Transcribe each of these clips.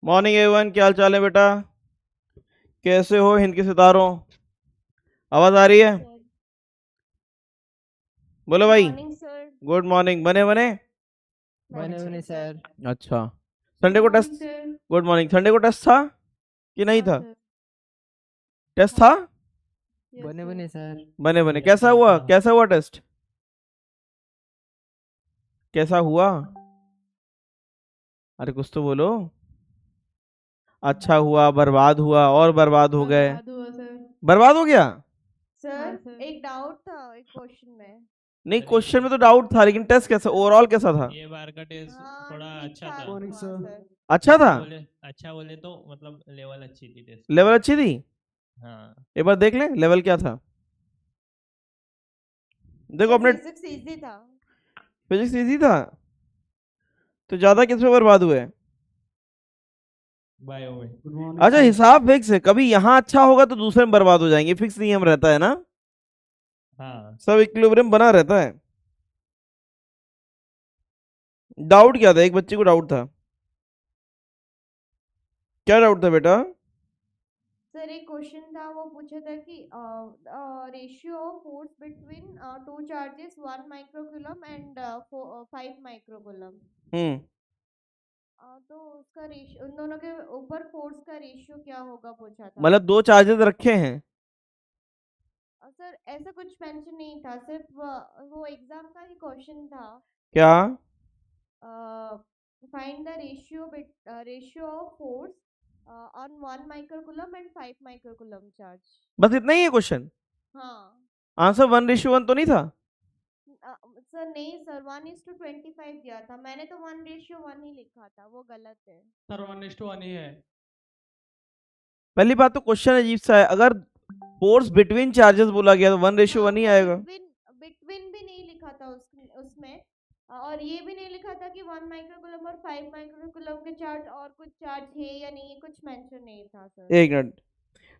Morning everyone, क्या हाल चाल है बेटा? कैसे हो हिंद के सितारों? आवाज आ रही है? सर बोलो गुड भाई। Morning sir. Good morning. बने बने? बने बने बने सर। सर। अच्छा। गुड संडे को morning test? Sir. Good morning. Sunday को टेस्ट था कि नहीं हाँ था? सर। टेस्ट था। हाँ यस बने सर। बने सर। बने बने। यस कैसा सर हुआ? था। कैसा हुआ टेस्ट? कैसा हुआ? अरे कुछ तो बोलो। अच्छा हुआ, बर्बाद हुआ, और बर्बाद हो गए? बर्बाद हुआ सर। बर्बाद हो गया? सर एक डाउट था एक क्वेश्चन में। नहीं, सर क्वेश्चन में तो डाउट था, लेकिन टेस्ट कैसा, ओवरऑल कैसा था? ये बार का टेस्ट हाँ थोड़ा ठीक अच्छा ठाक था। मॉर्निंग था सर। सर। अच्छा था? अच्छा बोले तो मतलब लेवल अच्छी थी टेस्ट। लेवल अच्छी थी? हाँ। एक बार देख लें लेवल क्या था। देखो सर अपने। फिजिक्स इजी था। फिजिक्स इजी था? तो ज्यादा किस में बर्बाद हुए? बायो में। गुड मॉर्निंग अच्छा, सर। हिसाब फिक्स है, कभी यहाँ अच्छा होगा तो दूसरे में बर्बाद हो जाएंगे, फिक्स नियम रहता है ना। हाँ। सब इक्विलिब्रियम बना रहता है। डाउट क्या था? एक बच्चे को डाउट था। क्या डाउट था बेटा? सर एक क्वेश्चन था वो पूछा था कि ratio of force between two charges 1 microcoulomb and 5 microcoulomb. Hmm. तो उसका रेशियो उन दोनों के ऊपर फोर्स का रेशियो क्या होगा पूछा था। मतलब दो चार्जेस रखे हैं? सर ऐसा कुछ मेंशन नहीं था, सिर्फ वो एग्जाम का ही क्वेश्चन था। क्या? Find the ratio of force on 1 microcoulomb and 5 microcoulomb charge. बस इतना ही है क्वेश्चन? हाँ। आंसर 1:1 तो नहीं था? सर नहीं सर, 1:25 दिया था मैंने, तो 1:1 ही लिखा था, वो गलत है। सर 1:1 ही है। पहली बात तो क्वेश्चन अजीब सा है, अगर फोर्स बिटवीन चार्जेस बोला गया तो 1:1 ही वो आएगा। बिटवीन बिटवीन भी नहीं लिखा था उसमें। और ये भी नहीं लिखा था कि 1 माइक्रोकूलम और 5 माइक्रोकूलम के चार्ज और कुछ चार्ज है या नहीं, कुछ मेंशन नहीं था सर। एक minute.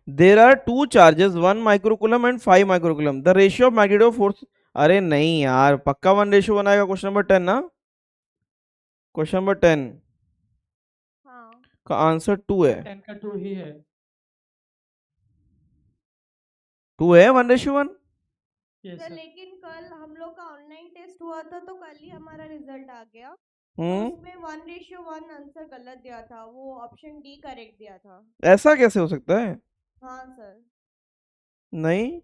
There are two charges 1 microcoulomb and 5 microcoulomb, the ratio of magnitude of force. अरे नहीं यार, पक्का 1:1 आएगा। क्वेश्चन नंबर 10 ना? क्वेश्चन नंबर 10 हाँ का आंसर 2 है। 10 का 2 ही है। 2 है 1:1। Yes sir sir. लेकिन कल हम लोग का ऑनलाइन टेस्ट हुआ था तो कल ही हमारा रिजल्ट आ गया। तो हम्म। उसमें 1:1 आंसर गलत दिया था, वो ऑप्शन डी करेक्ट दिया था। ऐसा कैसे हो सकता है? हाँ सर। नहीं,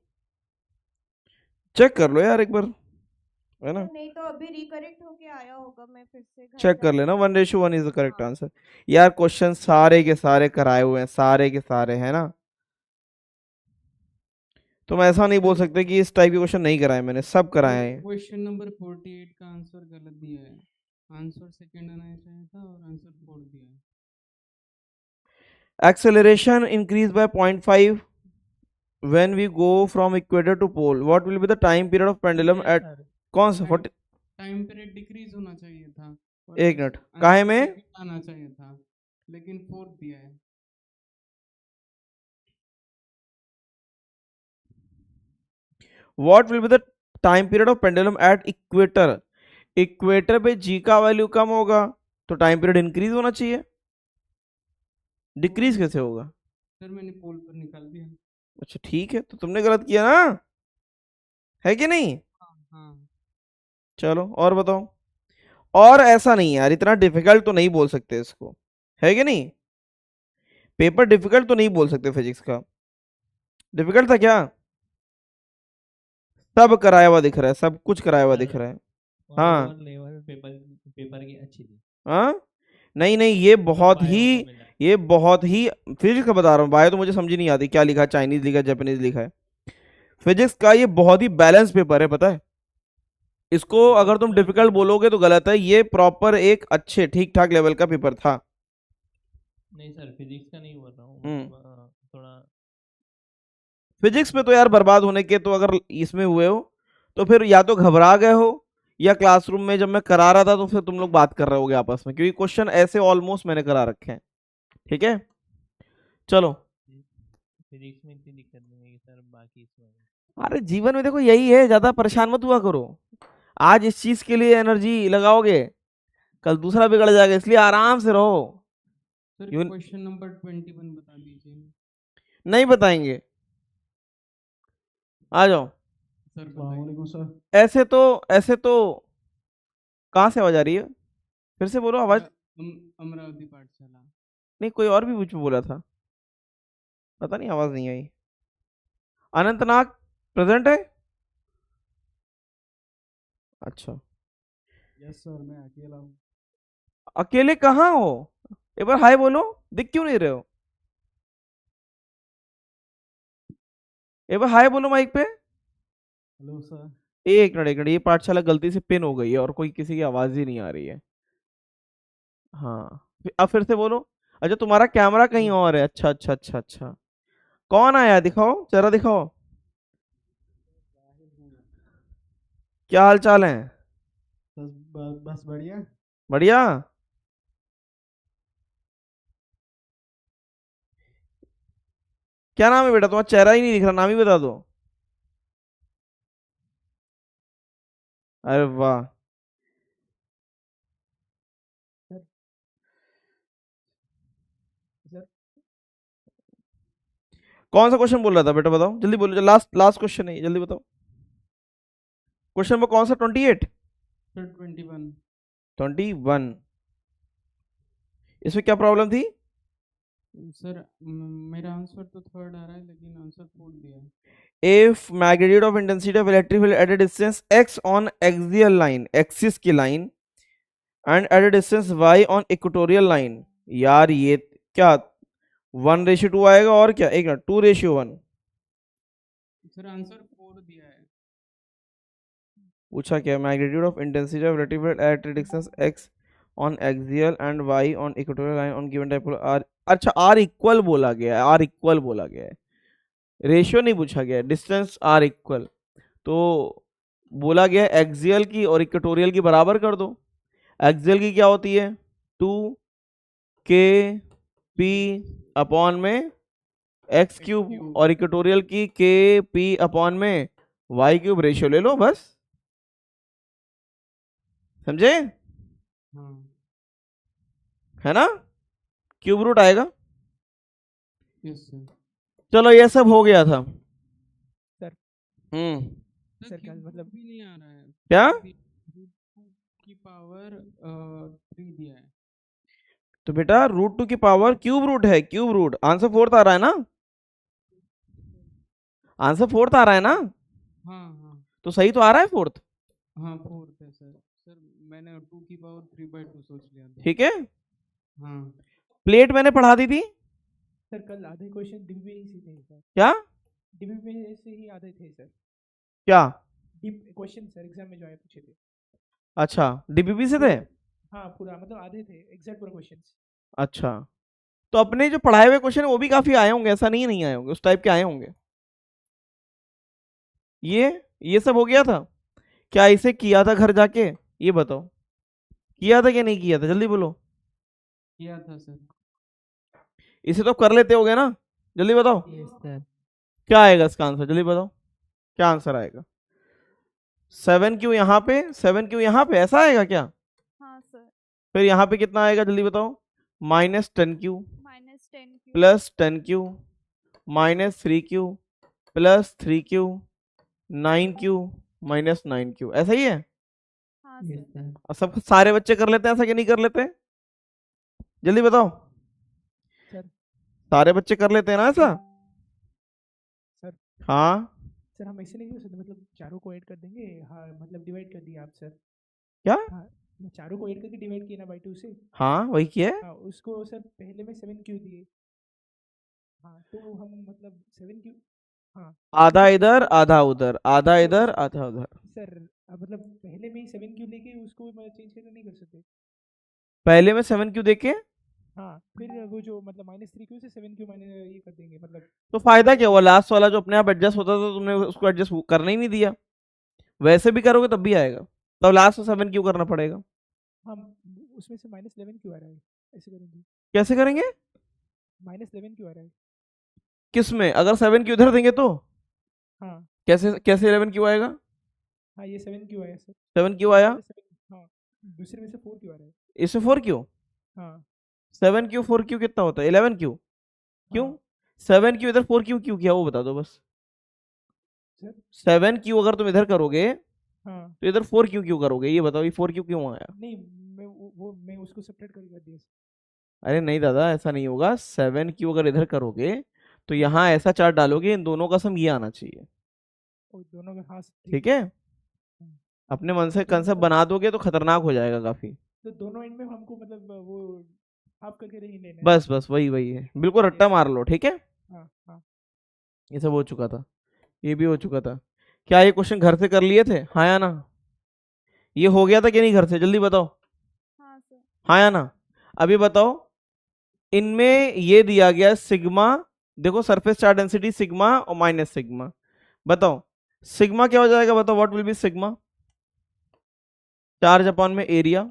चेक कर लो यार एक बार, है ना? सर नहीं तो अभी रिकरेक्ट होके आया होगा, मैं फिर से घर चेक कर जाके लेना, 1:1 इज द करेक्ट हाँ। आंसर। यार क्वेश्चन सारे के सारे कराए हुए हैं, सारे के सारे, है ना? तुम ऐसा नहीं बोल सकते कि इस टाइप के क्वेश्चन नहीं कराए, मैंने सब कराए हैं। क्वेश्चन नंबर 48 का आंसर गलत दिया है। आंसर सेकंड आना चाहिए था और आंसर फोर्थ दिया है। Acceleration increased by 0.5 when we go from equator to pole. What will be the time period of pendulum yes at sir. कौन सा 40? टाइम पीरियड डिक्रीज होना चाहिए था और एक मिनट, काहे में? second आना चाहिए था, लेकिन फोर्थ दिया है। What will be the time period of pendulum at equator? Equator पे जी का वैल्यू कम होगा तो टाइम पीरियड इंक्रीज होना चाहिए, डिक्रीज कैसे होगा? सर मैंने पोल पर निकाल दिया। अच्छा ठीक है, तो तुमने गलत किया ना, है कि नहीं? हाँ। चलो और बताओ। और ऐसा नहीं है यार, इतना डिफिकल्ट तो नहीं बोल सकते इसको, है कि नहीं? पेपर डिफिकल्ट तो नहीं बोल सकते फिजिक्स का। डिफिकल्ट था क्या? सब कराया हुआ दिख रहा है, सब कुछ कराया हुआ दिख रहा है। हाँ। ओवरऑल लेवल पेपर पेपर की अच्छी थी। हाँ। नहीं नहीं, ये बहुत बायो ही, को मिला। ये बहुत ही, फिजिक्स का बता रहा हूँ, बायो तो मुझे समझ ही नहीं आती क्या लिखा है, चाइनीज लिखा है, जापानीज लिखा है। फिजिक्स का ये बहुत ही बैलेंस पेपर है, पता है? इसको अगर तुम डिफिकल्ट बोलोगे तो गलत है, ये प्रॉपर एक अच्छे ठीक ठाक लेवल का पेपर था। नहीं सर, फिजिक्स का नहीं बोल रहा हूँ, हम्म। मतलब थोड़ा। फिजिक्स में तो यार बर्बाद होने के तो अगर इसमें हुए हो तो फिर या तो घबरा गए हो, या क्लासरूम में जब मैं करा रहा था तो फिर तुम लोग बात कर रहे होगे आपस में, क्योंकि क्वेश्चन ऐसे ऑलमोस्ट मैंने करा रखे हैं। ठीक है, चलो। फिजिक्स में इतनी दिक्कत नहीं है सर, बाकी इसमें अरे जीवन में देखो यही है, ज्यादा परेशान मत हुआ करो। आज इस चीज के लिए एनर्जी लगाओगे, कल दूसरा बिगड़ जाएगा, इसलिए आराम से रहो। सर यून क्वेश्चन नंबर 21 बता दीजिए। नहीं बताएंगे, आ जाओ। सर बताइए। वालेकुम सर। ऐसे तो कहाँ से आवाज आ रही है? फिर से बोलो आवाज। अमरावती पाठशाला। नहीं, कोई और भी कुछ बोला था, पता नहीं आवाज नहीं आई। अनंतनाग प्रेजेंट है? अच्छा, यस सर, मैं अकेला हूँ। अकेले कहाँ हो? एक बार हाय बोलो, दिख क्यों नहीं रहे हो? एक बार हाय बोलो माइक पे। Hello sir. एक मिनट एक मिनट, ये पाठशाला गलती से पिन हो गई है और कोई किसी की आवाज ही नहीं आ रही है। हाँ, अब फिर से बोलो। अच्छा, तुम्हारा कैमरा कहीं और है। अच्छा अच्छा अच्छा अच्छा। कौन आया, दिखाओ चेहरा दिखाओ। क्या हाल चाल है? बस बढ़िया। बढ़िया। क्या नाम है बेटा तुम्हारा? चेहरा ही नहीं दिख रहा, नाम ही बता दो। अरे वाह। सर सर कौन सा क्वेश्चन बोल रहा था बेटा, बताओ जल्दी बोलो, लास्ट लास्ट क्वेश्चन है ये, जल्दी बताओ। क्वेश्चन नंबर कौन सा? 28? सर 21। 21। इसमें क्या प्रॉब्लम थी? सर मेरा आंसर तो थर्ड आ रहा है लेकिन आंसर फोर्थ दिया है। if magnitude of intensity of electric field at a distance x on axial line, axis की line, and at a distance y on equatorial line, यार ये क्या 1:2 आएगा और क्या? एक मिनट, 2:1। सर आंसर 4 दिया है। पूछा क्या? Magnitude of intensity of electric field at a distance x on axial and y on equatorial line on given dipole r। अच्छा, r इक्वल बोला गया है, r इक्वल बोला गया है, रेशियो नहीं पूछा गया है, डिस्टेंस r इक्वल। तो बोला गया एक्सियल की और इक्वेटोरियल की बराबर कर दो। एक्सियल की क्या होती है? 2 k p अपॉन में एक्स क्यूब, और इक्वेटोरियल की k p अपॉन में y क्यूब। रेशियो ले लो बस, समझे? हाँ है ना? क्यूब रूट आएगा। Yes sir. चलो, ये सब हो गया था। सर सर सर क्यूब मतलब भी नहीं आ रहा है। क्या? रूट की पावर 3 दिया है। तो बेटा √2 की पावर क्यूब रूट है, क्यूब रूट। आंसर फोर्थ आ रहा है ना? आंसर फोर्थ आ रहा है ना? हाँ हाँ तो सही तो आ रहा है फोर्थ। हाँ फोर्थ है सर। सर मैंने 2 की पावर 3/2 सोच लिया था। ठीक है, हाँ प्लेट मैंने पढ़ा दी थी। सर कल आधे क्वेश्चन डीबीबी से थे सर। क्या? डीबीबी से ही आधे थे सर। क्या? क्वेश्चन सर एग्जाम में जो आए पूछे थे। अच्छा, डीपीपी से थे। हाँ पूरा मतलब आधे थे एग्जैक्ट पूरा क्वेश्चंस। अच्छा, तो अपने जो पढ़ाए हुए क्वेश्चन है वो भी काफी आए होंगे, ऐसा नहीं नहीं आए होंगे, उस टाइप के आए होंगे। ये सब हो गया था। क्या इसे किया था घर जाके? ये बताओ, किया था कि नहीं किया था, जल्दी बोलो। किया था सर। इसे तो कर लेते होगे ना, जल्दी बताओ। Yes sir. क्या आएगा इसका आंसर, जल्दी बताओ। क्या आंसर आएगा? 7q यहाँ पे, 7q यहाँ पे, ऐसा आएगा क्या? हाँ सर। फिर यहाँ पे कितना आएगा, जल्दी बताओ। -10q -10q plus 10q -3q plus 3q 9q -9q, ऐसा ही है? हाँ सर। और सब सारे बच्चे कर लेते हैं ऐसा कि नहीं कर लेते? जल्दी बताओ। सर सारे बच्चे कर लेते हैं ना ऐसा? सर हाँ। सर हम ऐसे नहीं कर सकते मतलब चारों को ऐड कर देंगे। हाँ मतलब डिवाइड कर दिए आप सर। क्या? हाँ चारों को ऐड करके डिवाइड किया ना बाई 2 से। हाँ वही किया है। हाँ उसको सर पहले में 7q दिए। हाँ तो हम मतलब 7q। हाँ आधा इधर आधा उधर, आधा इधर आधा उधर। सर मतलब पहले में ही 7q लेके उसको चेंज करके नहीं कर सकते। पहले में 7q देके, हाँ फिर वो जो मतलब -3q से 7q ये कर देंगे मतलब। तो फायदा क्या हुआ? लास्ट वाला जो अपने आप एडजस्ट होता था, तुमने उसको एडजस्ट करना ही नहीं दिया। वैसे भी करोगे तब भी आएगा, तब लास्ट में 7q करना पड़ेगा। हम उसमें से -11q आ रहा है ऐसे करेंगे। कैसे करेंगे? -11q आ रहा है। किस में? अगर 7q इधर देंगे तो हाँ कैसे कैसे 11q आएगा? हाँ ये 7q आया सर। 7q आया, हाँ दूसरे में से 4q आ रहा है। इसमें 4q। हाँ 7Q 4Q कितना होता है? 11Q। क्यों? हाँ 7Q इधर 4Q क्यों किया वो बता दो बस। सर 7Q अगर तुम इधर करोगे हाँ तो इधर 4Q क्यों करोगे? ये बताओ, ये 4Q क्यों आया? नहीं मैं उसको सेपरेट करके कर दिया सर। अरे नहीं दादा, ऐसा नहीं होगा। 7Q अगर इधर करोगे तो यहाँ ऐसा चार्ट डालोगे, इन दोनों का सम ये आना चाहिए। और दोनों का हाँ ठीक ठीक है, हम्म। अपने मन से तो कंसेप्ट मतलब बना दोगे तो खतरनाक हो जाएगा काफी। तो दोनों एंड में हमको मतलब वो हाफ करके नहीं लेना है। बस बस वही वही है, बिल्कुल रट्टा Yes. मार लो। ठीक है, हाँ हाँ ये सब हो चुका था, ये भी हो चुका था। क्या ये क्वेश्चन घर से कर लिए थे? हाँ या ना? ये हो गया था कि नहीं घर से? जल्दी बताओ। हाँ सर। हाँ या ना? अभी बताओ, इनमें ये दिया गया सिग्मा, देखो सरफेस चार्ज डेंसिटी सिग्मा और माइनस सिग्मा। बताओ सिग्मा क्या हो जाएगा? बताओ what will B sigma? Charge upon में एरिया।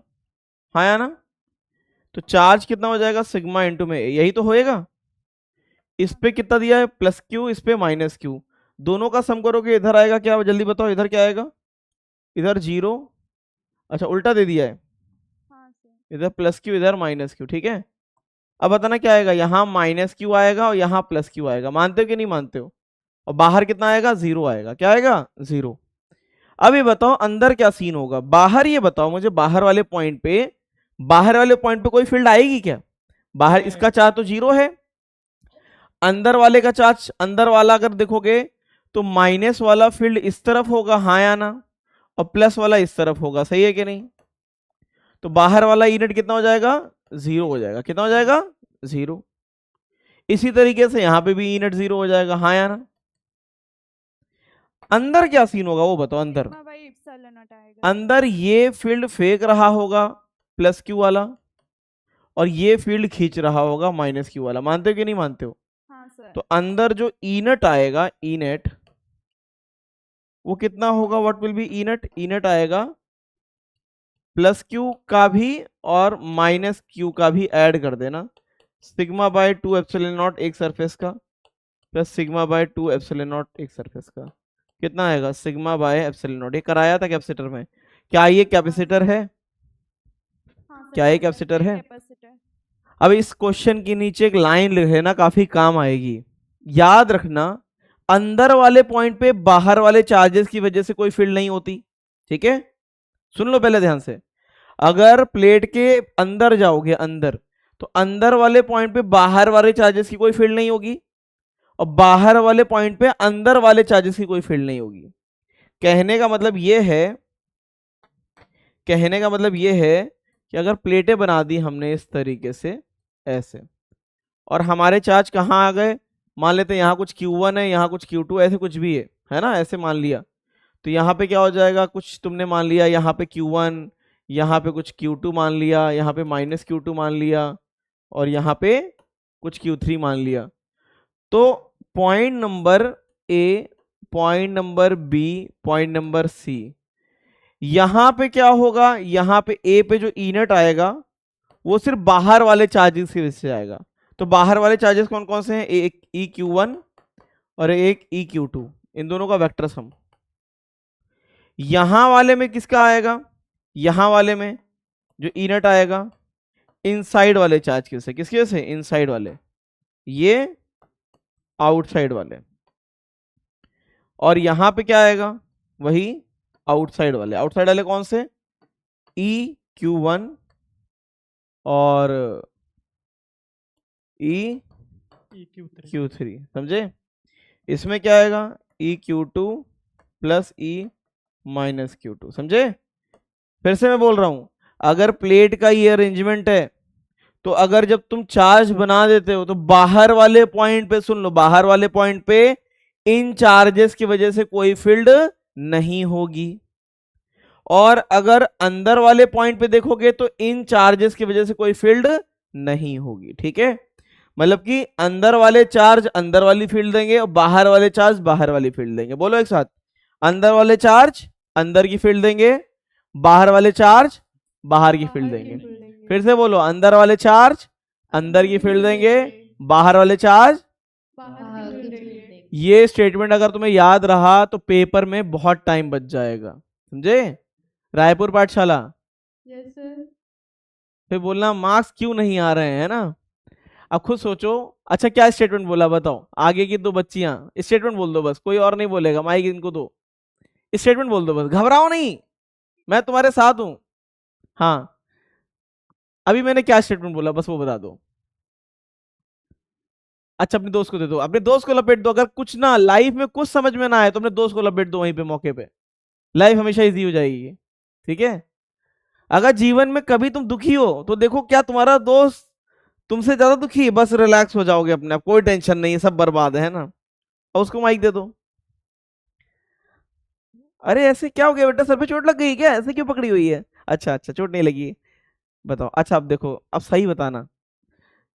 हाँ या ना? तो चार्ज कितना हो जाएगा? सिग्मा इंटू में यही तो होएगा। इस पे कितना दिया है? प्लस क्यू, इस पे माइनस क्यू। दोनों का सम करोगे इधर आएगा क्या? जल्दी बताओ, इधर क्या आएगा? इधर जीरो। अच्छा उल्टा दे दिया है, हाँ सर। इधर प्लस क्यू इधर माइनस क्यू। ठीक है, अब बताना क्या आएगा? यहाँ माइनस क्यू आएगा और यहाँ प्लस क्यू आएगा। मानते हो कि नहीं मानते हो? और बाहर कितना आएगा? जीरो आएगा। क्या आएगा? जीरो। अब ये बताओ अंदर क्या सीन होगा? बाहर ये बताओ मुझे, बाहर वाले पॉइंट पे, बाहर वाले पॉइंट पे कोई फील्ड आएगी क्या? बाहर इसका चार्ज तो जीरो है, अंदर वाले का चार्ज, अंदर वाला अगर देखोगे तो माइनस वाला फील्ड इस तरफ होगा, हाँ या ना? और प्लस वाला इस तरफ होगा, सही है कि नहीं? तो बाहर वाला ई नेट कितना हो जाएगा? जीरो हो जाएगा। कितना हो जाएगा? जीरो। इसी तरीके से यहां पे भी ई नेट जीरो हो जाएगा, हाँ या ना? अंदर क्या सीन होगा वो बताओ। अंदर, सिग्मा बाई एप्सिलॉन नॉट आएगा। अंदर ये फील्ड फेंक रहा होगा प्लस क्यू वाला, और ये फील्ड खींच रहा होगा माइनस क्यू वाला। मानते हो कि नहीं मानते हो? हाँ सर। तो अंदर जो ई नेट आएगा, ई नेट वो कितना होगा? What will be E net? E net आएगा प्लस क्यू का भी और माइनस क्यू का भी ऐड कर देना, सिग्मा बाय 2 एप्सिलॉन नॉट एक सरफेस का plus sigma bye 2 epsilon not एक सरफेस का। कितना आएगा? Sigma by epsilon not. ये कराया था कैपेसिटर में। क्या ये कैपेसिटर है? हाँ सर, क्या ये yes, sir. कैपेसिटर है? कैपेसिटर। अब इस क्वेश्चन के नीचे एक लाइन लिख लेना, काफी काम आएगी। याद रखना, अंदर वाले पॉइंट पे बाहर वाले चार्जेस की वजह से कोई फील्ड नहीं होती। ठीक है, सुन लो पहले ध्यान से। अगर प्लेट के अंदर जाओगे अंदर, तो अंदर वाले पॉइंट पे बाहर वाले चार्जेस की कोई फील्ड नहीं होगी, और बाहर वाले पॉइंट पे अंदर वाले चार्जेस की कोई फील्ड नहीं होगी। कहने का मतलब ये है, कहने का मतलब ये है कि अगर प्लेटें बना दी हमने इस तरीके से ऐसे, और हमारे चार्ज कहाँ आ गए? मान लेते हैं यहाँ कुछ Q1 है, यहाँ कुछ Q2, ऐसे कुछ भी है ना, ऐसे मान लिया। तो यहाँ पे क्या हो जाएगा? कुछ तुमने मान लिया यहाँ पे Q1, यहाँ पे कुछ Q2 मान लिया, यहाँ पे माइनस Q2 मान लिया, और यहाँ पे कुछ Q3 मान लिया। तो point number A, point number B, point number C, यहाँ पे क्या होगा? यहाँ पे ए पे जो ई नेट आएगा वो सिर्फ बाहर वाले चार्जेस की वजह से आएगा। तो बाहर वाले चार्जेस कौन कौन से हैं? एक EQ1 और एक EQ2, इन दोनों का वेक्टर सम। यहां वाले में किसका आएगा? यहां वाले में जो ई नेट आएगा इनसाइड वाले चार्ज की वजह से। किसकी वजह से? इनसाइड वाले, ये आउटसाइड वाले। और यहां पे क्या आएगा? वही आउटसाइड वाले। आउटसाइड वाले कौन से? EQ1 और EQ3। समझे? इसमें क्या आएगा? EQ2 plus E minus Q2। समझे? फिर से मैं बोल रहा हूं, अगर प्लेट का ये अरेंजमेंट है, तो अगर जब तुम चार्ज बना देते हो तो बाहर वाले पॉइंट पे, सुन लो, बाहर वाले पॉइंट पे इन चार्जेस की वजह से कोई फील्ड नहीं होगी, और अगर अंदर वाले पॉइंट पे देखोगे तो इन चार्जेस की वजह से कोई फील्ड नहीं होगी। ठीक है, मतलब कि अंदर वाले चार्ज अंदर वाली फील्ड देंगे और बाहर वाले चार्ज बाहर वाली फील्ड देंगे। बोलो एक साथ, अंदर वाले चार्ज अंदर की फील्ड देंगे, बाहर वाले चार्ज बाहर की फील्ड देंगे। फिर से बोलो, अंदर वाले चार्ज अंदर की फील्ड देंगे, बाहर वाले चार्ज। ये स्टेटमेंट अगर तुम्हें याद रहा तो पेपर में बहुत टाइम बच जाएगा। समझे? रायपुर पाठशाला। Yes sir. फिर बोलना मार्क्स क्यों नहीं आ रहे हैं ना। अब खुद सोचो। अच्छा क्या स्टेटमेंट बोला बताओ, आगे की दो बच्चियां स्टेटमेंट बोल दो बस, कोई और नहीं बोलेगा, माइक इनको दो, स्टेटमेंट बोल दो बस, घबराओ नहीं, मैं तुम्हारे साथ हूं। हाँ अभी मैंने क्या स्टेटमेंट बोला बस वो बता दो। अच्छा अपने दोस्त को दे दो, अपने दोस्त को लपेट दो, अगर कुछ ना लाइफ में कुछ समझ में ना आए तो अपने दोस्त को लपेट दो वहीं पे मौके पे, लाइफ हमेशा इजी हो जाएगी। ठीक है, अगर जीवन में कभी तुम दुखी हो तो देखो क्या तुम्हारा दोस्त तुमसे ज्यादा दुखी है, बस रिलैक्स हो जाओगे अपने आप, कोई टेंशन नहीं है, सब बर्बाद है ना। और उसको माइक दे दो। अरे ऐसे क्या हो गया बेटा, सर पे चोट लग गई क्या, ऐसे क्यों पकड़ी हुई है? अच्छा अच्छा चोट नहीं लगी, बताओ। अच्छा अब देखो, अब सही बताना,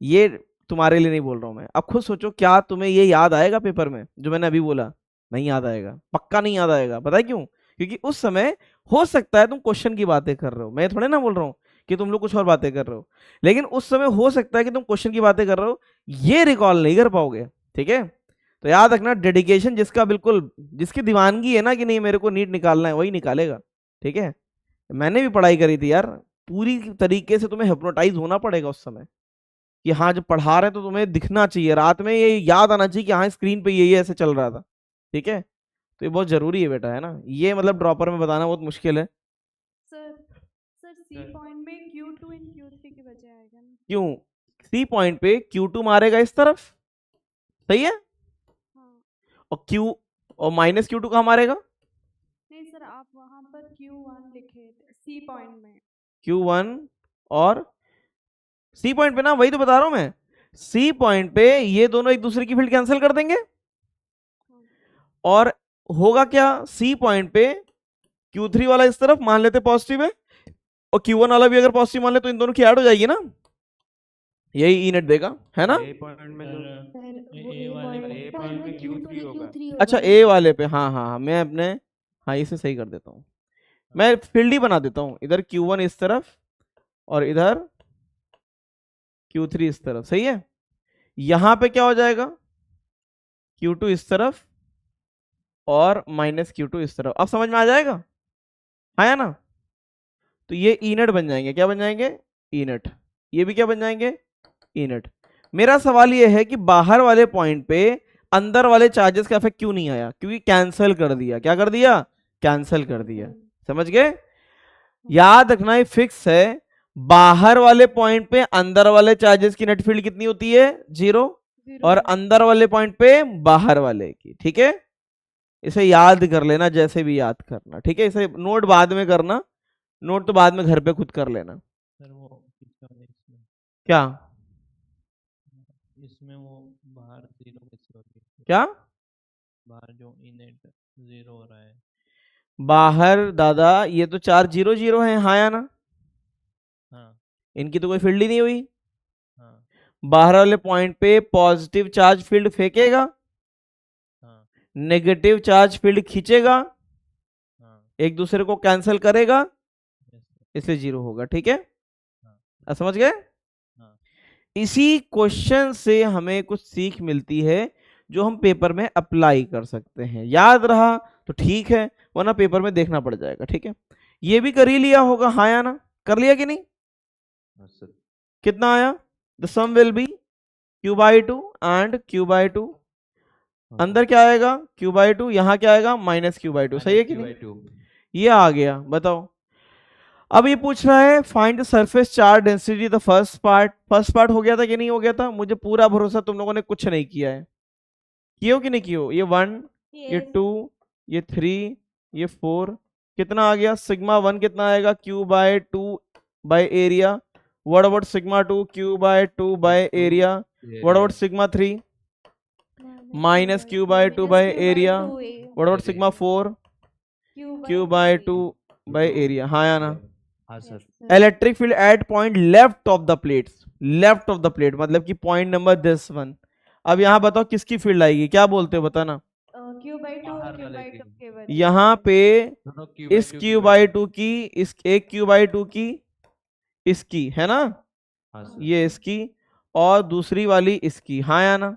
ये तुम्हारे लिए नहीं बोल रहा हूं मैं, अब खुद सोचो क्या तुम्हें ये याद आएगा पेपर में जो मैंने अभी बोला? नहीं याद आएगा, पक्का नहीं याद आएगा। पता है क्यों? क्योंकि उस समय हो सकता है तुम क्वेश्चन की बातें कर रहे हो, मैं थोड़े ना बोल रहा हूँ कि तुम लोग कुछ और बातें कर रहे हो, लेकिन उस समय हो सकता है कि तुम क्वेश्चन की बातें कर रहे हो, ये रिकॉल नहीं कर पाओगे। ठीक है, तो याद रखना, डेडिकेशन जिसका बिल्कुल, जिसकी दीवानगी है ना कि नहीं मेरे को नीट निकालना है, वही निकालेगा। ठीक है, मैंने भी पढ़ाई करी थी यार, पूरी तरीके से तुम्हें हिप्नोटाइज होना पड़ेगा उस समय कि हाँ जब पढ़ा रहे हैं तो तुम्हें दिखना चाहिए, रात में ये याद आना चाहिए कि हाँ स्क्रीन पे ये ऐसे चल रहा था। ठीक है, तो ये बहुत जरूरी है बेटा, है ना, ये मतलब ड्रॉपर में बताना बहुत मुश्किल है। सर सी पॉइंट में Q2 एंड Q3 के बजाय आएगा ना? क्यों? सी पॉइंट पे Q2 मारेगा इस तरफ, सही है, हाँ और Q और माइनस Q2 कहाँ मारेगा? नहीं सर, आप वहाँ पर Q1 लिखे थे सी पॉइंट में। Q1 और सी पॉइंट पे ना, वही तो बता रहा हूं मैं, सी पॉइंट पे ये दोनों एक दूसरे की फील्ड कैंसिल कर देंगे, और होगा क्या सी पॉइंट पे Q3 वाला इस तरफ मान लेते पॉजिटिव है, और Q1 वाला भी अगर पॉजिटिव मान ले तो इन दोनों की ऐड हो जाएगी ना, यही ई नेट देगा, है ना। ए पॉइंट में जो सर ए- वो ए ए वाले पॉइंट ए पॉइंट पॉइंट में में Q2 Q3 होगा। अच्छा ए वाले पे, हाँ हाँ हाँ, मैं अपने, हाँ इसे सही कर देता हूँ, मैं फील्ड ही बना देता हूँ, इधर Q1 इस तरफ और इधर Q3 इस तरफ, सही है। यहां पे क्या हो जाएगा, Q2 इस तरफ और माइनस Q2 इस तरफ, अब समझ में आ जाएगा, आया ना। तो ये ई नेट बन जाएंगे, क्या बन जाएंगे? E net. ये भी क्या बन जाएंगे? E net. मेरा सवाल ये है कि बाहर वाले पॉइंट पे अंदर वाले चार्जेस का इफेक्ट क्यों नहीं आया? क्योंकि कैंसिल कर दिया, क्या कर दिया? कैंसिल कर दिया, समझ गए। याद रखना ये फिक्स है, बाहर वाले पॉइंट पे अंदर वाले चार्जेस की नेट फील्ड कितनी होती है? 0, और अंदर वाले पॉइंट पे बाहर वाले की। ठीक है, इसे याद कर लेना, जैसे भी याद करना। ठीक है, इसे नोट बाद में करना, नोट तो बाद में घर पे खुद कर लेना। सर वो किसका है इसमें? क्या इसमें वो बाहर 0 कैसे हो रही है? क्या बाहर जो इनेट 0 हो रहा है। बाहर दादा, ये तो 4 0 0 है, हाँ या ना, हाँ इनकी तो कोई फील्ड ही नहीं हुई। हाँ बाहर वाले पॉइंट पे पॉजिटिव चार्ज फील्ड फेंकेगा, हाँ नेगेटिव चार्ज फील्ड खींचेगा, हाँ एक दूसरे को कैंसिल करेगा, यस सर। इसलिए 0 होगा। ठीक है, हाँ अब समझ गए। हाँ इसी क्वेश्चन से हमें कुछ सीख मिलती है जो हम पेपर में अप्लाई कर सकते हैं। याद रहा तो ठीक है, वरना पेपर में देखना पड़ जाएगा। ठीक है, ये भी कर ही लिया होगा, हाँ या ना, कर लिया कि नहीं? हाँ सर। कितना आया? The sum will be Q/2 and Q/2, अंदर क्या आएगा? Q/2, यहाँ क्या आएगा? माइनस Q/2, सही है कि नहीं? ये आ गया, बताओ। अब ये पूछ रहा है find the surface charge density the first part. First part हो गया था कि नहीं हो गया था? मुझे पूरा भरोसा, तुम लोगों ने कुछ नहीं किया है, कियो कि नहीं कियो? ये 1, ये 2, ये 3, ये 4, कितना आ गया? सिग्मा 1 कितना आएगा? Q/2 by area. What about sigma 2? Q/2 by area. What about sigma 3? Minus Q/2 by area. What about sigma 4? Q/2 by area, हाँ या ना। हाँ sir. Electric field at point left of the plates, left of the plate मतलब कि point number this 1। अब यहाँ बताओ किसकी फील्ड आएगी, क्या बोलते हो बताना। Q/2 और Q/2 के बराबर। यहाँ पे दोनों इस Q/2 की, इस एक Q/2 की, इसकी, है ना, हाँ सर। ये इसकी, और दूसरी वाली इसकी, हाँ या ना।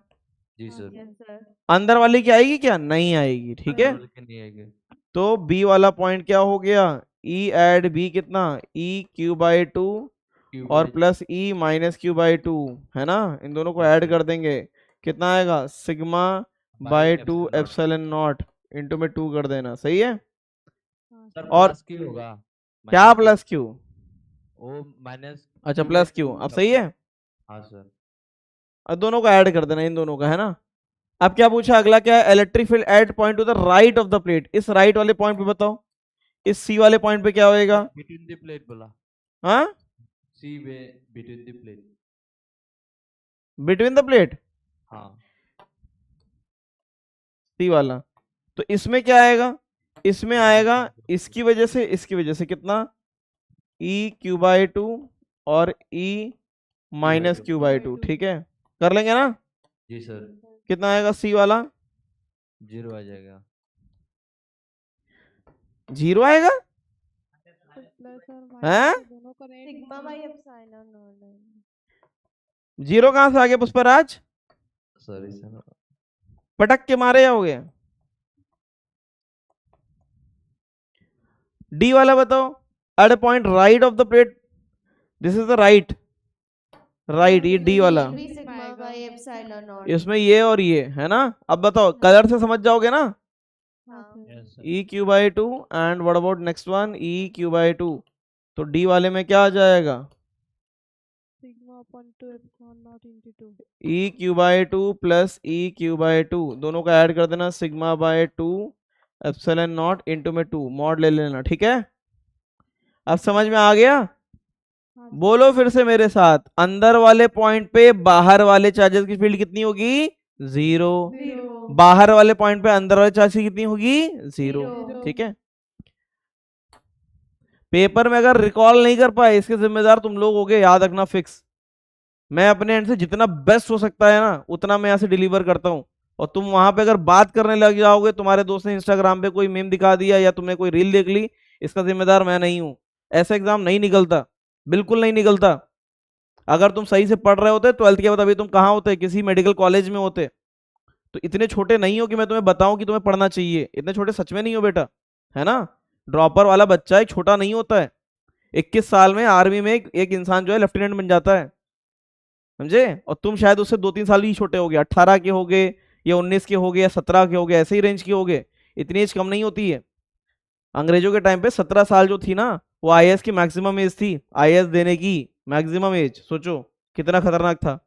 जी सर। Yes, sir. अंदर वाली की आएगी क्या? नहीं आएगी। ठीक है, अंदर वाले के नहीं आएंगे। तो बी वाला पॉइंट क्या हो गया? E एड बी कितना? E Q/2 Q और by plus E minus Q by two, है ना? इन दोनों को ऐड कर देंगे, कितना आएगा? Sigma by two epsilon naught। Epsilon naught into में 2 कर देना, सही है? हाँ सर सर। और प्लस Q होगा। क्या minus Q। Plus Q? Oh minus अच्छा Q by प्लस क्यू, 2 अब सही है? हाँ सर। अब दोनों को ऐड कर देना, इन दोनों का, है ना? अब क्या पूछा अगला, क्या है? Electric field at point two the right of the plate. इस राइट वाले पॉइंट पे बताओ, इस सी वाले पॉइंट पे क्या होएगा? बिटवीन द प्लेट बोला। हाँ, C way between the plate. Between the plate, हाँ सी वाला। तो इसमें क्या आएगा? इसमें आएगा इसकी वजह से कितना? ई क्यू बाई टू और E minus Q by two, ठीक है? कर लेंगे ना? जी सर। कितना आएगा सी वाला? 0 आ जाएगा। 0 आएगा? तो प्लस और हैं? माइनस दोनों का rate sigma by epsilon not. 0 कहां से आ गया पुष्पराज? Sorry sir. पटक के मारे जाओगे। डी वाला बताओ, at a point right of the plate, this is the right, ये डी वाला, सिग्मा बाई एप्सिलॉन नॉट। इसमें ये और ये है ना? अब बताओ, कलर से समझ जाओगे ना? हाँ sir. Yes, sir. E Q by two and what about next one? E Q by two. तो डी वाले में क्या आ जाएगा? Sigma upon 2 epsilon not into 2। E Q by two plus E Q by two, दोनों का add कर देना, sigma by to epsilon naught into में 2, मॉड ले लेना, ठीक है? अब समझ में आ गया? हाँ सर। बोलो फिर से मेरे साथ, अंदर वाले पॉइंट पे बाहर वाले चार्जेस की फील्ड कितनी होगी? 0। जीरो। बाहर वाले पॉइंट पे अंदर वाले चार्ज की कितनी होगी? 0, जीरो। ठीक है? पेपर में अगर रिकॉल नहीं कर पाए, इसके जिम्मेदार तुम लोग होगे, याद रखना फिक्स। मैं अपने एंड से जितना बेस्ट हो सकता है ना, उतना मैं यहाँ से डिलीवर करता हूँ। और तुम वहां पे अगर बात करने लग जाओगे, तुम्हारे दोस्त ने इंस्टाग्राम पे कोई मीम दिखा दिया या तुमने कोई रील देख ली, इसका जिम्मेदार मैं नहीं हूँ। ऐसा एग्जाम नहीं निकलता, बिल्कुल नहीं निकलता। अगर तुम सही से पढ़ रहे होते 12th के बाद, अभी तुम कहाँ होते? किसी मेडिकल कॉलेज में होते। तो इतने छोटे नहीं हो कि मैं तुम्हें बताऊं कि तुम्हें पढ़ना चाहिए, इतने छोटे सच में नहीं हो बेटा, है ना? ड्रॉपर वाला बच्चा एक छोटा नहीं होता है। 21 साल में आर्मी में एक इंसान जो है लेफ्टिनेंट बन जाता है, समझे? और तुम शायद उससे 2-3 साल ही छोटे हो गए, 18 के हो गए या 19 के हो गए या 17 के हो गए, ऐसे ही रेंज के हो गए। इतनी एज कम नहीं होती है। अंग्रेजों के टाइम पे 17 साल जो थी ना, वो आईएएस की मैक्सिमम एज थी। आईएएस देने की मैक्सिमम एज सोचो कितना खतरनाक था।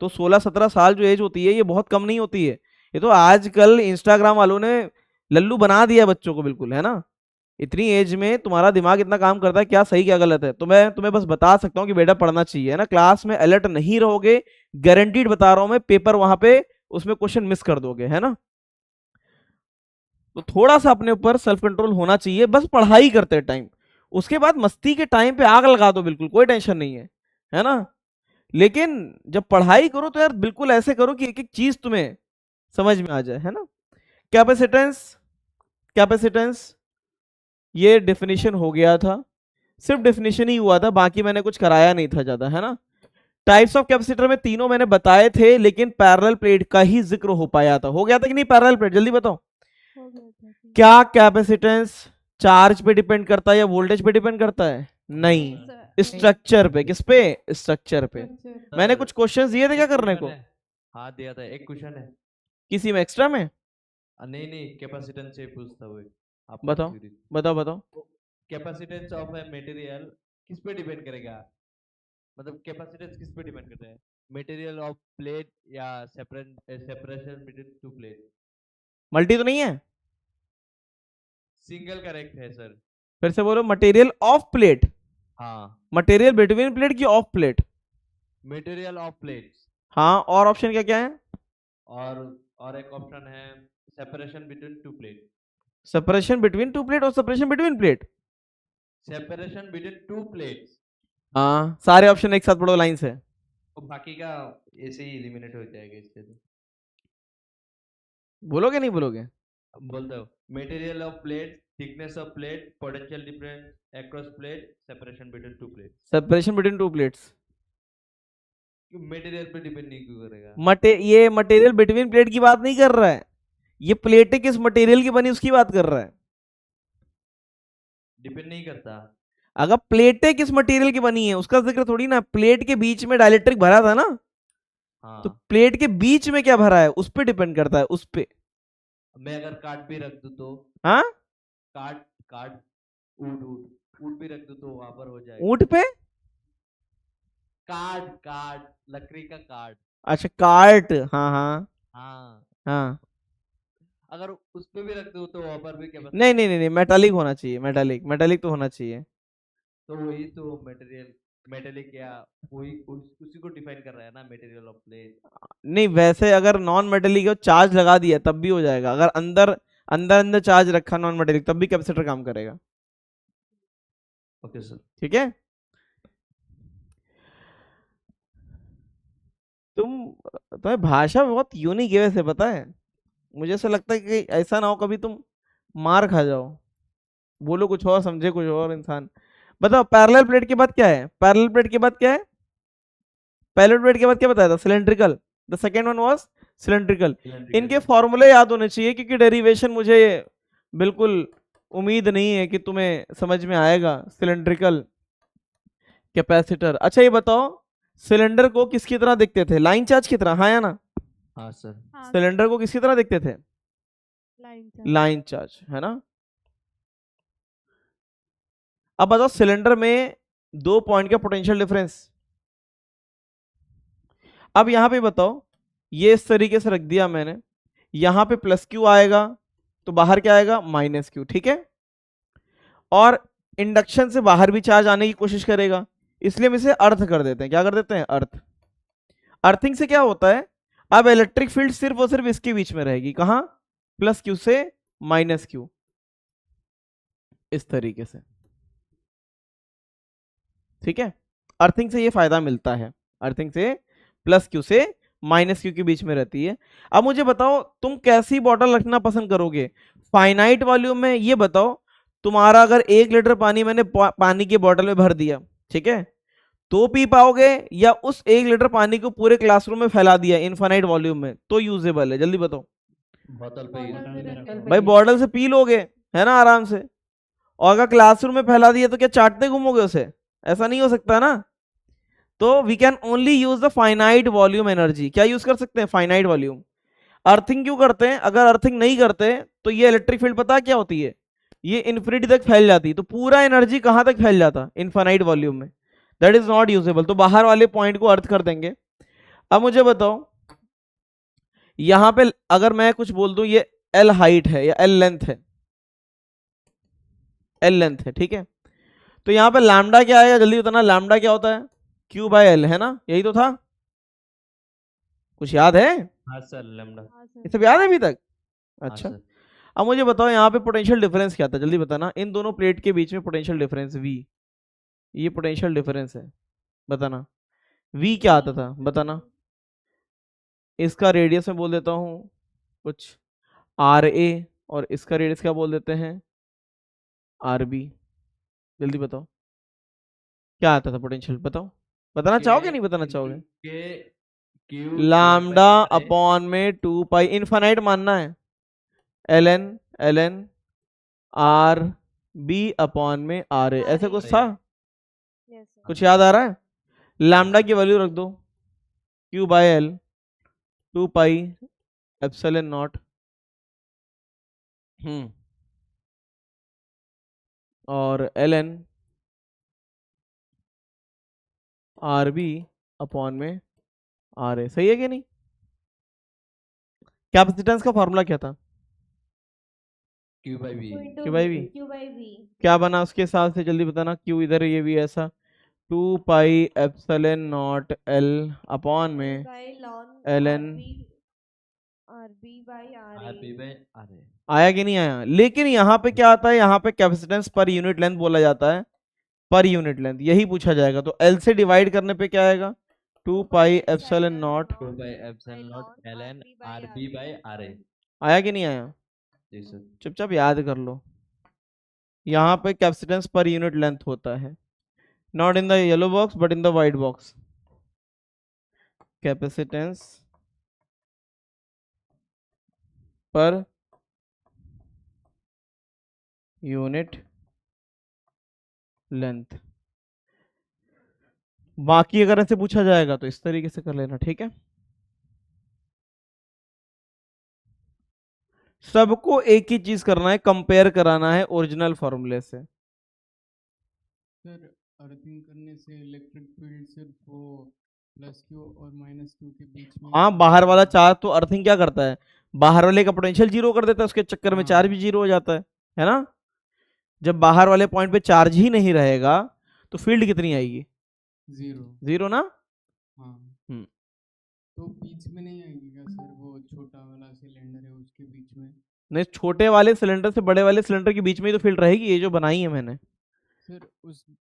तो 16-17 साल जो एज होती है, ये बहुत कम नहीं होती है। ये तो आजकल इंस्टाग्राम वालों ने लल्लू बना दिया बच्चों को, बिल्कुल, है ना? इतनी एज में तुम्हारा दिमाग इतना काम करता है, क्या सही क्या गलत है? तो मैं तुम्हें बस बता सकता हूँ कि बेटा पढ़ना चाहिए, है ना? क्लास में अलर्ट नहीं रहोगे, गारंटीड बता रहा हूं मैं, पेपर वहां पे उसमें क्वेश्चन मिस कर दोगे, है ना? तो थोड़ा सा अपने ऊपर सेल्फ कंट्रोल होना चाहिए, बस पढ़ाई करते टाइम। उसके बाद मस्ती के टाइम पे आग लगा दो, बिल्कुल कोई टेंशन नहीं है ना? लेकिन जब पढ़ाई करो तो यार बिल्कुल ऐसे करो कि एक एक चीज तुम्हें समझ में आ जाए, है ना? कैपेसिटेंस ये डेफिनेशन हो गया था, सिर्फ डेफिनेशन ही हुआ था, बाकी मैंने कुछ कराया नहीं था ज्यादा, है ना? टाइप्स ऑफ कैपेसिटर में तीनों मैंने बताए थे, लेकिन पैरेलल प्लेट का ही जिक्र हो पाया था। हो गया था कि नहीं पैरेलल प्लेट? जल्दी बताओ। हो गया था सर। क्या कैपेसिटेंस चार्ज पे डिपेंड करता है या वोल्टेज पे डिपेंड करता है? नहीं, स्ट्रक्चर पे। किस पे? स्ट्रक्चर पे। स्ट्रक्चर। मैंने कुछ क्वेश्चंस दिए थे क्या करने को? हाँ दिया था, एक क्वेश्चन है। किसी में एक्स्ट्रा में? नहीं नहीं, कैपेसिटेंस से पूछता हुआ आप बताओ बताओ। कैपेसिटेंस ऑफ ए मटेरियल किस पे डिपेंड करेगा? मतलब कैपेसिटेंस किस पे डिपेंड करता है? मटेरियल ऑफ प्लेट या separation between two plate? Multi तो नहीं है? सिंगल करेक्ट है सर। फिर से बोलो, मटेरियल ऑफ प्लेट। हाँ, मटेरियल बिटवीन प्लेट की of plate? Material of plates. हाँ, और ऑप्शन क्या क्या है? और एक ऑप्शन है separation between two plate. Separation between two plate और separation between plate? Separation between two plates. हाँ, सारे ऑप्शन एक साथ पढ़ो लाइन से। और बाकी का ऐसे ही एलिमिनेट हो जाएगा इससे। तो बोलोगे नहीं बोलोगे? बोलते हो material of plate, thickness of plate, potential difference across plate, separation between two plate. Separation between two plates. Material पे डिपेंड नहीं क्यों करेगा? ये मटेरियल बिटवीन प्लेट की बात नहीं कर रहा है, ये प्लेटें किस मटेरियल की बनी उसकी बात कर रहा है। डिपेंड नहीं करता। अगर प्लेटें किस मटेरियल की बनी है उसका जिक्र थोड़ी ना, प्लेट के बीच में डाइलेक्ट्रिक भरा था ना, तो हाँ प्लेट के बीच में क्या भरा है उस पे डिपेंड करता है, उस पे। मैं अगर कार्ड भी रख दूं तो हाँ, कार्ड कार्ड ऊट ऊट ऊट भी रख दूं तो वहां पर हो जाएगा। ऊंट पे, कार्ड कार्ड लकड़ी का कार्ड। अच्छा कार्ट, हाँ हाँ हाँ हाँ। अगर उस पे भी रख दूं तो वहां पर भी नहीं कैपेसिटेंस। नहीं नहीं नहीं, मेटालिक होना चाहिए, मेटालिक मेटालिक तो होना चाहिए। तो वही तो मटेरियल मेटेलिक या वही उसी को डिफाइन कर रहा है ना, मटेरियल ऑफ प्लेट। नहीं वैसे अगर नॉन मेटेलिक हो, चार्ज लगा दिया तब भी हो जाएगा, अगर अंदर अंदर अंदर चार्ज रखा नॉन मेटेलिक तब भी कैपेसिटर काम करेगा। Okay sir. ठीक है, तुम्हें भाषा बहुत यूनिक है वैसे, पता है मुझे ऐसा लगता है कि ऐसा ना हो कभी तुम मार खा जाओ, बोलो कुछ और समझे कुछ और इंसान। बताओ पैरेलल प्लेट के बाद क्या है, पैरेलल प्लेट के बाद क्या है, पैरेलल प्लेट के बाद क्या बताया था, cylindrical, the second one was cylindrical. इनके फॉर्मूले याद होने चाहिए क्योंकि डेरिवेशन मुझे बिल्कुल उम्मीद नहीं है कि तुम्हें समझ में आएगा। सिलेंड्रिकल कैपेसिटर, अच्छा ये बताओ सिलेंडर को किसकी तरह देखते थे, लाइन चार्ज की तरह, हाँ या ना? हाँ सर। हाँ सिलेंडर को किसकी तरह देखते थे, लाइन लाइन चार्ज, है ना? अब बताओ सिलेंडर में 2 पॉइंट का पोटेंशियल डिफरेंस, अब यहां पे बताओ, ये इस तरीके से रख दिया मैंने, यहां पे प्लस क्यू आएगा तो बाहर क्या आएगा, माइनस क्यू, ठीक है? और इंडक्शन से बाहर भी चार्ज आने की कोशिश करेगा, इसलिए हम इसे अर्थ कर देते हैं, क्या कर देते हैं, अर्थ। अर्थिंग से क्या होता है, अब इलेक्ट्रिक फील्ड सिर्फ और सिर्फ इसके बीच में रहेगी, कहां, प्लस क्यू से माइनस क्यू, इस तरीके से, ठीक है? अर्थिंग से ये फायदा मिलता है, अर्थिंग से प्लस क्यू से माइनस क्यू के बीच में रहती है। अब मुझे बताओ तुम कैसी बॉटल रखना पसंद करोगे, फाइनाइट वॉल्यूम में, ये बताओ तुम्हारा अगर 1 लीटर पानी मैंने पानी की बोतल में भर दिया, ठीक है, तो पी पाओगे, या उस 1 लीटर पानी को पूरे क्लासरूम में फैला दिया इनफाइनाइट वॉल्यूम में तो यूजेबल है, जल्दी बताओ। बोतल पे बॉटल use में करना। रखो। भाई बॉटल से पी लोगे, है ना, आराम से, और अगर क्लासरूम में फैला दिया तो क्या चाटते घूमोगे उसे, ऐसा नहीं हो सकता ना। तो we can only use the finite volume energy, क्या यूज कर सकते हैं, फाइनाइट वॉल्यूम। अर्थिंग क्यों करते हैं, अगर अर्थिंग नहीं करते तो ये इलेक्ट्रिक फील्ड पता क्या होती है, ये इन्फिनिटी तक फैल जाती, तो पूरा एनर्जी कहां तक फैल जाता, इनफाइनाइट वॉल्यूम में, दैट इज नॉट यूजेबल, तो बाहर वाले पॉइंट को अर्थ कर देंगे। अब मुझे बताओ यहां पे अगर मैं कुछ बोल दूं, ये एल हाइट है या एल लेंथ है, एल लेंथ है, ठीक है, तो यहां पे लैम्डा क्या आएगा, जल्दी बताना, लैम्डा क्या होता है, क्यू बाय एल, है ना, यही तो था, कुछ याद है, हाँ सर लैम्डा। हाँ ये सर सब याद है अभी तक? हाँ अच्छा, सर। अब मुझे बताओ यहाँ पे पोटेंशियल डिफरेंस क्या था, जल्दी बताना, इन दोनों प्लेट के बीच में पोटेंशियल डिफरेंस V, ये पोटेंशियल डिफरेंस है, बताना V क्या आता था, बताना। इसका रेडियस में बोल देता हूँ कुछ RA, और इसका रेडियस क्या बोल देते हैं, RB, जल्दी बताओ क्या आता था पोटेंशियल, बताओ, बताना चाहोगे नहीं बताना चाहोगे? के क्यू लैम्डा अपॉन में 2 पाई, इनफाइनाइट मानना है, ln ln RB अपॉन में RA, ऐसे कुछ था, यस सर कुछ याद आ रहा है? लैम्डा की वैल्यू रख दो Q by L 2 pi epsilon naught, और ln RB अपॉन में RA, सही है कि नहीं? कैपेसिटेंस का फॉर्मूला क्या था, Q by V. Q by V, Q by V. क्या बना उसके हिसाब से, जल्दी बताना, Q इधर, ये भी ऐसा, 2 pi epsilon not L upon में by ln ln, RB by RA. R B by R A. आया कि नहीं आया? लेकिन यहाँ पे क्या आता है, यहाँ पे कैपेसिटेंस पर यूनिट लेंथ बोला जाता है, पर यूनिट लेंथ, यही पूछा जाएगा, तो L से डिवाइड करने पे क्या आएगा, 2 pi epsilon not, two by epsilon not L N R B by R A. आया कि नहीं आया? जी सर। चुपचाप याद कर लो, यहाँ पे कैपेसिटेंस पर यूनिट लेंथ होता है, not in the yellow box but in the white box, capacitance per unit length. बाकी अगर ऐसे पूछा जाएगा तो इस तरीके से कर लेना, ठीक है। सबको एक ही चीज करना है, कंपेयर कराना है ओरिजिनल फॉर्मूले से। सर अर्थिंग करने से इलेक्ट्रिक फील्ड सिर्फ वो +q और -q के बीच में। हाँ, बाहर वाला चार्ज तो अर्थिंग क्या करता है, बाहर वाले का पोटेंशियल जीरो कर देता है, उसके चक्कर में हाँ। चार्ज भी जीरो हो जाता है ना। जब बाहर वाले पॉइंट पे चार्ज ही नहीं रहेगा तो फील्ड कितनी आएगी, 0। जीरो ना। हाँ। हम्म। तो बीच में नहीं आएगी क्या सर, वो छोटा वाला सिलेंडर है उसके बीच में? नहीं, छोटे वाले सिलेंडर से बड़े वाले सिलेंडर के बीच में ही तो फील्ड रहेगी, ये जो बनाई है मैंने। सर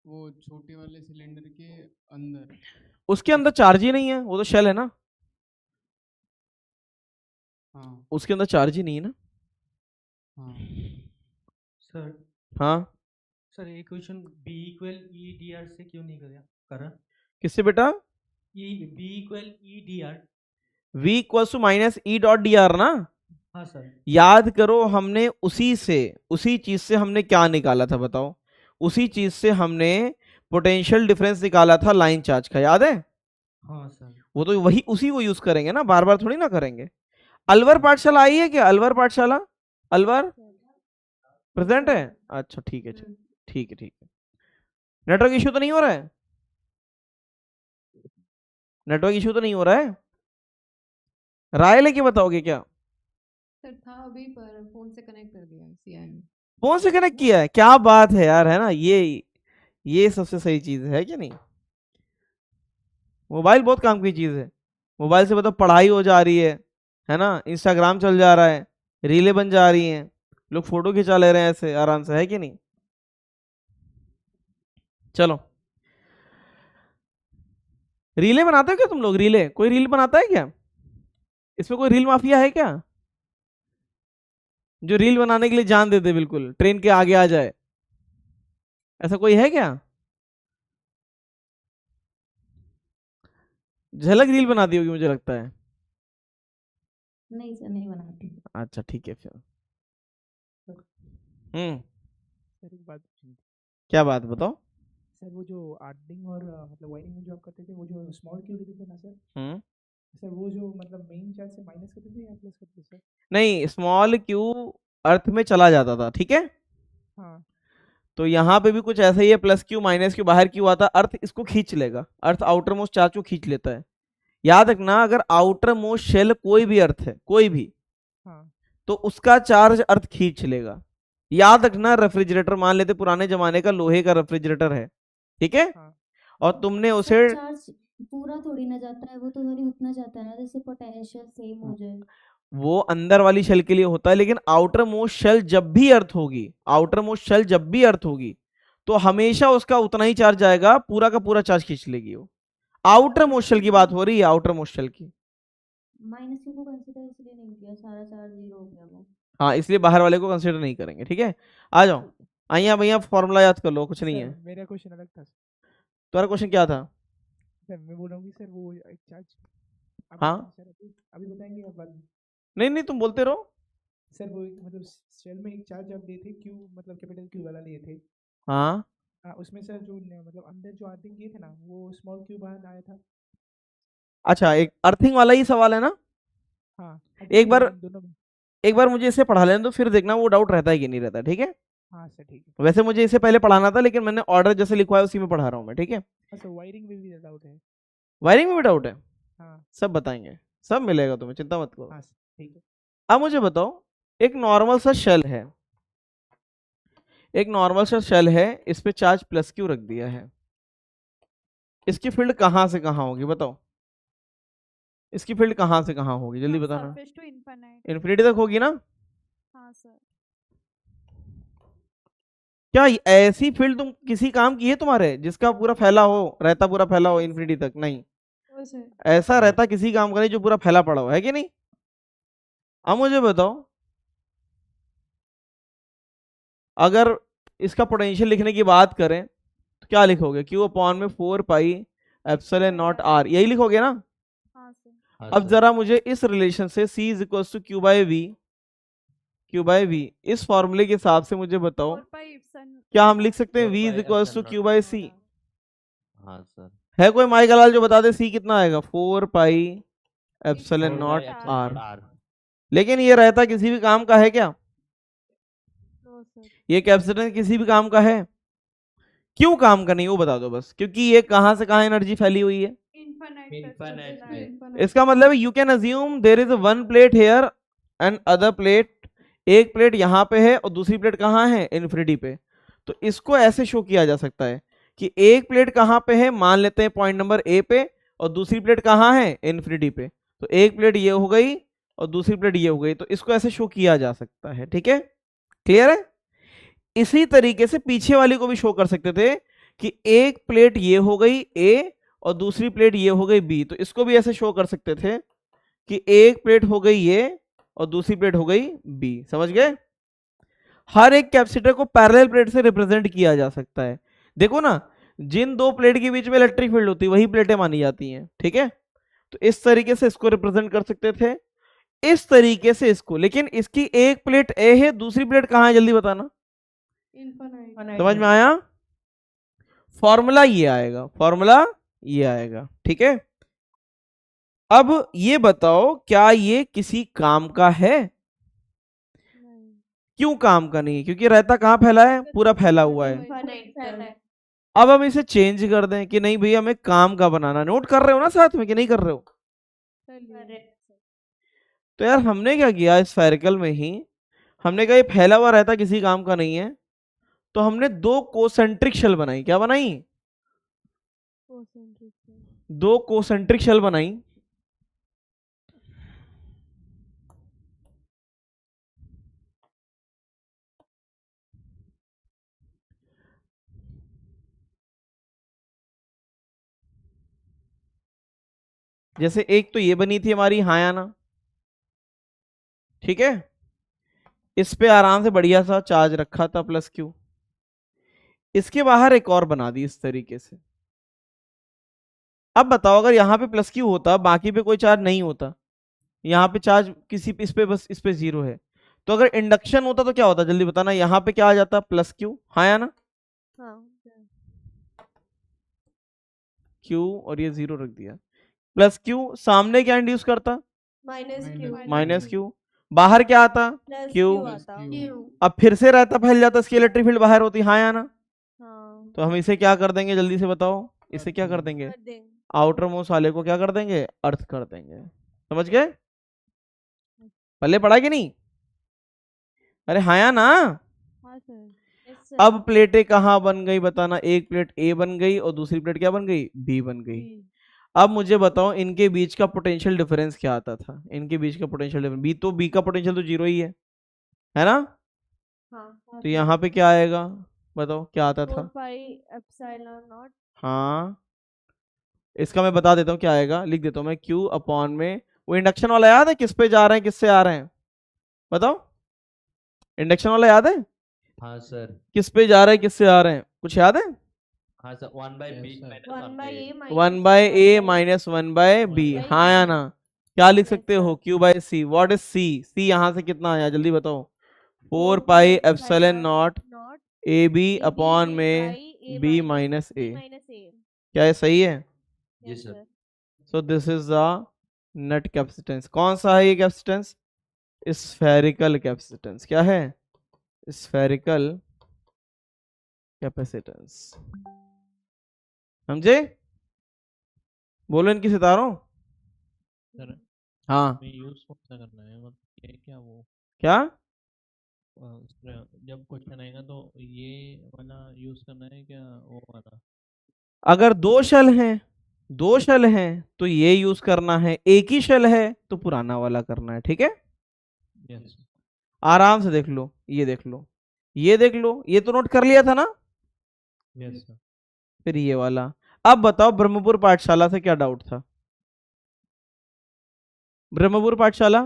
वो छोटे वाले सिलेंडर के अंदर। उसके अंदर चार्ज ही नहीं है, वो तो शेल है ना, हाँ उसके अंदर चार्ज ही नहीं है ना। हाँ। सर हाँ, सर ये question B equal E D R से क्यों नहीं करा? किससे बेटा, B equal E D R. v equals to minus E dot D R ना। हाँ सर। याद करो, हमने उसी चीज से हमने क्या निकाला था बताओ, उसी चीज से हमने पोटेंशियल डिफरेंस निकाला था लाइन चार्ज का, याद है। हाँ सर। वो तो वही उसी को यूज करेंगे ना, बार बार थोड़ी ना करेंगे। अलवर पाठशाला आई है क्या, अलवर पाठशाला, अलवर प्रेजेंट है, अच्छा ठीक है, ठीक है ठीक है। नेटवर्क इश्यू तो नहीं हो रहा है, नेटवर्क इश्यू तो नहीं हो रहा है, राय लेके बताओगे क्या। सर था अभी पर फोन से कनेक्ट कर दिया सीआई में। फोन से कनेक्ट किया है, क्या बात है यार, है ना, ये सबसे सही चीज है कि नहीं। मोबाइल बहुत काम की चीज है, मोबाइल से मतलब पढ़ाई हो जा रही है ना, इंस्टाग्राम चल जा रहा है, रीलें बन जा रही हैं, लोग फोटो खिंचा ले रहे हैं ऐसे आराम से, है कि नहीं। चलो, रीले बनाते हो क्या तुम लोग, रीले, कोई रील बनाता है क्या, इसमें कोई रील माफिया है क्या, जो रील बनाने के लिए जान दे दे, बिल्कुल ट्रेन के आगे आ जाए, ऐसा कोई है क्या। झलक रील बनाती होगी मुझे लगता है। नहीं सर, नहीं बनाती। अच्छा ठीक है फिर। सर एक बात पूछनी थी। क्या बात बताओ। सर वो जो आर्टिंग और मतलब वायरिंग में जो आप करते थे, वो जो स्मॉल क्यू लेते थे ना सर, सर वो जो मतलब मेन चार्ज से माइनस करते थे या प्लस करते थे सर? नहीं, स्मॉल क्यू अर्थ में चला जाता था, ठीक है। हाँ। तो यहाँ पे भी कुछ ऐसा ही है, प्लस क्यू माइनस क्यू, बाहर क्यू आता, अर्थ इसको खींच लेगा, अर्थ आउटर मोस्ट चार्ज को खींच लेता है। याद रखना, अगर आउटर मोस्ट शेल कोई भी अर्थ है, कोई भी, हाँ। तो उसका चार्ज अर्थ खींच लेगा। याद रखना, रेफ्रिजरेटर मान लेते पुराने जमाने का लोहे का रेफ्रिजरेटर है, ठीक है। हाँ। और तुमने उसे, चार्ज पूरा थोड़ी ना जाता है, वो तो खाली उतना जाता है ना जैसे पोटेंशियल सेम हो जाए। वो अंदर वाली शेल के लिए होता है, लेकिन आउटर मोस्ट शेल जब भी अर्थ होगी, आउटर मोस्ट शेल जब भी अर्थ होगी, तो हमेशा उसका उतना ही चार्ज आएगा, पूरा का पूरा चार्ज खींच लेगी वो। आउटर मोस्ट शेल की बात हो रही है, आउटर मोस्ट शेल की। माइनस क्यू को कंसीडर इसलिए नहीं किया, सारा चार्ज जीरो हो गया वो। हाँ, इसलिए बाहर वाले को कंसीडर नहीं करेंगे, ठीक है। आ जाओ, आइए भैया, फॉर्मूला याद कर लो, कुछ नहीं है। मेरा क्वेश्चन अलग था। तुम्हारा क्वेश्चन क्या था। सर मैं बोल रहा हूँ कि सर वो एक चार्ज, हाँ, सर अभी बताएंगे आप बाद में। नहीं तुम बोलते रहो। सर वो एक मतलब शेल में एक चार्ज आप लिए थे, क्यू मतलब कैपिटल क्यू वाला लिए थे। हाँ, उसमें सर जो मतलब अंदर जो अर्थिंग किए थे ना, वो स्मॉल क्यू बाहर आया था। अच्छा, एक अर्थिंग वाला ही सवाल है ना। हाँ, एक बार दोनों में। एक बार मुझे इसे पढ़ा लेने दो, फिर देखना वो डाउट रहता है कि नहीं रहता, ठीक है। हाँ सर ठीक है। वैसे मुझे इसे पहले पढ़ाना था, लेकिन मैंने ऑर्डर जैसे लिखवाया उसी में पढ़ा रहा हूँ मैं, ठीक है। अच्छा, वायरिंग में भी डाउट है। वायरिंग में भी डाउट है। हाँ। सब बताएंगे, सब मिलेगा तुम्हें, चिंता मत करो। हाँ ठीक है। अब मुझे बताओ, एक नॉर्मल सा शेल है, एक नॉर्मल सा शेल है, इस पे चार्ज प्लस क्यू रख दिया है, इसकी फील्ड कहां से कहां होगी बताओ, इसकी फील्ड कहां से कहां होगी, जल्दी बताना। Surface to infinite. इन्फिनिटी तक होगी ना। हाँ सर। क्या ऐसी फील्ड तुम किसी काम की है तुम्हारे, जिसका पूरा फैला हो, रहता पूरा फैला हो इन्फिनिटी तक, नहीं। ऐसा रहता किसी काम का नहीं जो पूरा फैला पड़ा हो, है कि नहीं। अब मुझे बताओ, अगर इसका पोटेंशियल लिखने की बात करें तो क्या लिखोगे, क्यू अपॉन में 4 पाई एप्सिलॉन नॉट आर, यही लिखोगे ना। हाँ सर। अब जरा मुझे इस रिलेशन से C is equal to Q by V Q by V। इस फॉर्मूले के हिसाब से मुझे बताओ 4 pi epsilon क्या हम लिख सकते हैं 4 V pi is equals to epsilon Q naught। By C? हाँ सर। है कोई माइकल लाल जो बता दे C कितना आएगा? 4 pi epsilon 4 not pi epsilon R। naught R। लेकिन ये रहता किसी भी काम का है क्या? no sir ये कैपेसिटेंस किसी भी काम का है? क्यों काम का नहीं वो बता दो बस। क्योंकि ये कहां से कहां एनर्जी फैली हुई है? infinite Infinite में में। इसका मतलब है you can assume there is one plate here and other plate. एक प्लेट यहाँ पे है और दूसरी प्लेट कहाँ है? इन्फिनिटी पे। तो इसको ऐसे शो किया जा सकता है कि एक प्लेट कहाँ पे है, मान लेते हैं पॉइंट नंबर ए पे, और दूसरी प्लेट कहाँ है? इन्फिनिटी पे। तो एक प्लेट ये हो गई और दूसरी प्लेट ये हो गई। तो इसको ऐसे शो किया जा सकता है। ठीक है, क्लियर है? इसी तरीके से पीछे वाली को भी शो कर सकते थे कि एक प्लेट ये हो गई ए और दूसरी प्लेट ये हो गई बी। तो इसको भी ऐसे शो कर सकते थे कि एक प्लेट हो गई ये और दूसरी प्लेट हो गई बी। समझ गए? हर एक कैपेसिटर को पैरेलल प्लेट से रिप्रेजेंट किया जा सकता है। देखो ना, जिन दो प्लेट के बीच में इलेक्ट्रिक फील्ड होती है वही प्लेटें मानी जाती हैं। ठीक है, तो इस तरीके से इसको रिप्रेजेंट कर सकते थे, इस तरीके से इसको। लेकिन इसकी एक प्लेट ए है, दूसरी प्लेट कहाँ है? जल्दी बताना। infinite समझ में आया? फॉर्मूला ये आएगा, फॉर्मूला ये आएगा। ठीक है, अब ये बताओ क्या ये किसी काम का है? क्यों काम का नहीं? क्योंकि रहता कहाँ फैला है? पूरा फैला हुआ है। infinite अब हम इसे चेंज कर दें कि नहीं भैया हमें काम का बनाना। नोट कर रहे हो ना साथ में कि नहीं कर रहे हो? तो यार हमने क्या किया, स्फेरिकल में ही हमने कहा ये फैला हुआ रहता किसी काम का नहीं है, तो हमने दो कोसेंट्रिक शेल बनाई। क्या बनाई? दो कोसेंट्रिक शेल बनाई। जैसे एक तो ये बनी थी हमारी, हाँ या ना? ठीक है, इस पे आराम से बढ़िया सा चार्ज रखा था प्लस क्यू। इसके बाहर एक और बना दी इस तरीके से। अब बताओ अगर यहाँ पे प्लस क्यू होता, बाकी पे कोई चार्ज नहीं होता, यहाँ पे चार्ज किसी इस पे बस इस पे जीरो है, तो अगर इंडक्शन होता तो क्या होता? जल्दी बताना। यहाँ पे क्या आ जाता? प्लस क्यू, हाँ या ना? क्यू और ये जीरो रख दिया, प्लस क्यू। सामने क्या इंड्यूस करता? Minus Q. बाहर क्या आता? क्यू। अब फिर से रहता फैल जाता, इसकी इलेक्ट्रिक फील्ड बाहर होती, हाँ या ना? तो हम इसे क्या कर देंगे? जल्दी से बताओ, इसे क्या कर देंगे? आउटर मोस्ट वाले को क्या कर देंगे? अर्थ कर देंगे। समझ गए? पहले पढ़ा कि नहीं? अरे हाँ या ना? अब प्लेटें कहाँ बन गई बताना। एक प्लेट ए बन गई और दूसरी प्लेट क्या बन गई? बी बन गई। अब मुझे बताओ इनके बीच का पोटेंशियल डिफरेंस क्या आता था? इनके बीच का पोटेंशियल डिफरेंस बी का पोटेंशियल तो जीरो ही है ना? तो यहाँ पे क्या आएगा बताओ, क्या आता था? 4 pi epsilon naught हाँ, इसका मैं बता देता हूँ क्या आएगा, लिख देता हूँ मैं। Q अपॉन में वो इंडक्शन वाला याद है, किस पे जा रहे हैं किससे आ रहे हैं? बताओ, इंडक्शन वाला याद है? हाँ सर। किस पे जा रहे हैं किससे आ रहे हैं? कुछ याद है? हाँ sir, 1 by B minus 1 by a 1 by a minus 1 by b, हाँ या ना? क्या लिख सकते हो? Q by C। What is C? C यहाँ से कितना आया जल्दी बताओ? 4 pi epsilon naught a b upon में b माइनस a। क्या ये सही है? जी sir. So this is the net capacitance. कौन सा है ये कैपेसिटेंस? Spherical capacitance. क्या है? Spherical capacitance. समझे? बोलो इनकी सितारों। सर हाँ, यूज कौन सा करना है? मतलब ये क्या वो क्या? जब क्वेश्चन आएगा तो ये वाला यूज करना है क्या वो वाला? अगर दो शेल हैं तो ये यूज करना है, एक ही शेल है तो पुराना वाला करना है। ठीक है, यस आराम से देख लो, ये देख लो, ये देख लो, ये तो नोट कर लिया था ना? Yes sir. फिर ये वाला। अब बताओ ब्रह्मपुर पाठशाला से क्या डाउट था? ब्रह्मपुर पाठशाला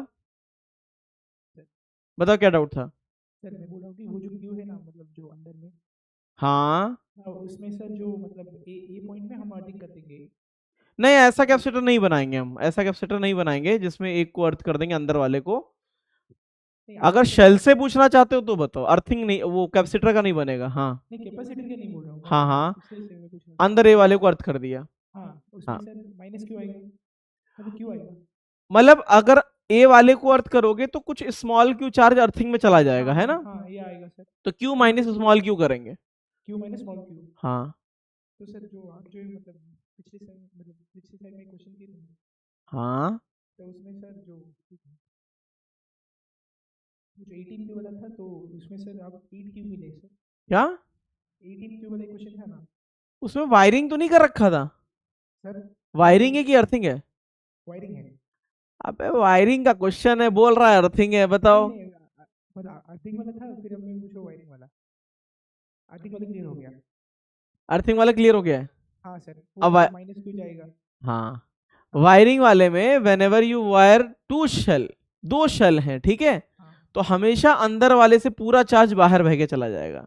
बताओ क्या डाउट था? सर मैं बोल रहा हूँ कि वो जो क्यू है ना, मतलब जो अंदर में, हाँ, उसमें सर जो मतलब ए पॉइंट में हम अर्थिंग कर देंगे। नहीं ऐसा कैपेसिटर नहीं बनाएंगे हम, ऐसा कैपेसिटर नहीं बनाएंगे जिसमें एक को अर्थ कर देंगे अंदर वाले को। अगर शेल से पूछना चाहते हो तो बताओ, अर्थिंग नहीं, वो कैपेसिटर का नहीं बनेगा। हाँ नहीं कैपेसिटर का नहीं बोल रहा हूँ मैं, हाँ हाँ, दूसरे से मैं पूछ रहा हूँ। अंदर ए वाले को अर्थ कर दिया। हाँ उसमें हाँ। सर माइनस क्यों आएगा, मतलब क्यों आएगा? मतलब अगर ए वाले को अर्थ करोगे तो कुछ स्मॉल क्यू चार्ज अर्थिंग में चला जाएगा, है ना? हाँ ये आएगा सर, तो क्यू माइनस स्मॉल क्यू करेंगे। Q minus small Q. हाँ तो सर जो आप जो मतलब पिछली साइड में क्वेश्चन किए थे ना, हाँ, तो उसमें सर जो 18 क्यू वाला था, तो उसमें सर आप 8 क्यू मिले सर। क्या 18 क्यू वाला क्वेश्चन था ना उसमें वायरिंग तो नहीं कर रखा था? सर? वायरिंग है कि अर्थिंग है? वायरिंग है। अबे वायरिंग का क्वेश्चन है, बोल रहा है अर्थिंग है, बताओ। अर्थिंग वाला था, फिर हमने पूछा वायरिंग वाला, अर्थिंग वाला क्लियर हो गया। अर्थिंग वाला क्लियर हो गया है। हाँ सर, अब माइनस क्यू जाएगा। हाँ, वायरिंग वाले में whenever you wire two shell, दो शेल हैं, ठीक है, तो हमेशा अंदर वाले से पूरा चार्ज बाहर बह के चला जाएगा।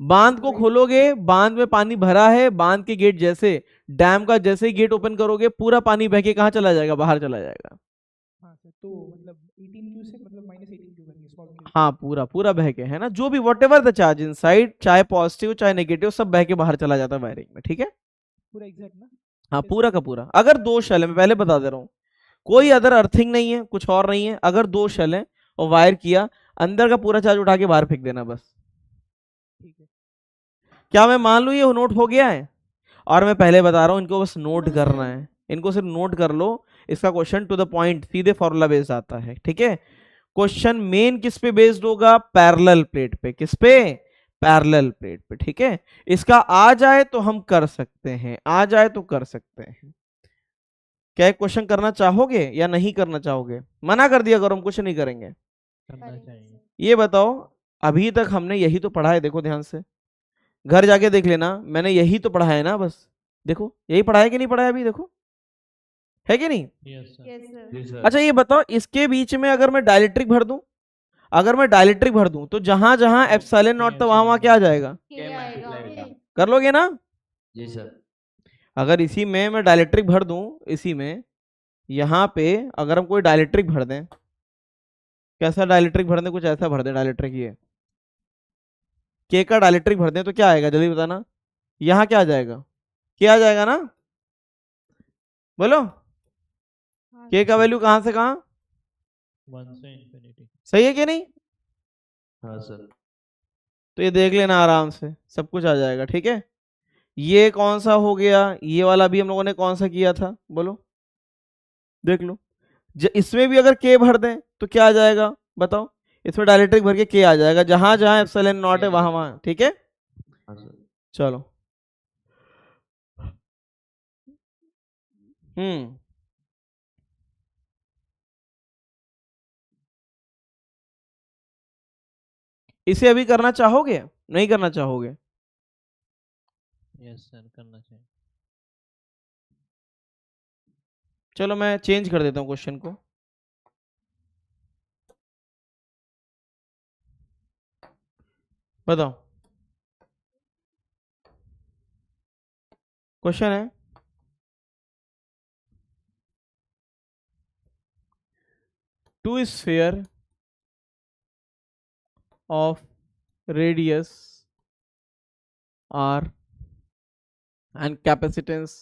बांध को खोलोगे, बांध में पानी भरा है, बांध के गेट जैसे डैम का जैसे ही गेट ओपन करोगे पूरा पानी बह के कहाँ चला जाएगा? बाहर चला जाएगा। हाँ सर, तो मतलब 18 क्यू से मतलब माइनस 18 क्यू बन गया, स्मॉल क्यू। हाँ पूरा पूरा बह के, है ना, जो भी what ever the charge inside, चाहे पॉजिटिव चाहे नेगेटिव, सब बह के बाहर चला जाता है वायरिंग में, ठीक है। पूरा एग्जैक्ट ना? हाँ पूरा का पूरा। अगर दो शेल है, मैं पहले बता दे रहा हूँ, कोई अदर अर्थिंग नहीं है, कुछ और नहीं है, अगर दो शेल है और वायर किया, अंदर का पूरा चार्ज उठा के बाहर फेंक देना बस। ठीक है। क्या मैं मान लूँ ये नोट हो गया है? और मैं पहले बता रहा हूँ, इनको बस नोट हाँ करना सर। है, इनको सिर्फ नोट कर लो। इसका क्वेश्चन टू द पॉइंट सीधे फॉर्मूला बेस्ड आता है, ठीक है। क्वेश्चन मेन किस पे बेस्ड होगा? पैरेलल प्लेट पे। किस पे? पैरेलल प्लेट पे, ठीक है। इसका आ जाए तो हम कर सकते हैं, आ जाए तो कर सकते हैं। क्या क्वेश्चन करना चाहोगे या नहीं करना चाहोगे? मना कर दिया करो, हम कुछ नहीं करेंगे। करना चाहिए। ये बताओ, अभी तक हमने यही तो पढ़ा है, देखो ध्यान से, घर जाके देख लेना, मैंने यही तो पढ़ा है ना, बस देखो यही पढ़ा है कि नहीं पढ़ा है, अभी देखो, है कि नहीं? Yes sir. Yes sir. जी सर। अच्छा ये बताओ, इसके बीच में अगर मैं डाइलेक्ट्रिक भर दूं, अगर मैं डाइलेक्ट्रिक भर दूं तो जहां जहां एप्सिलॉन नॉट, तो वहां वहां क्या आ जाएगा? के आएगा। कर लोगे ना? जी सर। अगर इसी में मैं डाइलेक्ट्रिक भर दूं, इसी में यहाँ पे अगर हम कोई डाइलेक्ट्रिक भर दें, कैसा डाइलेक्ट्रिक भर दें? कुछ ऐसा भर दें डाइलेक्ट्रिक, ये के का डाइलेक्ट्रिक भर दें तो क्या आएगा जल्दी बताना। यहाँ क्या आ जाएगा? क्या आ जाएगा ना, बोलो। के का वैल्यू कहाँ से कहाँ? 1 से इंफिनिटी। सही है कि नहीं? हाँ सर। तो ये देख लेना आराम से, सब कुछ आ जाएगा, ठीक है। ये कौन सा हो गया? ये वाला भी हम लोगों ने कौन सा किया था, बोलो, देख लो। इसमें भी अगर के भर दें तो क्या आ जाएगा बताओ? इसमें डाइलेक्ट्रिक भर के के आ जाएगा, जहां जहां एप्सिलॉन नॉट है वहां वहां, ठीक है। हाँ सर। चलो इसे अभी करना चाहोगे, नहीं करना चाहोगे? यस सर, करना चाहिए। चलो मैं चेंज कर देता हूँ क्वेश्चन को। बताओ, क्वेश्चन है, two sphere of radius r and capacitance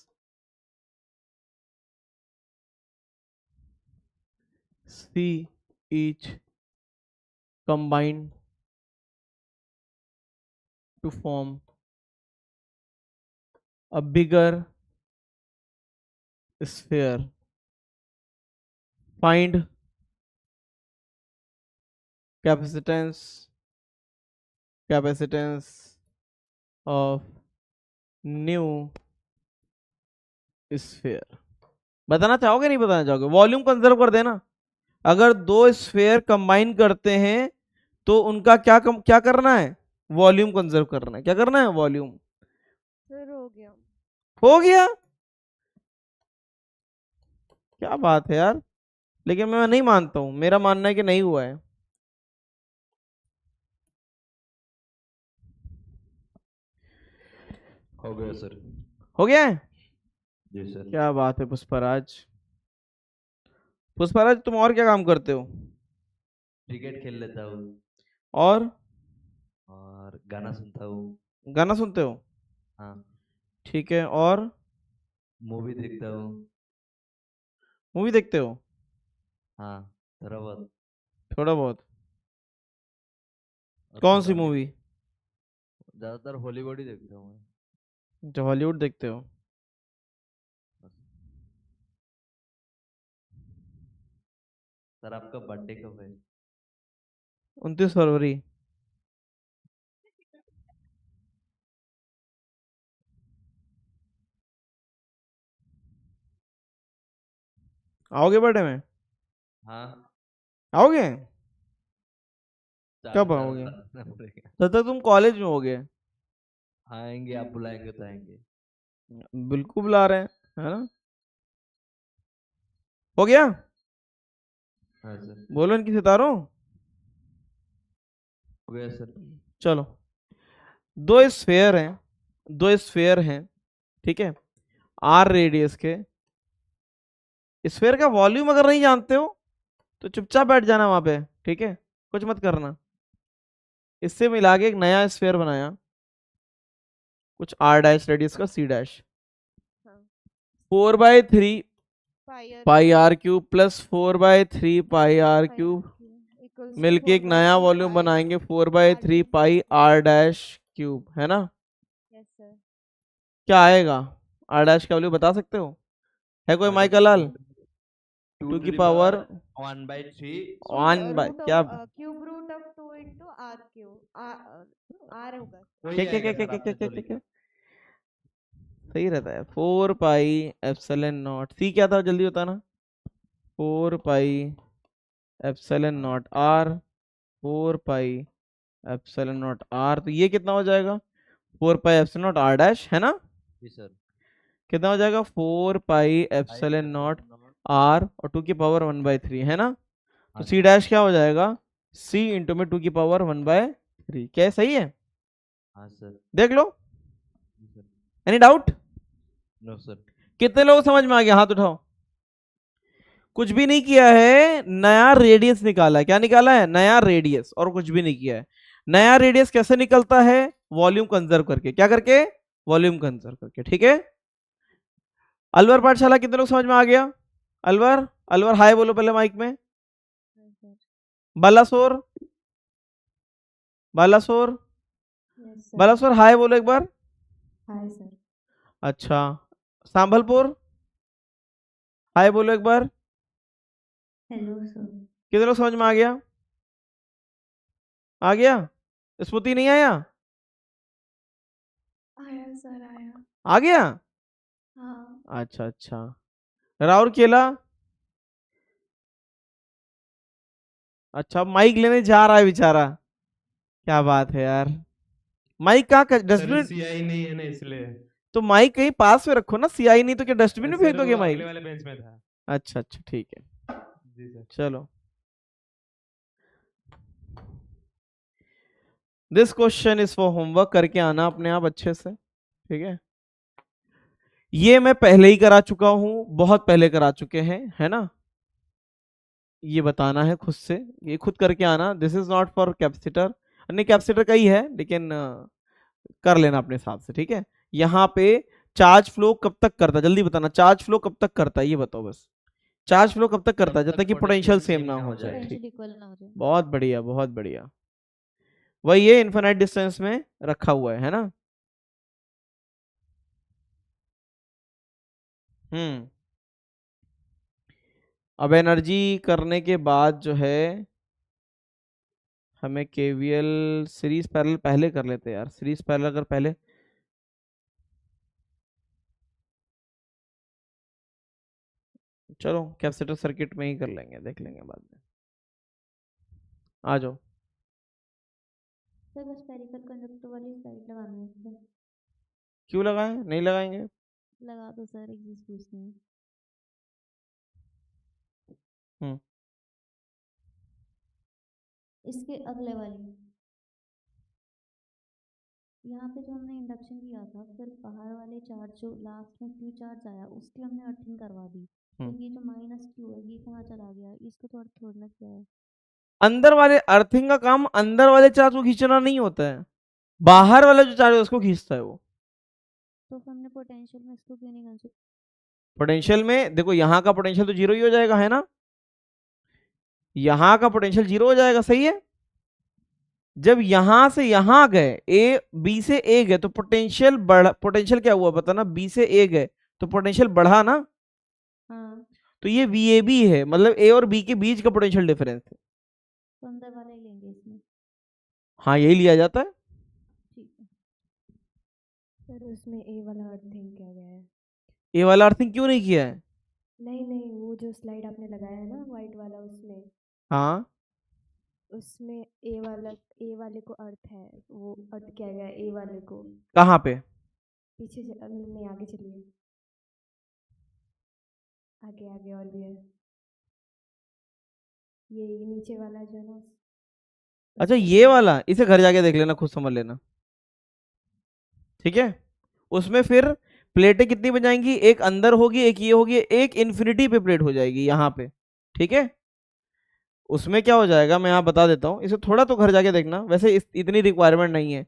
c each combine to form a bigger sphere. Find capacitance of new sphere. बताना चाहोगे नहीं बताना चाहोगे? वॉल्यूम कंजर्व कर देना। अगर दो स्फेयर कंबाइन करते हैं तो उनका क्या करना है? वॉल्यूम कंजर्व करना है। क्या करना है? वॉल्यूम। सर हो गया। हो गया? क्या बात है यार, लेकिन मैं नहीं मानता हूं, मेरा मानना है कि नहीं हुआ है। हो गया सर। हो गया है? जी सर। क्या बात है पुष्पराज। पुष्पराज तुम और क्या काम करते हो? क्रिकेट खेल लेता हूँ और और गाना सुनता हूँ। गाना सुनते हो? हाँ। ठीक है, और मूवी देखता हूँ। मूवी देखते हो? हाँ, थोड़ा बहुत। थोड़ा बहुत। और कौन सी थोड़ा नहीं, मूवी? ज्यादातर हॉलीवुड ही देखता हूँ मैं। जो हॉलीवुड देखते हो? सर आपका बर्थडे कब है? 29 फरवरी। आओगे बर्थडे में? हाँ, आओगे? चार कब साल आओगे? रखना पड़ेगा। तब तक तुम कॉलेज में होगे। आएंगे, आप बुलाएंगे तो आएंगे। बिल्कुल बुला रहे हैं, है ना? हो गया? हाँ सर, बोलो इनकी सितारों। हो गया सर। चलो, दो स्फेयर हैं, दो स्फेयर हैं, ठीक है, आर रेडियस के। स्फेयर का वॉल्यूम अगर नहीं जानते हो तो चुपचाप बैठ जाना वहां पे, ठीक है, कुछ मत करना। इससे मिला के एक नया स्फेयर बनाया, कुछ आर डैश रेडियस का सी डैश। हाँ 4/3 pi pi r cube plus 4/3 pi r cube equals मिलके एक नया वॉल्यूम बनाएंगे 4/3 पाई आर डैश क्यूब, है ना? Yes sir. क्या आएगा? आर डैश का वैल्यू बता सकते हो? है कोई माइकल लाल? 2 की पावर 1/3 1 बाय क्या? Cube root of 2 into r cube r होगा। वही क्या क्या क्या आएगा क्या सर, क्या आपने क्या जो क्या लिखा। क्या? सही रहता है। 4 पाई एप्सिलॉन नॉट, सी क्या था जल्दी बताना? 4 pi epsilon naught R, 4 pi epsilon naught R, तो ये कितना हो जाएगा? 4 pi epsilon naught R dash, है ना? जी सर। कितना हो जाएगा? 4 पाई एप्सिलॉन नॉट आर और 2 की पावर 1/3, है ना? तो सी डैश क्या हो जाएगा? सी इंटू में 2 की पावर 1/3। क्या सही है? हाँ सर। देख लो, जी sir. Any doubt? No sir. कितने लोग समझ में आ गया? हाथ उठाओ। कुछ भी नहीं किया है, नया रेडियस निकाला है। क्या निकाला है? नया रेडियस, और कुछ भी नहीं किया है। नया रेडियस कैसे निकलता है? वॉल्यूम कंजर्व करके। क्या करके? वॉल्यूम कंजर्व करके, ठीक है। अलवर पाठशाला कितने लोग समझ में आ गया? अलवर, अलवर हाय बोलो पहले माइक में। बालासोर, बालासोर, बालासोर हाय बोलो एक बार। Hi sir. अच्छा, सांभलपुर हाय बोलो एक बार। Hello sir. कितने लोग समझ में आ गया? आ गया? स्मृति नहीं आया? आया सर आया। आ गया? हाँ अच्छा अच्छा। राउरकेला? अच्छा, माइक लेने जा रहा है बेचारा। क्या बात है यार। माइक कहाँ का? डस्टबिन? सीआई नहीं है ना इसलिए। तो माइक कहीं पास में रखो ना। सीआई नहीं तो क्या डस्टबिन में फेंक सर दोगे वो माइक? अगले वाले बेंच में था। अच्छा अच्छा, ठीक है, जी सर। चलो। This question is for homework, करके आना अपने आप अच्छे से, ठीक है। ये मैं पहले ही करा चुका हूं, बहुत पहले करा चुके हैं, है ना? ये बताना है खुद से, ये खुद करके आना। This is not for capacitor, नहीं कैपेसिटर का ही है, लेकिन कर लेना अपने हिसाब से, ठीक है। यहाँ पे चार्ज फ्लो कब तक करता है? जल्दी बताना, चार्ज फ्लो कब तक करता है ये बताओ बस। चार्ज फ्लो कब तक करता है? जब तक कि पोटेंशियल सेम ना हो जाए, ठीक। इक्वल ना हो जाए। बहुत बढ़िया, बहुत बढ़िया। वही ये इनफिनाइट डिस्टेंस में रखा हुआ है ना? अब एनर्जी करने के बाद जो है हमें केवीएल सीरीज पैरेलल पहले कर लेते हैं यार। सीरीज पैरेलल अगर पहले, चलो कैपेसिटर सर्किट में ही कर लेंगे, देख लेंगे बाद में। आ जाओ। सर बस स्फेरिकल कंडक्टर वाली साइड लगाना है सर। क्यों लगाएं? नहीं लगाएंगे। लगा दो सर, एक चीज पूछनी है। इसके अगले वाली, यहाँ पे जो हमने इंडक्शन किया था, फिर बाहर वाले चार्ज जो लास्ट में क्यू चार्ज आया उसकी हमने अर्थिंग करवा दी, तो ये जो माइनस क्यू है ये कहाँ चला गया? इसको तो अर्थ छोड़ना क्या है? अंदर वाले अर्थिंग का काम अंदर वाले चार्ज को खींचना नहीं होता है, बाहर वाला जो चार्ज है उसको खींचता है वो। तो फिर हमने पोटेंशियल में इसको क्यों नहीं कंसीडर? पोटेंशियल में देखो यहाँ का पोटेंशियल तो जीरो ही हो जाएगा, है ना, यहाँ का पोटेंशियल जीरो हो जाएगा, सही है। जब यहां से यहां गए, ए बी से ए गए तो पोटेंशियल बढ़ा, पोटेंशियल क्या हुआ पता ना, बी से ए गए तो पोटेंशियल बढ़ा ना। हाँ, तो ये VAB है, मतलब ए और बी के बीच का पोटेंशियल डिफरेंस है। तो अंदर वाला ही लेंगे इसमें। हाँ यही लिया जाता है। ठीक है। सर उसमें ए वाला अर्थिंग क्या गया है? ए वाला अर्थिंग क्यों नहीं किया है? नहीं वो जो स्लाइड आपने लगाया है ना वाइट वाला, उसमें हाँ उसमें ए वाले को अर्थ है, वो अर्थ क्या गया ए वाले को? कहाँ पे? पीछे नहीं, आगे चलिए, आगे और भी है, ये नीचे वाला जो है ना। अच्छा ये वाला, इसे घर जाके देख लेना, खुद समझ लेना, ठीक है। उसमें फिर प्लेटें कितनी बन जाएंगी, एक अंदर होगी, एक ये होगी, एक इन्फिनिटी पे प्लेट हो जाएगी यहाँ पे, ठीक है। उसमें क्या हो जाएगा मैं यहाँ बता देता हूँ, इसे थोड़ा तो घर जाके देखना, वैसे इतनी रिक्वायरमेंट नहीं है।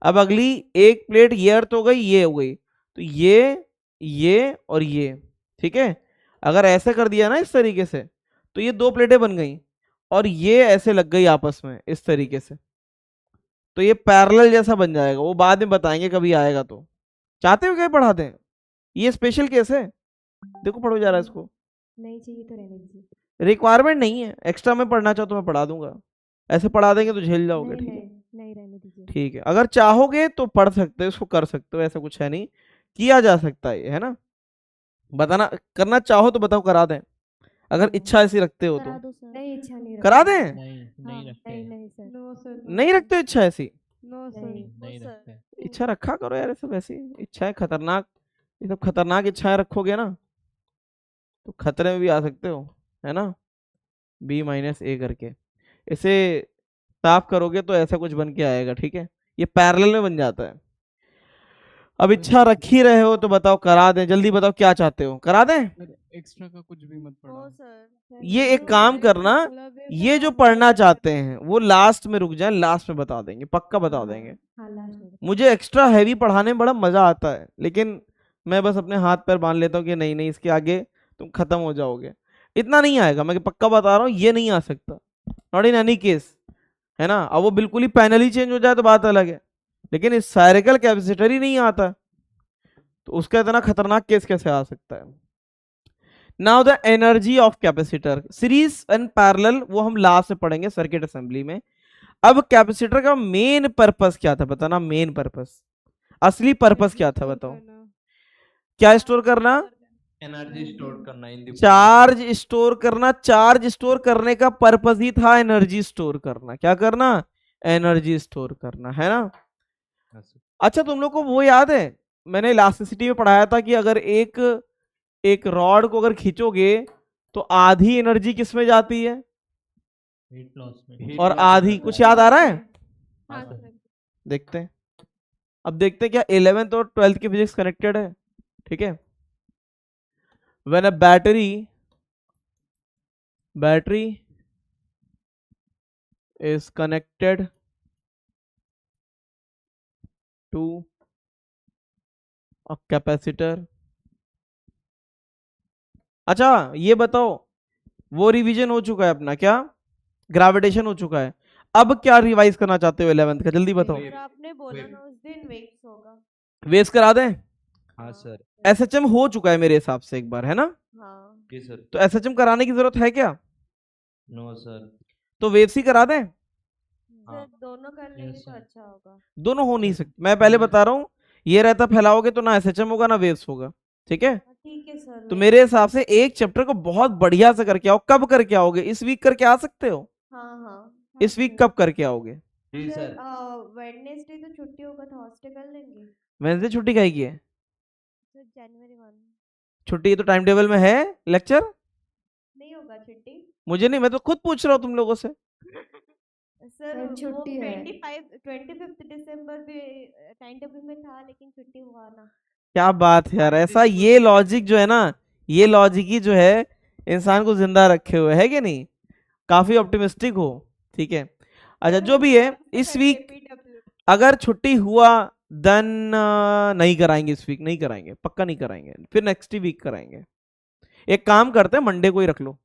अब अगली एक प्लेट ये अर्थ हो गई, ये हो गई, तो ये और ये, ठीक है। अगर ऐसे कर दिया ना इस तरीके से, तो ये दो प्लेटें बन गई और ये ऐसे लग गई आपस में इस तरीके से, तो ये पैरेलल जैसा बन जाएगा। वो बाद में बताएंगे कभी आएगा तो। चाहते हो क्या पढ़ा दें? ये स्पेशल केस है, देखो पढ़ो जा रहा है इसको। नहीं चाहिए तो रहने दीजिए, रिक्वायरमेंट नहीं है, एक्स्ट्रा में पढ़ना चाहो तो मैं पढ़ा दूंगा, ऐसे पढ़ा देंगे तो झेल जाओगे, ठीक है। नहीं रहने दीजिए। ठीक है, अगर चाहोगे तो पढ़ सकते हो, इसको कर सकते हो, ऐसा कुछ है नहीं, किया जा सकता है ना। बताना, करना चाहो तो बताओ, करा दें, अगर इच्छा ऐसी रखते हो तो। नहीं इच्छा नहीं करा दें? नहीं रखते हैं। नहीं सर, नो सर, नहीं रखते हो इच्छा ऐसी? नो सर, नहीं रखते हैं। इच्छा रखा करो यार, सब ऐसी इच्छाएं खतरनाक, ये सब खतरनाक इच्छाएं रखोगे ना तो खतरे में भी आ सकते हो, है ना। B-A करके इसे साफ करोगे तो ऐसा कुछ बन के आएगा, ठीक है। ये पैरेलल में बन जाता है। अब इच्छा रख ही रहे हो तो बताओ, करा दें, जल्दी बताओ क्या चाहते हो, करा दें? एक्स्ट्रा का कुछ भी मत पढ़ाओ सर। ये एक काम करना, ये जो पढ़ना चाहते हैं वो लास्ट में रुक जाए, लास्ट में बता देंगे, पक्का बता देंगे। हाँ लास्ट में। मुझे एक्स्ट्रा हैवी पढ़ाने में बड़ा मजा आता है, लेकिन मैं बस अपने हाथ पैर बांध लेता हूँ कि नहीं इसके आगे तुम खत्म हो जाओगे, इतना नहीं आएगा, मैं पक्का बता रहा हूँ, ये नहीं आ सकता, नॉट इन एनी केस, है ना। अब वो बिल्कुल ही पैनल ही चेंज हो जाए तो बात अलग है, लेकिन इस स्फेरिकल कैपेसिटर ही नहीं आता, तो उसका इतना खतरनाक केस कैसे आ सकता है। Now the energy of capacitor, series and parallel वो हम लास्ट में पढ़ेंगे सर्किट असेंबली में। अब कैपेसिटर का मेन पर्पस क्या था बताना, मेन पर्पस, असली पर्पस क्या था बताओ। क्या स्टोर करना? एनर्जी स्टोर करना, इन चार्ज स्टोर करना। चार्ज स्टोर करने का पर्पस ही था एनर्जी स्टोर करना। क्या करना? एनर्जी स्टोर करना, है ना। अच्छा तुम लोग को वो याद है, मैंने इलास्टिसिटी में पढ़ाया था कि अगर एक रॉड को अगर खींचोगे तो आधी एनर्जी किस में जाती है हीट लॉस में, और आधी, कुछ याद आ रहा है? हाँ सर। देखते हैं, अब देखते हैं क्या 11th और 12th की फिजिक्स कनेक्टेड है, ठीक है। When a battery is connected to a capacitor। अच्छा ये बताओ, वो रिवीजन हो चुका है अपना, क्या ग्रेविटेशन हो चुका है, अब क्या रिवाइज करना चाहते हो 11th का, जल्दी बताओ। सर आपने बोला ना उस दिन वेव्स होगा। वेव्स करा दें? हाँ सर। SHM हो चुका है मेरे हिसाब से एक बार, है ना। हाँ जी सर। तो SHM कराने की जरूरत है क्या? No sir. तो वेव्स ही करा दें? सर दोनों कर लेंगे तो अच्छा होगा। दोनों हो नहीं सकते, मैं पहले बता रहा हूँ, ये रहता फैलाओगे तो ना SHM होगा ना वेव्स होगा, ठीक है। ठीक है सर। तो मेरे हिसाब से एक चैप्टर को बहुत बढ़िया से करके आओ। कब करके आओगे? इस वीक करके आ सकते हो? हाँ। इस वीक कब करके आओगे? जी सर। वेडनेसडे तो छुट्टी होगा, थर्सडे कर लेंगे। वेडनेसडे छुट्टी काहे की है? सर जनवरी 1 छुट्टी तो टाइम टेबल में है, लेक्चर नहीं होगा छुट्टी। मुझे नहीं, मैं तो खुद पूछ रहा हूँ तुम लोगों से। सर छुट्टी है। 25 दिसंबर पे टाइम टेबल में था, लेकिन छुट्टी हुआ ना। क्या बात है यार, ऐसा ये लॉजिक जो है ना, ये लॉजिक ही जो है इंसान को जिंदा रखे हुए है कि नहीं, काफी ऑप्टिमिस्टिक हो। ठीक है। अच्छा जो भी है, इस वीक अगर छुट्टी हुआ देन नहीं कराएंगे, इस वीक नहीं कराएंगे, पक्का नहीं कराएंगे, फिर नेक्स्ट वीक कराएंगे। एक काम करते हैं, मंडे को ही रख लो,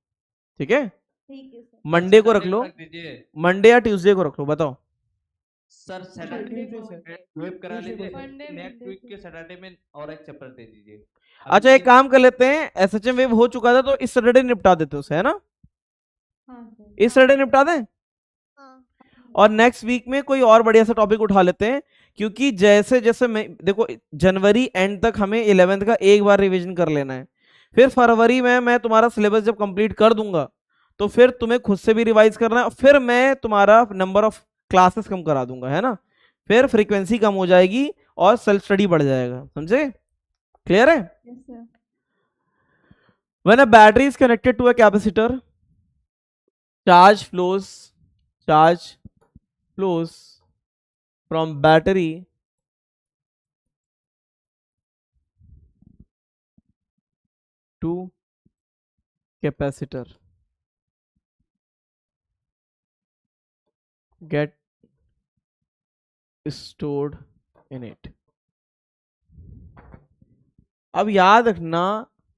ठीक है? ठीक है सर। मंडे को रख लो, मंडे या ट्यूसडे को रख लो, बताओ। Sir Tuesday sir. वेब करा Tuesday को लीजिए, सर। नेक्स्ट वीक के सैटरडे में और एक चैप्टर दे दीजिए। अच्छा एक काम कर लेते हैं, एसएचएम वेव हो चुका था तो इस सैटरडे निपटा देते उसे, है ना? हाँ सर। इस सैटरडे निपटा दें और नेक्स्ट वीक में कोई और बढ़िया सा टॉपिक उठा लेते हैं, क्योंकि जैसे जैसे मैं देखो जनवरी एंड तक हमें 11th का एक बार रिवीजन कर लेना है, फिर फरवरी में मैं तुम्हारा सिलेबस जब कंप्लीट कर दूंगा तो फिर तुम्हें खुद से भी रिवाइज करना है, फिर मैं तुम्हारा नंबर ऑफ क्लासेस कम करा दूंगा, है ना? फिर फ्रीक्वेंसी कम हो जाएगी और सेल्फ स्टडी बढ़ जाएगा, समझे? क्लियर है? Yes sir. When a battery is connected to a capacitor, charge flows from battery to capacitor, get stored in it. अब याद रखना,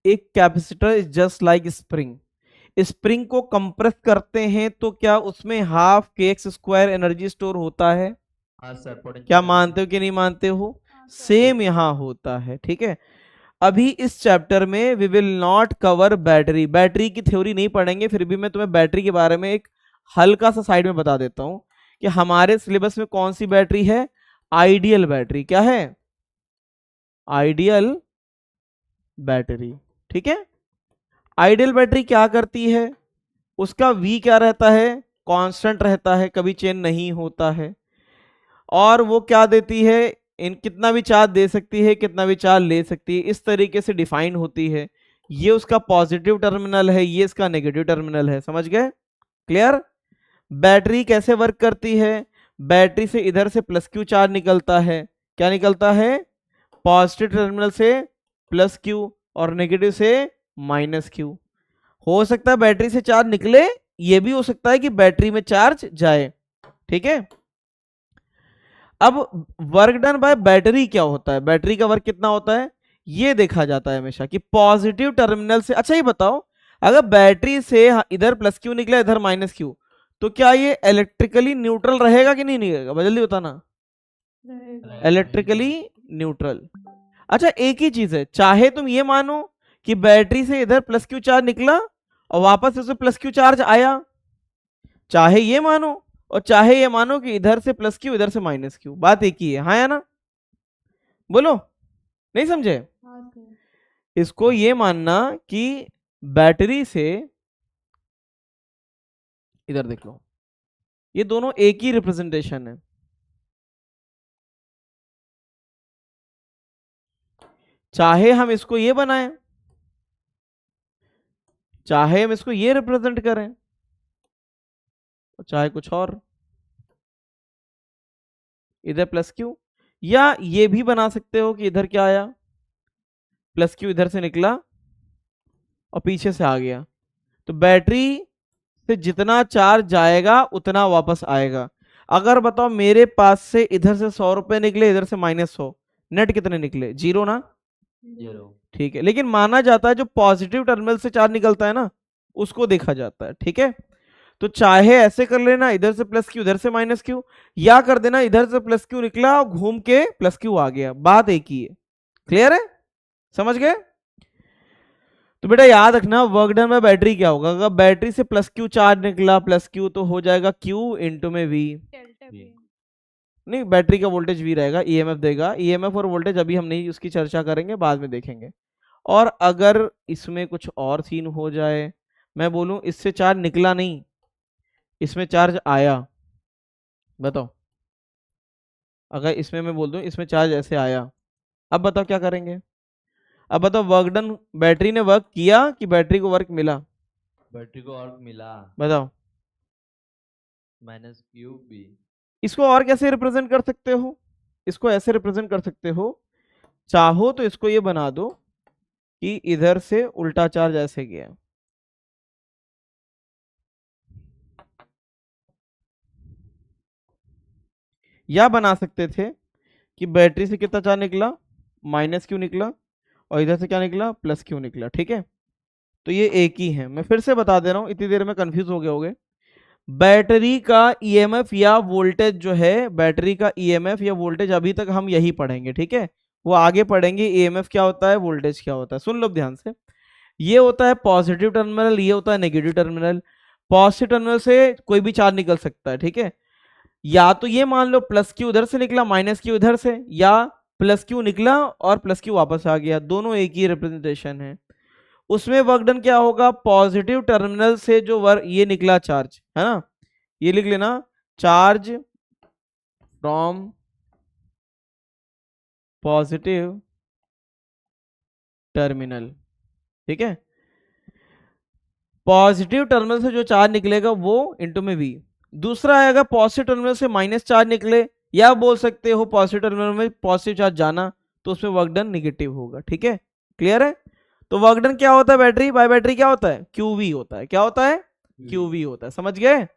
एक capacitor is just like spring. Spring को कंप्रेस करते हैं तो क्या उसमें हाफ kx² एनर्जी स्टोर होता है? हाँ सर, क्या मानते हो कि नहीं मानते हो? सेम यहां होता है, ठीक है? अभी इस चैप्टर में we will not cover battery, battery की थ्योरी नहीं पढ़ेंगे, फिर भी मैं तुम्हें बैटरी के बारे में एक हल्का सा साइड में बता देता हूं कि हमारे सिलेबस में कौन सी बैटरी है। Ideal battery. क्या है? आइडियल बैटरी, ठीक है? आइडियल बैटरी क्या करती है? उसका V क्या रहता है? कांस्टेंट रहता है, कभी चेंज नहीं होता है। और वो क्या देती है? इन कितना भी चार्ज दे सकती है, कितना भी चार्ज ले सकती है, इस तरीके से डिफाइन होती है। ये उसका पॉजिटिव टर्मिनल है, ये इसका नेगेटिव टर्मिनल है, समझ गए? क्लियर? बैटरी कैसे वर्क करती है? बैटरी से इधर से +Q चार्ज निकलता है। क्या निकलता है? पॉजिटिव टर्मिनल से +Q और नेगेटिव से -Q। हो सकता है बैटरी से चार्ज निकले, ये भी हो सकता है कि बैटरी में चार्ज जाए, ठीक है? अब वर्क डन बाय बैटरी क्या होता है? बैटरी का वर्क कितना होता है ये देखा जाता है हमेशा कि पॉजिटिव टर्मिनल से। अच्छा ये बताओ, अगर बैटरी से इधर +Q निकला, इधर -Q, तो क्या ये इलेक्ट्रिकली न्यूट्रल रहेगा कि नहीं रहेगा? जल्दी बताना। Electrically neutral. अच्छा एक ही चीज है, चाहे तुम ये मानो कि बैटरी से इधर +Q चार्ज निकला और वापस उसे +Q चार्ज आया, चाहे ये मानो और चाहे ये मानो कि इधर से +Q इधर से -Q, बात एक ही है, हाँ या ना? बोलो, नहीं समझे? इसको ये मानना कि बैटरी से, इधर देख लो, ये दोनों एक ही रिप्रेजेंटेशन है। चाहे हम इसको ये बनाएं, चाहे हम इसको ये रिप्रेजेंट करें, और चाहे कुछ और, इधर +Q, या ये भी बना सकते हो कि इधर क्या आया, +Q इधर से निकला और पीछे से आ गया, तो बैटरी से जितना चार्ज जाएगा उतना वापस आएगा। अगर बताओ मेरे पास से इधर से 100 रुपए निकले, इधर से -100, नेट कितने निकले? 0 ना? 0। ठीक है, लेकिन माना जाता है जो पॉजिटिव टर्मिनल से चार्ज निकलता है ना, उसको देखा जाता है, ठीक है? तो चाहे ऐसे कर लेना, इधर से +Q इधर से -Q, या कर देना इधर से +Q निकला और घूम के +Q आ गया, बात एक ही है। क्लियर है? समझ गए? तो बेटा याद रखना, वर्क डन में बैटरी क्या होगा? अगर बैटरी से +Q चार्ज निकला, +Q, तो हो जाएगा Q इंटू में V। नहीं, बैटरी का वोल्टेज V रहेगा, EMF देगा। EMF और वोल्टेज अभी हम नहीं उसकी चर्चा करेंगे, बाद में देखेंगे। और अगर इसमें कुछ और सीन हो जाए, मैं बोलूं इससे चार्ज निकला नहीं, इसमें चार्ज आया, बताओ, अगर इसमें मैं बोल दूं इसमें चार्ज ऐसे आया, अब बताओ क्या करेंगे? अब बताओ वर्क डन, बैटरी ने वर्क किया कि बैटरी को वर्क मिला? बैटरी को वर्क मिला। बताओ। -QB। इसको और कैसे रिप्रेजेंट कर सकते हो? इसको ऐसे रिप्रेजेंट कर सकते हो, चाहो तो इसको ये बना दो कि इधर से उल्टा चार्ज ऐसे गया, या बना सकते थे कि बैटरी से कितना चार्ज निकला, माइनस क्यू निकला, और इधर से क्या निकला, प्लस क्यू निकला। ठीक है, तो ये एक ही है। मैं फिर से बता दे रहा हूँ, इतनी देर में कंफ्यूज हो गए होगे। बैटरी का ईएमएफ या वोल्टेज जो है, बैटरी का ईएमएफ या वोल्टेज अभी तक हम यही पढ़ेंगे। ठीक है, वो आगे पढ़ेंगे ईएमएफ क्या होता है, वोल्टेज क्या होता है। सुन लो ध्यान से, ये होता है पॉजिटिव टर्मिनल, ये होता है नेगेटिव टर्मिनल। पॉजिटिव टर्मिनल से कोई भी चार्ज निकल सकता है। ठीक है, या तो ये मान लो प्लस क्यू उधर से निकला, माइनस क्यू इधर से, या प्लस क्यू निकला और प्लस क्यू वापस आ गया, दोनों एक ही रिप्रेजेंटेशन है। उसमें वर्क डन क्या होगा, पॉजिटिव टर्मिनल से जो वर्क ये निकला चार्ज है ना, ये लिख लेना, चार्ज फ्रॉम पॉजिटिव टर्मिनल। ठीक है, पॉजिटिव टर्मिनल से जो चार्ज निकलेगा वो इनटू में वी। दूसरा आएगा पॉजिटिव टर्मिनल से माइनस चार्ज निकले, या बोल सकते हो पॉजिटिव टर्मिनल में पॉजिटिव चार्ज जाना, तो उसमें वर्क डन निगेटिव होगा। ठीक है, क्लियर है। तो वर्क डन क्या होता है बैटरी बाय बैटरी, क्या होता है, क्यूवी होता है। क्या होता है, क्यूवी होता है। समझ गए।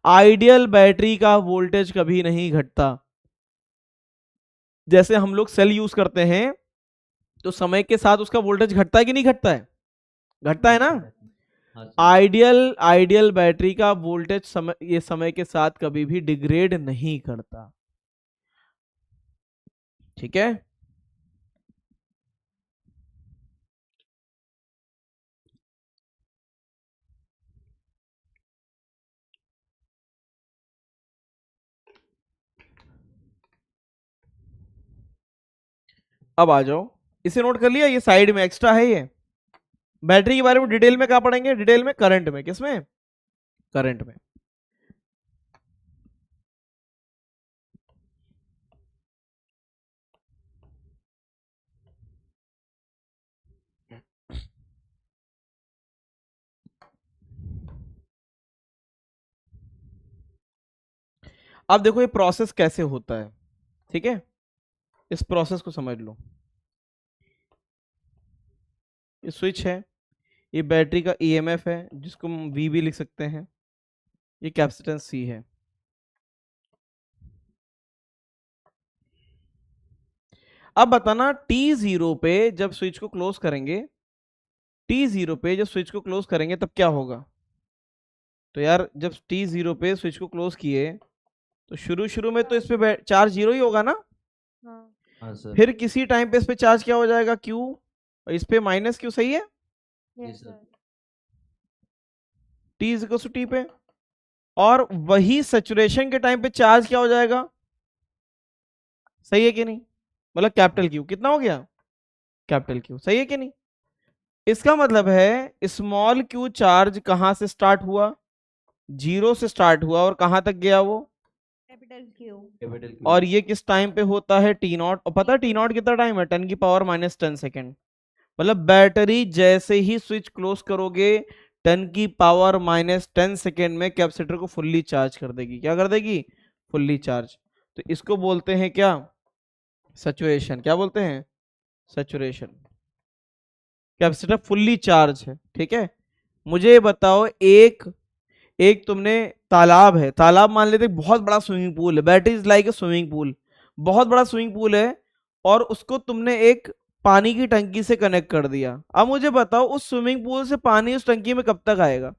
आइडियल बैटरी का वोल्टेज कभी नहीं घटता। जैसे हम लोग सेल यूज करते हैं तो समय के साथ उसका वोल्टेज घटता है कि नहीं घटता है, घटता है ना। आइडियल बैटरी का वोल्टेज समय के साथ कभी भी डिग्रेड नहीं करता। ठीक है, अब आ जाओ, इसे नोट कर लिया, ये साइड में एक्स्ट्रा है। ये बैटरी के बारे में डिटेल में क्या पढ़ेंगे, डिटेल में करंट में, किसमें, करंट में। अब देखो ये प्रोसेस कैसे होता है। ठीक है, इस प्रोसेस को समझ लो। ये स्विच है, ये बैटरी का ईएमएफ है जिसको हम वी भी लिख सकते हैं, ये कैपेसिटेंस सी है। अब बताना T0 पे जब स्विच को क्लोज करेंगे, T0 पे जब स्विच को क्लोज करेंगे तब क्या होगा। तो यार जब T0 पे स्विच को क्लोज किए तो शुरू में तो इस पे चार्ज 0 ही होगा ना। हाँ सर। फिर किसी टाइम पे इस पे चार्ज क्या हो जाएगा, Q, और इस पे माइनस Q। सही है, T is equal to T पे, और वही सैचुरेशन के टाइम पे चार्ज क्या हो जाएगा, सही है कि नहीं, मतलब कैपिटल Q। कितना हो गया, कैपिटल Q। सही है कि नहीं। इसका मतलब है स्मॉल q चार्ज कहां से स्टार्ट हुआ, 0 से स्टार्ट हुआ, और कहां तक गया वो, कैपिटल Q। और ये किस टाइम पे होता है, T0। और पता है T0 कितना टाइम है, 10 की पावर माइनस 10 सेकेंड। मतलब बैटरी जैसे ही स्विच क्लोज करोगे 10 की पावर माइनस 10 सेकेंड में कैपेसिटर को फुल्ली चार्ज कर देगी। क्या कर देगी, फुल्ली चार्ज। तो इसको बोलते हैं क्या, सैचुरेशन। क्या बोलते हैं, सैचुरेशन। कैपेसिटर फुल्ली चार्ज है। ठीक है, मुझे बताओ, एक तुमने तालाब है, तालाब मान लेते बहुत बड़ा स्विमिंग पूल है, battery is like a swimming pool, बहुत बड़ा स्विमिंग पूल है, और उसको तुमने एक पानी की टंकी से कनेक्ट कर दिया। अब मुझे बताओ उस स्विमिंग पूल से पानी उस टंकी में कब तक आएगा,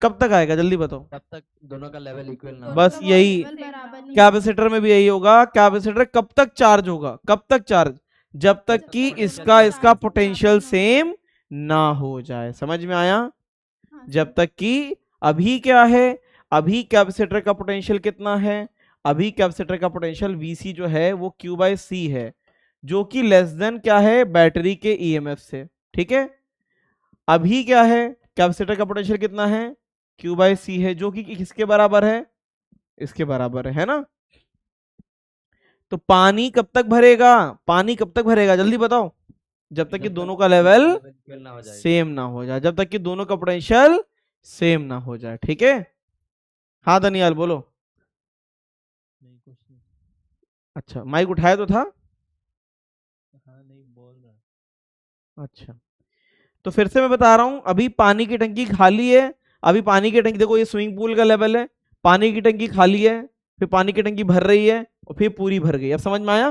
कब तक आएगा, जल्दी बताओ। तब तक दोनों का लेवल इक्वल ना हो। बस यही कैपेसिटर में भी यही होगा। कैपेसिटर कब तक चार्ज होगा, कब तक चार्ज, जब तक कि इसका पोटेंशियल सेम ना हो जाए। समझ में आया। जब तक कि अभी क्या है, अभी कैपेसिटर का पोटेंशियल कितना है, अभी कैपेसिटर का पोटेंशियल Vc जो है वो Q/C है, जो कि लेस देन क्या है, बैटरी के ईएमएफ से। ठीक है, अभी क्या है, कैपेसिटर का पोटेंशियल कितना है, Q/C है, जो कि किसके बराबर है, इसके बराबर है ना। तो पानी कब तक भरेगा, पानी कब तक भरेगा, जल्दी बताओ। जब तक कि दोनों का लेवल सेम ना हो जाए, जब तक कि दोनों का पोटेंशियल सेम ना हो जाए। ठीक है, हाँ दनियाल बोलो। नहीं कुछ नहीं। अच्छा, माइक उठाया तो था। हाँ नहीं बोल रहा। अच्छा, तो फिर से मैं बता रहा हूं, अभी पानी की टंकी खाली है, अभी पानी की टंकी देखो, ये स्विमिंग पूल का लेवल है, पानी की टंकी खाली है, फिर पानी की टंकी भर रही है और फिर पूरी भर गई। अब समझ में आया?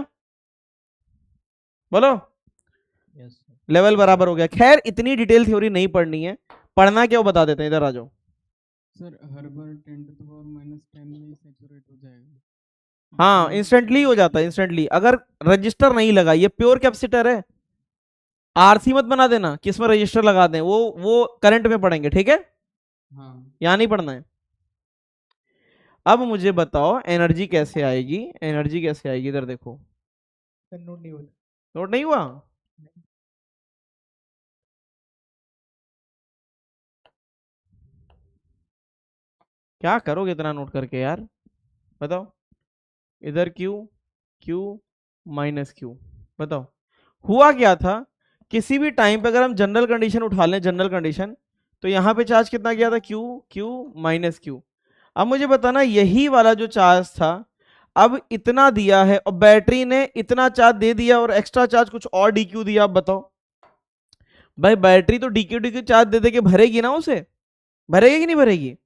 बोलो। यस लेवल बराबर हो गया। खैर इतनी डिटेल थ्योरी नहीं पढ़नी है, पढ़ना क्या वो बता देते हैं, इधर आ जाओ। सर हर बार 10⁻⁻10 में ही सैचुरेट हो जाएगा? हाँ इंस्टेंटली हो जाता है, इंस्टेंटली। अगर रजिस्टर नहीं लगा, ये प्योर कैपेसिटर है, आरसी मत बना देना कि इसमें रजिस्टर लगा दें, वो करंट में पढ़ेंगे, ठीक है? हाँ यहाँ नहीं पढ़ना है। अब मुझे बताओ एनर्जी कैसे आएगी, एनर्जी कैसे आएगी, इधर देखो। सर नोट नहीं होता। नोट नहीं हुआ? क्या करोगे इतना नोट करके यार, बताओ। इधर Q Q माइनस Q, बताओ हुआ क्या था। किसी भी टाइम पे अगर हम जनरल कंडीशन उठा लें, जनरल कंडीशन, तो यहाँ पे चार्ज कितना गया था, Q Q माइनस Q। अब मुझे बताना यही वाला जो चार्ज था अब इतना दिया है और बैटरी ने इतना चार्ज दे दिया और एक्स्ट्रा चार्ज कुछ और DQ दिया। आप बताओ भाई, बैटरी तो DQ चार्ज दे दे के भरेगी ना, उसे भरेगी कि नहीं भरेगी?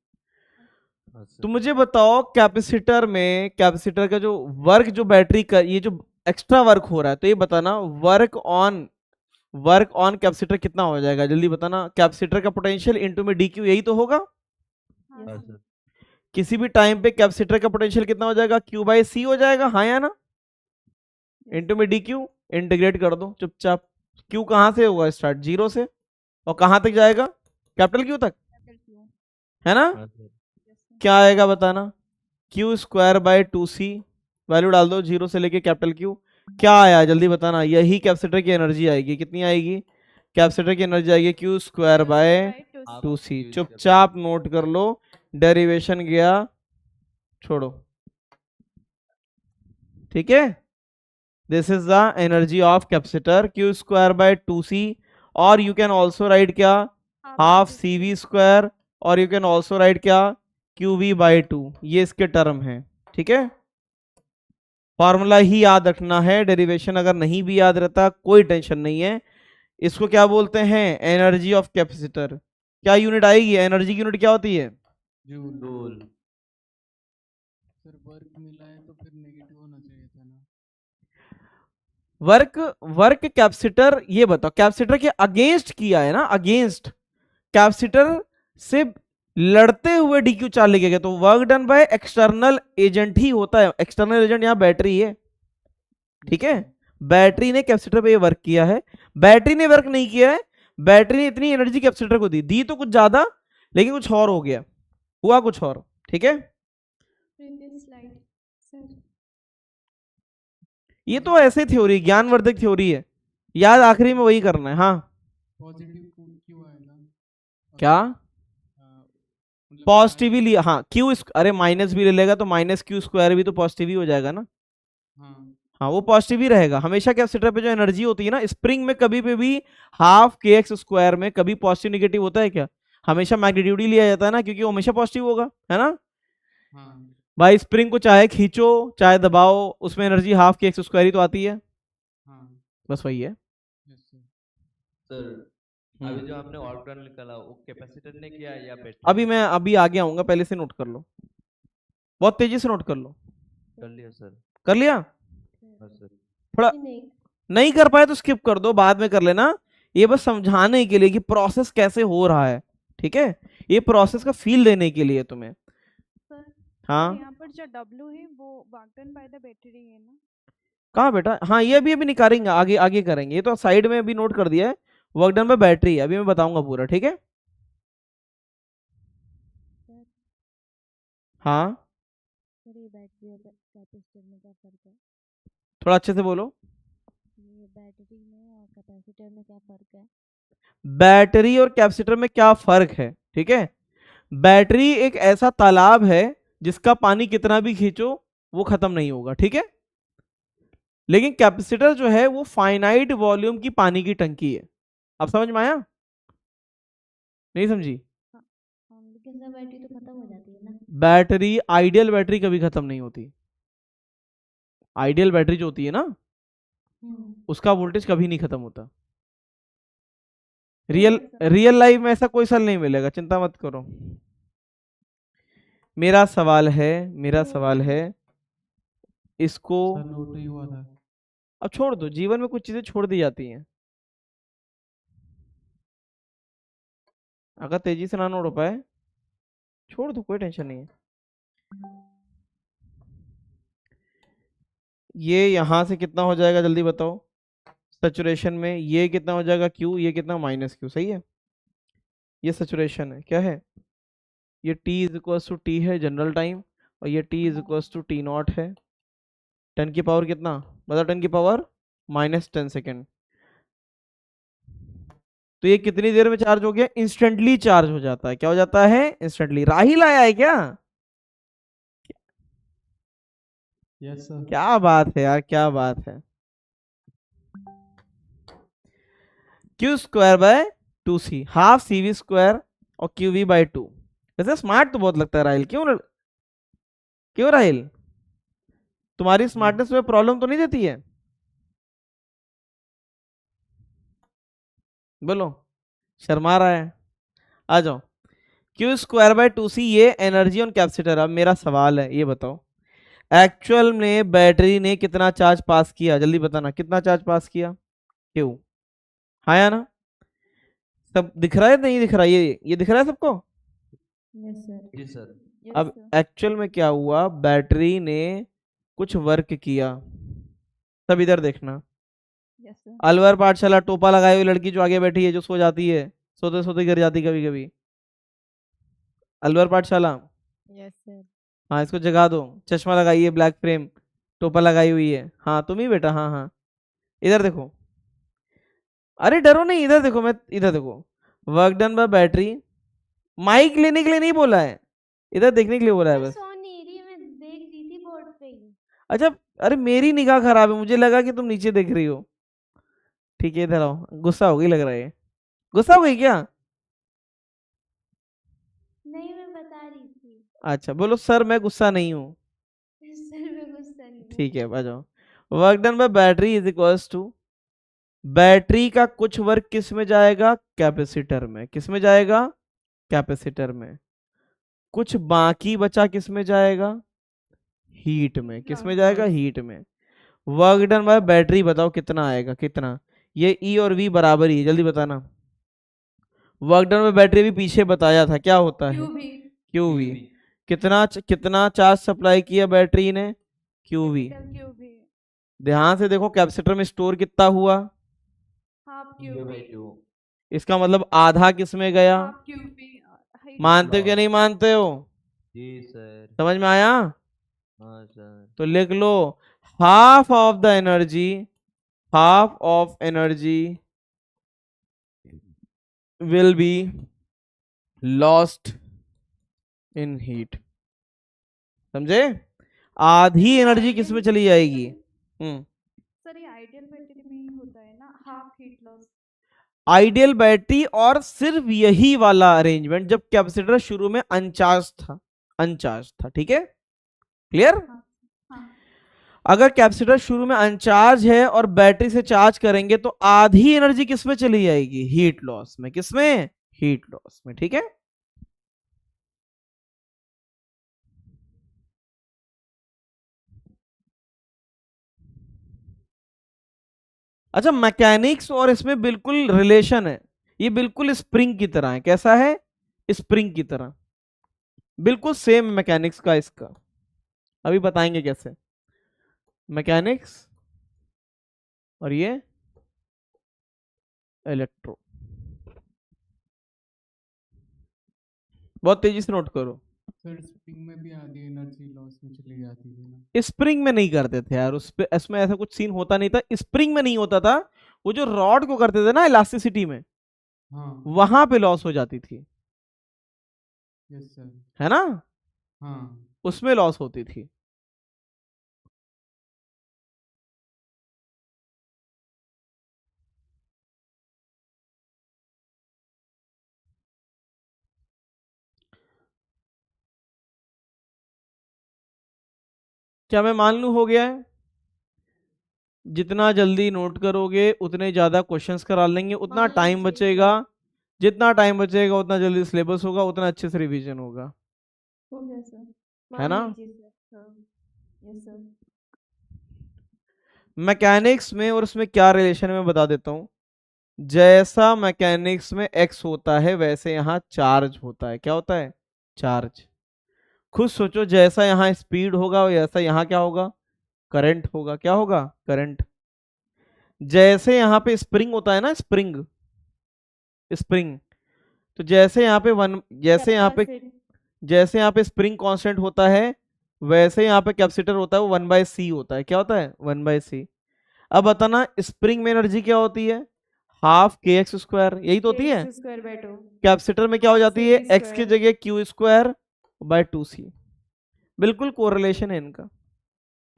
तो मुझे बताओ कैपेसिटर में, कैपेसिटर का जो वर्क, जो बैटरी का ये जो एक्स्ट्रा वर्क हो रहा है, तो ये बताना वर्क ऑन कैपेसिटर कितना हो जाएगा, जल्दी बताना। कैपेसिटर का पोटेंशियल इनटू में DQ, यही तो होगा। किसी भी टाइम पे कैपेसिटर का पोटेंशियल कितना हो जाएगा, Q/C हो जाएगा, हाँ या ना? इनटू में DQ, इंटीग्रेट कर दो चुपचाप। Q कहां से होगा स्टार्ट, 0 से, और कहां तक जाएगा, कैपिटल Q तक, है ना? क्या आएगा बताना, Q²/2C, वैल्यू डाल दो 0 से लेके कैपिटल Q। क्या आया जल्दी बताना, यही कैपेसिटर की एनर्जी आएगी। कितनी आएगी? कैपेसिटर की एनर्जी आएगी Q²/2C। चुपचाप नोट कर लो, डेरिवेशन गया, छोड़ो, ठीक है? This is the energy of capacitor Q²/2C, और यू कैन ऑल्सो राइट क्या, हाफ CV², और यू कैन ऑल्सो राइट क्या, QV/2। ये इसके टर्म है, ठीक है? फॉर्मूला ही याद रखना है, डेरिवेशन अगर नहीं भी याद रहता कोई टेंशन नहीं है। इसको क्या बोलते हैं, एनर्जी ऑफ कैपेसिटर। क्या यूनिट आएगी, एनर्जी की यूनिट क्या होती है, जूल। सर वर्क मिला है तो फिर नेगेटिव होना चाहिए था ना? वर्क कैपेसिटर, ये बताओ कैपेसिटर के अगेंस्ट किया है ना, अगेंस्ट कैपेसिटर से लड़ते हुए DQ चार्ज लेके गए, तो work done by external agent ही होता है। एक्सटर्नल एजेंट यहाँ बैटरी है, ठीक है? बैटरी ने कैपेसिटर पे ये वर्क किया है, बैटरी ने वर्क नहीं किया है। बैटरी ने इतनी एनर्जी कैपेसिटर को दी तो कुछ ज्यादा, लेकिन कुछ और हो गया, हुआ कुछ और, ठीक है? ये तो ऐसे थ्योरी, ज्ञानवर्धक थ्योरी है, याद आखिरी में वही करना है। हाँ पॉजिटिव क्यों आएगा? क्या पॉजिटिव ही लिया, हाँ Q, अरे माइनस भी ले लेगा तो -Q² भी तो पॉजिटिव ही हो जाएगा ना। हाँ वो पॉजिटिव ही रहेगा हमेशा। कैपेसिटर पे जो एनर्जी होती है ना, स्प्रिंग में कभी भी हाफ kx² में कभी पॉजिटिव निगेटिव होता है क्या? हमेशा मैग्नीट्यूड ही लिया जाता है ना, क्योंकि वो हमेशा पॉजिटिव होगा, है ना? भाई स्प्रिंग को चाहे खींचो चाहे दबाओ, उसमें एनर्जी हाफ kx² ही तो आती है। बस वही है सर। अभी जो आपने वर्क डन निकाला वो कैपेसिटर ने किया या बैटरी? अभी आगे आऊंगा, पहले से नोट कर लो, बहुत तेजी से नोट कर लो। कर लिया सर। कर लिया? हाँ सर। थोड़ा नहीं कर पाए तो स्किप कर दो, बाद में कर लेना। ये बस समझाने के लिए कि प्रोसेस कैसे हो रहा है, ठीक है? ये प्रोसेस का फील देने के लिए तुम्हें। हाँ यहाँ पर जो W है वो work done by the battery है ना? कहाँ बेटा? हाँ ये अभी निकालेंगे, आगे आगे करेंगे। ये तो साइड में अभी नोट कर दिया है, वर्क डन बाय बैटरी है, अभी मैं बताऊंगा पूरा, ठीक है? हाँ बैटरी और कैपेसिटर में क्या फर्क है? थोड़ा अच्छे से बोलो। ये बैटरी में और कैपेसिटर में क्या फर्क है? बैटरी और कैपेसिटर में क्या फर्क है, ठीक है? बैटरी एक ऐसा तालाब है जिसका पानी कितना भी खींचो वो खत्म नहीं होगा, ठीक है? लेकिन कैपेसिटर जो है वो फाइनाइट वॉल्यूम की पानी की टंकी है। अब समझ में आया? नहीं समझी? लेकिन बैटरी तो खत्म हो जाती है ना। बैटरी, आइडियल बैटरी कभी खत्म नहीं होती। आइडियल बैटरी जो होती है ना, उसका वोल्टेज कभी नहीं खत्म होता। रियल लाइफ में ऐसा कोई सल नहीं मिलेगा, चिंता मत करो। मेरा सवाल है इसको सर नोट ही हुआ था। अब छोड़ दो, जीवन में कुछ चीजें छोड़ दी जाती हैं। अगर तेजी से ना नोट हो पाए छोड़ दो, कोई टेंशन नहीं है। ये यहां से कितना हो जाएगा जल्दी बताओ सैचुरेशन में? ये कितना हो जाएगा Q, ये कितना माइनस Q, सही है। ये सैचुरेशन है, क्या है ये T is equals to T है जनरल टाइम, और ये T is equals to T naught है। 10 की पावर कितना बता, 10 की पावर -10 सेकेंड। तो ये कितनी देर में चार्ज हो गया? इंस्टेंटली चार्ज हो जाता है। क्या हो जाता है? इंस्टेंटली। राहिल आया है क्या? Yes sir. क्या बात है यार, क्या बात है। Q²/2C हाफ CV² और QV/2। वैसे स्मार्ट तो बहुत लगता है राहिल, क्यों राहिल? तुम्हारी स्मार्टनेस में प्रॉब्लम तो नहीं देती है? बोलो, शर्मा रहा है। आ जाओ। Q²/2C ये एनर्जी ऑन कैपेसिटर। अब मेरा सवाल है, ये बताओ एक्चुअल में बैटरी ने कितना चार्ज पास किया? जल्दी बताना, कितना चार्ज पास किया? क्यों? हाँ या ना? सब दिख रहा है नहीं दिख रहा? ये दिख रहा है सबको? Yes sir. जी सर। अब एक्चुअल में क्या हुआ, बैटरी ने कुछ वर्क किया। सब इधर देखना। Yes sir. अलवर पाठशाला टोपा लगाई हुई लड़की जो आगे बैठी है, जो सो जाती है, सोते सोते गिर जाती कभी कभी। अलवर पाठशाला, यस सर। हाँ इसको जगा दो। चश्मा लगाई है, ब्लैक फ्रेम, टोपा लगाई हुई है। हाँ तुम ही बेटा, हाँ हाँ इधर देखो। अरे डरो नहीं, इधर देखो, मैं इधर देखो। Work done by battery. Mic लेने के लिए नहीं बोला है, इधर देखने के लिए बोला है बस। सो नहीं रही, मैं देख रही थी बोर्ड पे ही। अच्छा, अरे मेरी निगाह खराब है, मुझे लगा कि तुम नीचे देख रही हो। ठीक है इधर आओ। गुस्सा हो गई लग रहा है, गुस्सा हो गई क्या? नहीं, मैं बता रही थी। अच्छा बोलो सर मैं गुस्सा नहीं हूँ। सर मैं गुस्सा नहीं हूँ। ठीक है आ जाओ। Work done by battery is equals to, battery का कुछ वर्क किस में जाएगा? कैपेसिटर में। किस में जाएगा? कैपेसिटर में। कुछ बाकी बचा किस में जाएगा? हीट में। किस में जाएगा? हीट में। वर्क डन बाय बैटरी बताओ कितना आएगा? कितना? ये E और V बराबर ही है, जल्दी बताना। वर्क डन बाय बैटरी भी पीछे बताया था, क्या होता है? QV। कितना चार्ज सप्लाई किया बैटरी ने? QV। ध्यान से देखो कैपेसिटर में स्टोर कितना हुआ? Half QV। इसका मतलब आधा किस में गया? Half QV। मानते हो क्या नहीं मानते हो? जी सर। समझ में आया? हाँ सर। तो लिख लो, half of the energy, half of energy will be lost in heat। समझे? आधी एनर्जी किस में चली जाएगी? सर ये आइडियल बैटरी में ही होता है ना, half heat loss. Ideal battery और सिर्फ यही वाला अरेंजमेंट जब कैपेसिटर शुरू में अनचार्ज था। ठीक है, क्लियर? अगर कैपेसिटर शुरू में अनचार्ज है और बैटरी से चार्ज करेंगे तो आधी एनर्जी किस में चली जाएगी? हीट लॉस में। किस में? हीट लॉस में। ठीक है, अच्छा मैकेनिक्स और इसमें बिल्कुल रिलेशन है। ये बिल्कुल स्प्रिंग की तरह है। कैसा है? स्प्रिंग की तरह, बिल्कुल सेम मैकेनिक्स का इसका। अभी बताएंगे कैसे। मैकेनिक्स और ये इलेक्ट्रो। बहुत तेजी से नोट करो। सर स्प्रिंग में भी आधी एनर्जी लॉस में चली जाती है ना? स्प्रिंग में नहीं करते थे यार, उस पे इसमें ऐसा कुछ सीन होता नहीं था। स्प्रिंग में नहीं होता था, वो जो रॉड को करते थे ना इलास्टिसिटी में, हाँ वहां पे लॉस हो जाती थी, यस सर। है ना? हाँ उसमें लॉस होती थी। क्या मैं मान लूं हो गया है? जितना जल्दी नोट करोगे उतने ज्यादा क्वेश्चंस करा लेंगे, उतना टाइम बचेगा। जितना टाइम बचेगा उतना जल्दी सिलेबस होगा, उतना अच्छे से रिवीजन होगा। हो गया सर। है मान ना? लीजिए सर। हाँ, यस सर। मैकेनिक्स में और उसमें क्या रिलेशन में बता देता हूं। जैसा मैकेनिक्स में एक्स होता है वैसे यहाँ चार्ज होता है। क्या होता है? चार्ज। खुद सोचो, जैसा यहाँ स्पीड होगा वैसा यहाँ क्या होगा? करंट होगा। क्या होगा? करंट। जैसे यहाँ पे स्प्रिंग होता है ना, स्प्रिंग, स्प्रिंग, तो जैसे यहाँ पे कैपेसिटी। जैसे यहाँ पे स्प्रिंग कांस्टेंट होता है वैसे यहाँ पे कैपेसिटर होता है, वो 1/c होता है। क्या होता है? 1/c। अब बताना स्प्रिंग में एनर्जी क्या होती है? हाफ के एक्स स्क्वायर, यही तो होती है। x²/2। कैपेसिटर में क्या हो जाती है? C एक्स की जगह Q²/2c। बिल्कुल कोरिलेशन है इनका।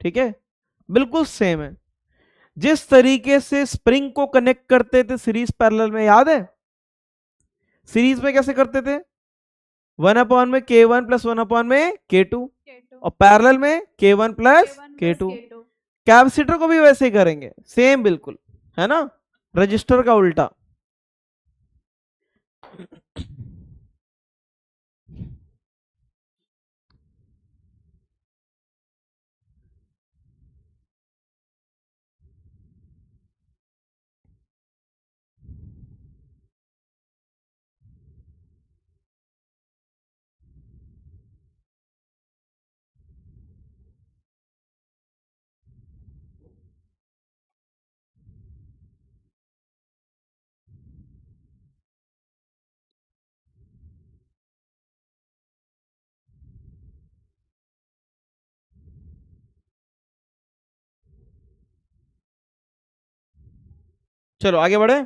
ठीक है, बिल्कुल सेम है। जिस तरीके से स्प्रिंग को कनेक्ट करते थे सीरीज पैरेलल में, याद है? सीरीज में कैसे करते थे? 1/k1 + 1/k2, और पैरेलल में k1 + k2। कैपेसिटर को भी वैसे ही करेंगे, सेम बिल्कुल, है ना? रजिस्टर का उल्टा। चलो आगे बढ़े।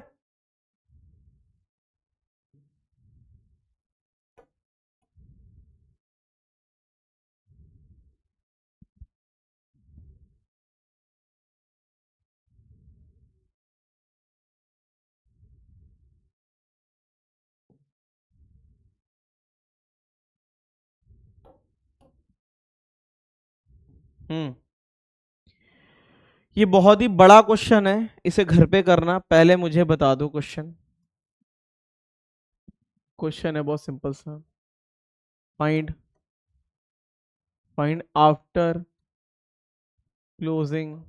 ये बहुत ही बड़ा क्वेश्चन है, इसे घर पे करना। पहले मुझे बता दो क्वेश्चन। क्वेश्चन है बहुत सिंपल सा। Find after closing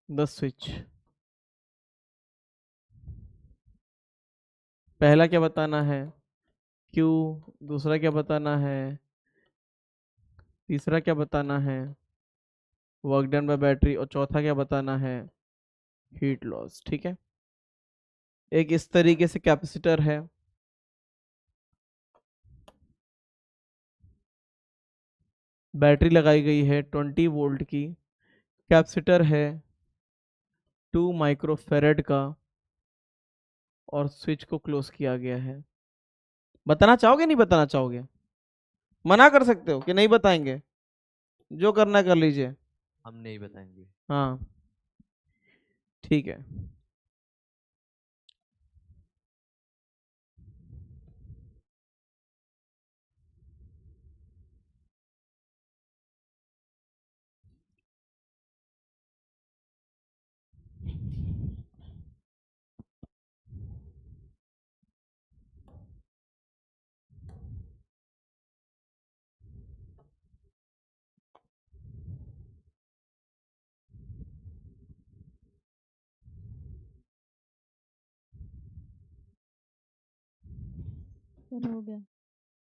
the switch. पहला क्या बताना है? Q। दूसरा क्या बताना है? तीसरा क्या बताना है? Work done by battery. और चौथा क्या बताना है? Heat loss. ठीक है, एक इस तरीके से कैपेसिटर है, बैटरी लगाई गई है 20 वोल्ट की, कैपेसिटर है 2 माइक्रोफेरेड का, और स्विच को क्लोज किया गया है। बताना चाहोगे नहीं बताना चाहोगे? मना कर सकते हो कि नहीं बताएंगे, जो करना है कर लीजिए। हम नहीं बताएंगे। हाँ ठीक है। सर हो गया।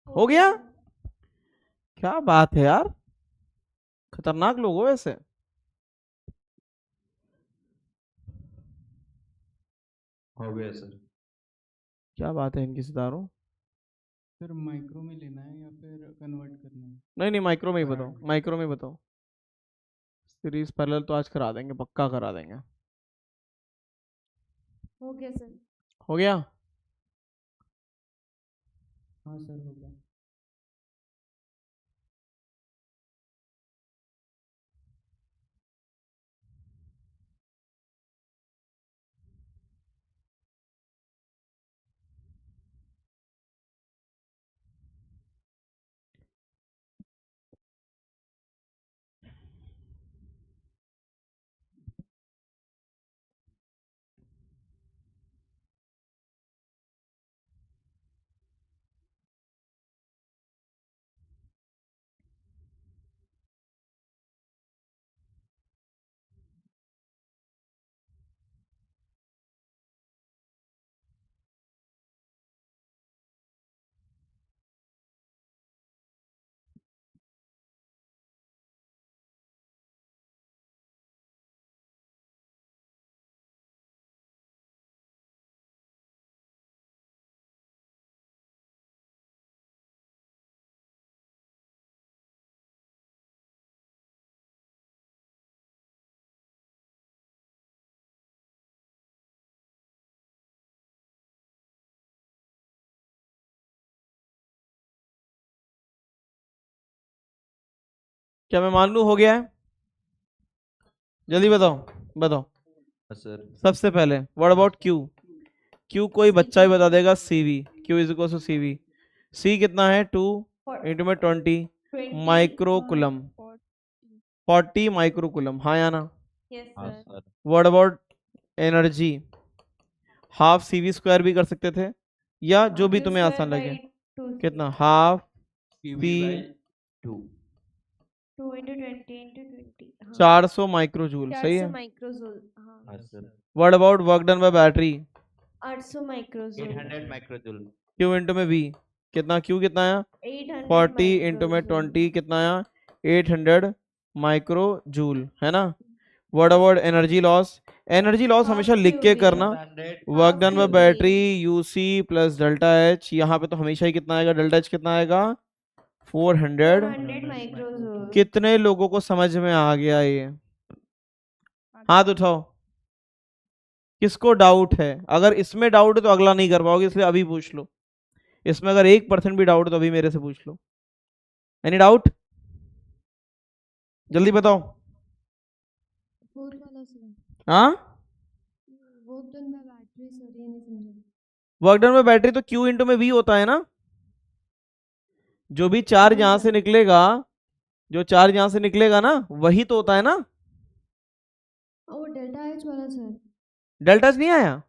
हो गया? क्या बात है यार, खतरनाक लोग हो वैसे। हो गया सर। क्या बात है इनकी सितारों। फिर माइक्रो में लेना है या फिर कन्वर्ट करना है? नहीं नहीं, माइक्रो में ही बताओ, Farad। माइक्रो में बताओ। सीरीज पैरेलल तो आज करा देंगे, पक्का करा देंगे। हो गया सर। हो गया? हाँ सर हो गया। क्या मैं मान लूं हो गया है? जल्दी बताओ बताओ। सर सबसे पहले व्हाट अबाउट क्यू? क्यू कोई बच्चा भी बता देगा, CV, Q is equal to CV। C कितना है? 2 इंटू में 20 माइक्रोकुलम, 40 माइक्रोकुलम, हाँ या ना? यस हाँ sir. Sir. What about energy? Half CV square भी कर सकते थे, या जो भी तुम्हें आसान लगे। कितना? Half CV by 2 2 into 20 into 20 हाँ 400 माइक्रोजूल, सही 400 है। माइक्रोजूल हाँ हाँ sir. What about work done by battery? 800 माइक्रोजूल 800 माइक्रोजूल। Q into में V कितना? क्यू कितना आया? 800 40 इंटू में माइक्रोजूल 20 कितना आया? 800 माइक्रोजूल, है ना? What about energy loss? Energy loss Half हमेशा लिख के QD करना। 100 work done bye QD battery UC plus delta H, यहाँ पे तो हमेशा ही कितना आएगा? डेल्टा H कितना आएगा? 400। 400 माइक्रोजूल। कितने लोगों को समझ में आ गया ये? हाथ उठाओ। किसको डाउट है? अगर इसमें डाउट है तो अगला नहीं कर पाओगे, इसलिए अभी पूछ लो। इसमें अगर 1% भी डाउट है तो अभी मेरे से पूछ लो। Any doubt? जल्दी बताओ। फोर्थ वाला सर, हाँ, work done by battery sir, ये नहीं समझा। वर्क डन में बैटरी तो Q इंटू में V होता है ना। जो भी चार्ज हाँ यहां से सर। निकलेगा, जो चार्ज यहां से निकलेगा ना, वही तो होता है ना। वो डेल्टा एच वाला सर, डेल्टा H नहीं आया?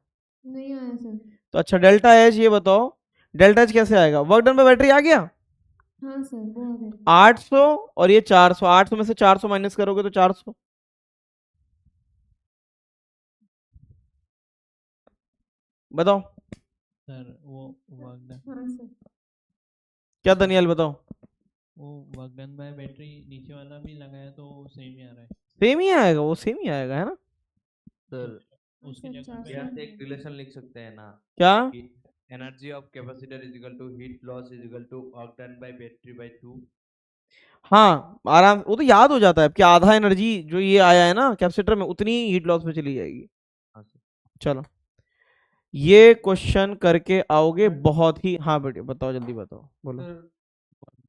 नहीं आया सर। तो अच्छा, डेल्टा H ये बताओ, डेल्टा H कैसे आएगा? वर्क डन में बैटरी आ गया हाँ सर, वो आ गया। 800 और ये 400। 800 में से 400 माइनस करोगे तो 400। बताओ सर वो वर्क डन, हाँ सर। क्या दनियाल बताओ। वो वर्क डन बाय बैटरी नीचे वाला भी लगाया तो सेम ही आ रहा है। सेम ही आएगा, वो सेम ही आएगा, है ना? सर उसकी सर, जगह पे 400 यहाँ से एक रिलेशन लिख सकते हैं ना क्या? कि energy of capacitor is equal to heat loss is equal to work done by battery by 2। हाँ आराम, वो तो याद हो जाता है कि आधा एनर्जी जो ये आया है ना कैपेसिटर में, उतनी हीट लॉस में चली जाएगी। हाँ सर। चलो ये क्वेश्चन करके आओगे बहुत ही। हाँ बेटे बताओ, जल्दी बताओ, बोलो। सर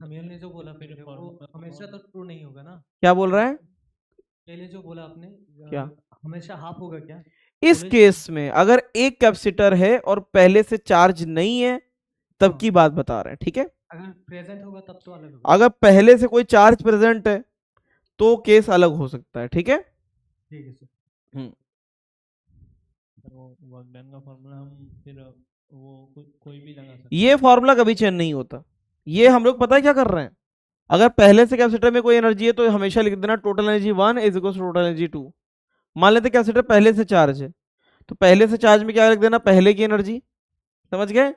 अमीर ने जो बोला फिर वो हमेशा तो ट्रू नहीं होगा ना। क्या बोल रहा है? पहले जो बोला आपने क्या? हमेशा हाफ होगा क्या? इस केस में अगर एक कैपेसिटर है और पहले से चार्ज नहीं है तब की बात बता रहे हैं, ठीक है? अगर प्रेजेंट होगा तब तो अलग होगा। अगर पहले से कोई चार्ज प्रेजेंट है तो केस अलग हो सकता है, ठीक है? ठीक है सर। वो वर्क डन का फॉर्मूला हम फिर वो कोई भी लगा सकते ये फॉर्मूला कभी चेंज नहीं होता। ये हम लोग पता है क्या कर रहे हैं, अगर पहले से कैपेसिटर में कोई एनर्जी है तो हमेशा लिख देना total energy 1 is equal to total energy 2। मान लेते कैपेसिटर पहले से चार्ज है तो पहले से चार्ज में क्या लिख देना? पहले की एनर्जी, समझ गए?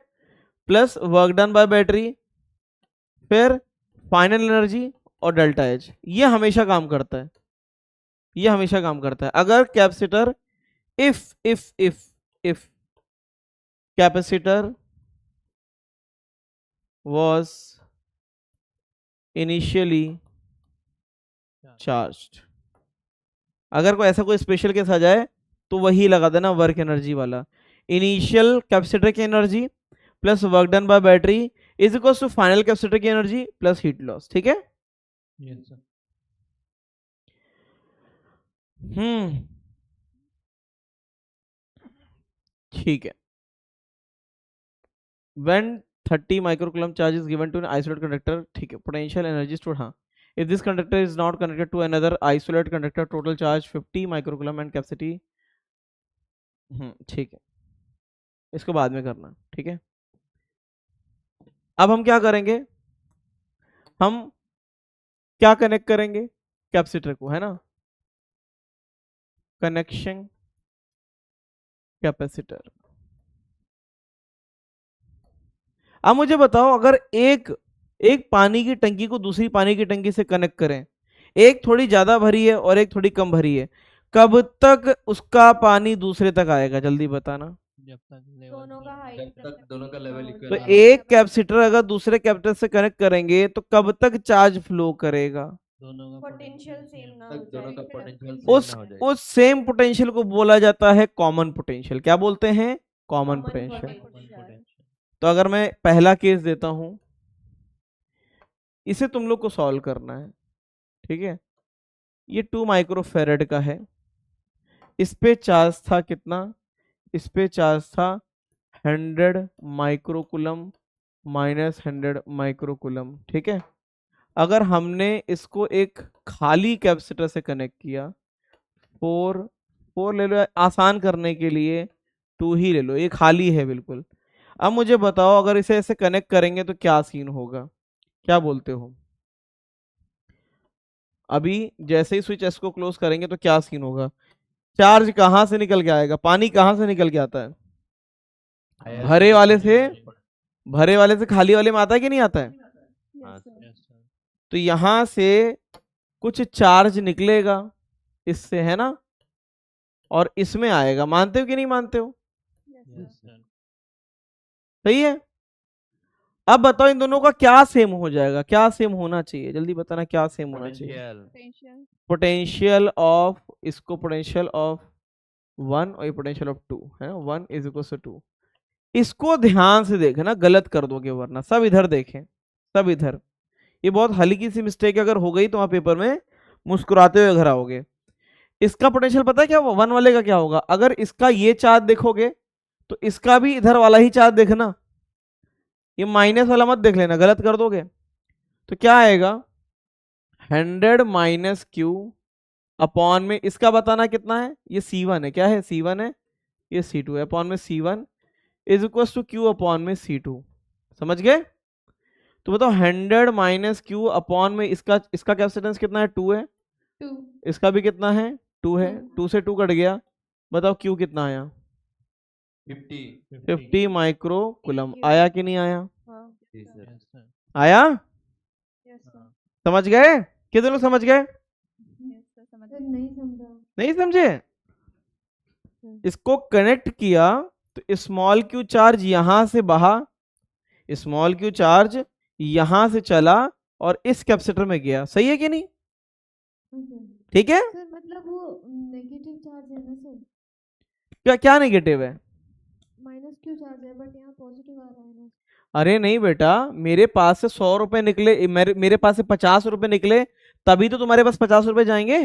Plus work done by battery, फिर फाइनल एनर्जी और डेल्टा एच। ये हमेशा काम करता है, ये हमेशा काम करता है। अगर capacitor if capacitor was initially charged, अगर कोई ऐसा कोई स्पेशल केस आ जाए तो वही लगा देना वर्क एनर्जी वाला। इनिशियल कैपेसिटर की energy plus work done by battery is equal to final capacitor की एनर्जी प्लस हीट लॉस, ठीक है? Yes sir. ठीक है। When 30 microcoulomb charge is given to an isolated conductor, ठीक है, potential energy stored, हाँ, if this conductor is not connected to another isolated conductor, total charge 50 microcoulomb and capacity, ठीक है, इसको बाद में करना, ठीक है? अब हम क्या करेंगे, हम क्या कनेक्ट करेंगे? कैपेसिटर को, है ना? Connection capacitor. अब मुझे बताओ, अगर एक पानी की टंकी को दूसरी पानी की टंकी से कनेक्ट करें, एक थोड़ी ज्यादा भरी है और एक थोड़ी कम भरी है, कब तक उसका पानी दूसरे तक आएगा? जल्दी बताना। जब तक दोनों का लेवल तो इक्वल। एक कैपेसिटर अगर दूसरे कैपेसिटर से कनेक्ट करेंगे तो कब तक चार्ज फ्लो करेगा? दोनों का पोटेंशियल सेम ना हो दोनों का जाए पोटेंशियल उस सेम पोटेंशियल को बोला जाता है कॉमन पोटेंशियल। क्या बोलते हैं? Common potential. तो अगर मैं पहला केस देता हूं, इसे तुम लोग को सॉल्व करना है। ठीक है, ये 2 माइक्रोफेरेड का है। इस पे चार्ज था कितना, इस पे चार्ज था 100 माइक्रोकुलम माइनस 100 माइक्रोकुलम। ठीक है, अगर हमने इसको एक खाली कैपेसिटर से कनेक्ट किया, 4 ले लो आसान करने के लिए, 2 ही ले लो, ये खाली है बिल्कुल। अब मुझे बताओ अगर इसे ऐसे कनेक्ट करेंगे तो क्या सीन होगा, क्या बोलते हो? अभी जैसे ही स्विच एस को क्लोज करेंगे तो क्या सीन होगा? चार्ज कहां से निकल के आएगा? पानी कहां से निकल के आता है? भरे वाले से खाली वाले में आता है कि नहीं आता है? तो यहां से कुछ चार्ज निकलेगा इससे, है ना, और इसमें आएगा। मानते हो कि नहीं मानते हो? सही है। अब बताओ इन दोनों का क्या सेम हो जाएगा, क्या सेम होना चाहिए, जल्दी बताना क्या सेम होना चाहिए। पोटेंशियल ऑफ, इसको पोटेंशियल ऑफ 1 और ये पोटेंशियल ऑफ 2 है ना, 1 इज इक्वल टू 2। इसको ध्यान से देखना, गलत कर दोगे वरना। सब इधर देखें, सब इधर। ये बहुत हल्की सी मिस्टेक अगर हो गई तो वहां पेपर में मुस्कुराते हुए घर आओगे। इसका पोटेंशियल पता है क्या, 1 वाले का क्या होगा? अगर इसका ये चार्ज देखोगे तो इसका भी इधर वाला ही चार्ज देखना, ये माइनस वाला मत देख लेना, गलत कर दोगे। तो क्या आएगा, 100 माइनस क्यू अपॉन में इसका बताना कितना है, ये C1 है, क्या है C1 है, ये C2 है, अपॉन में C1 is equal to Q upon में C2। समझ गए? तो बताओ 100 माइनस क्यू अपॉन में इसका कैपेसिटेंस कितना है, 2 है, 2 इसका भी कितना है, 2 है, 2 से 2 कट गया। बताओ क्यू कितना आया? 50 माइक्रो कुलम। आया कि नहीं आया? आया? समझ गए? कितने लोग समझ गए? नहीं समझे? इसको कनेक्ट किया तो स्मॉल क्यू चार्ज यहां से बहा, स्मॉल क्यू चार्ज यहां से चला और इस कैपेसिटर में गया। सही है कि नहीं? ठीक है। सर मतलब वो नेगेटिव चार्ज है ना सर? क्या नेगेटिव है? माइनस क्यू चार्ज है, बट यहाँ पॉजिटिव आ रहा है ना। अरे नहीं बेटा, मेरे पास से 100 रुपए निकले, मेरे पास से 50 रुपए निकले, तभी तो तुम्हारे पास 50 रुपए जाएंगे।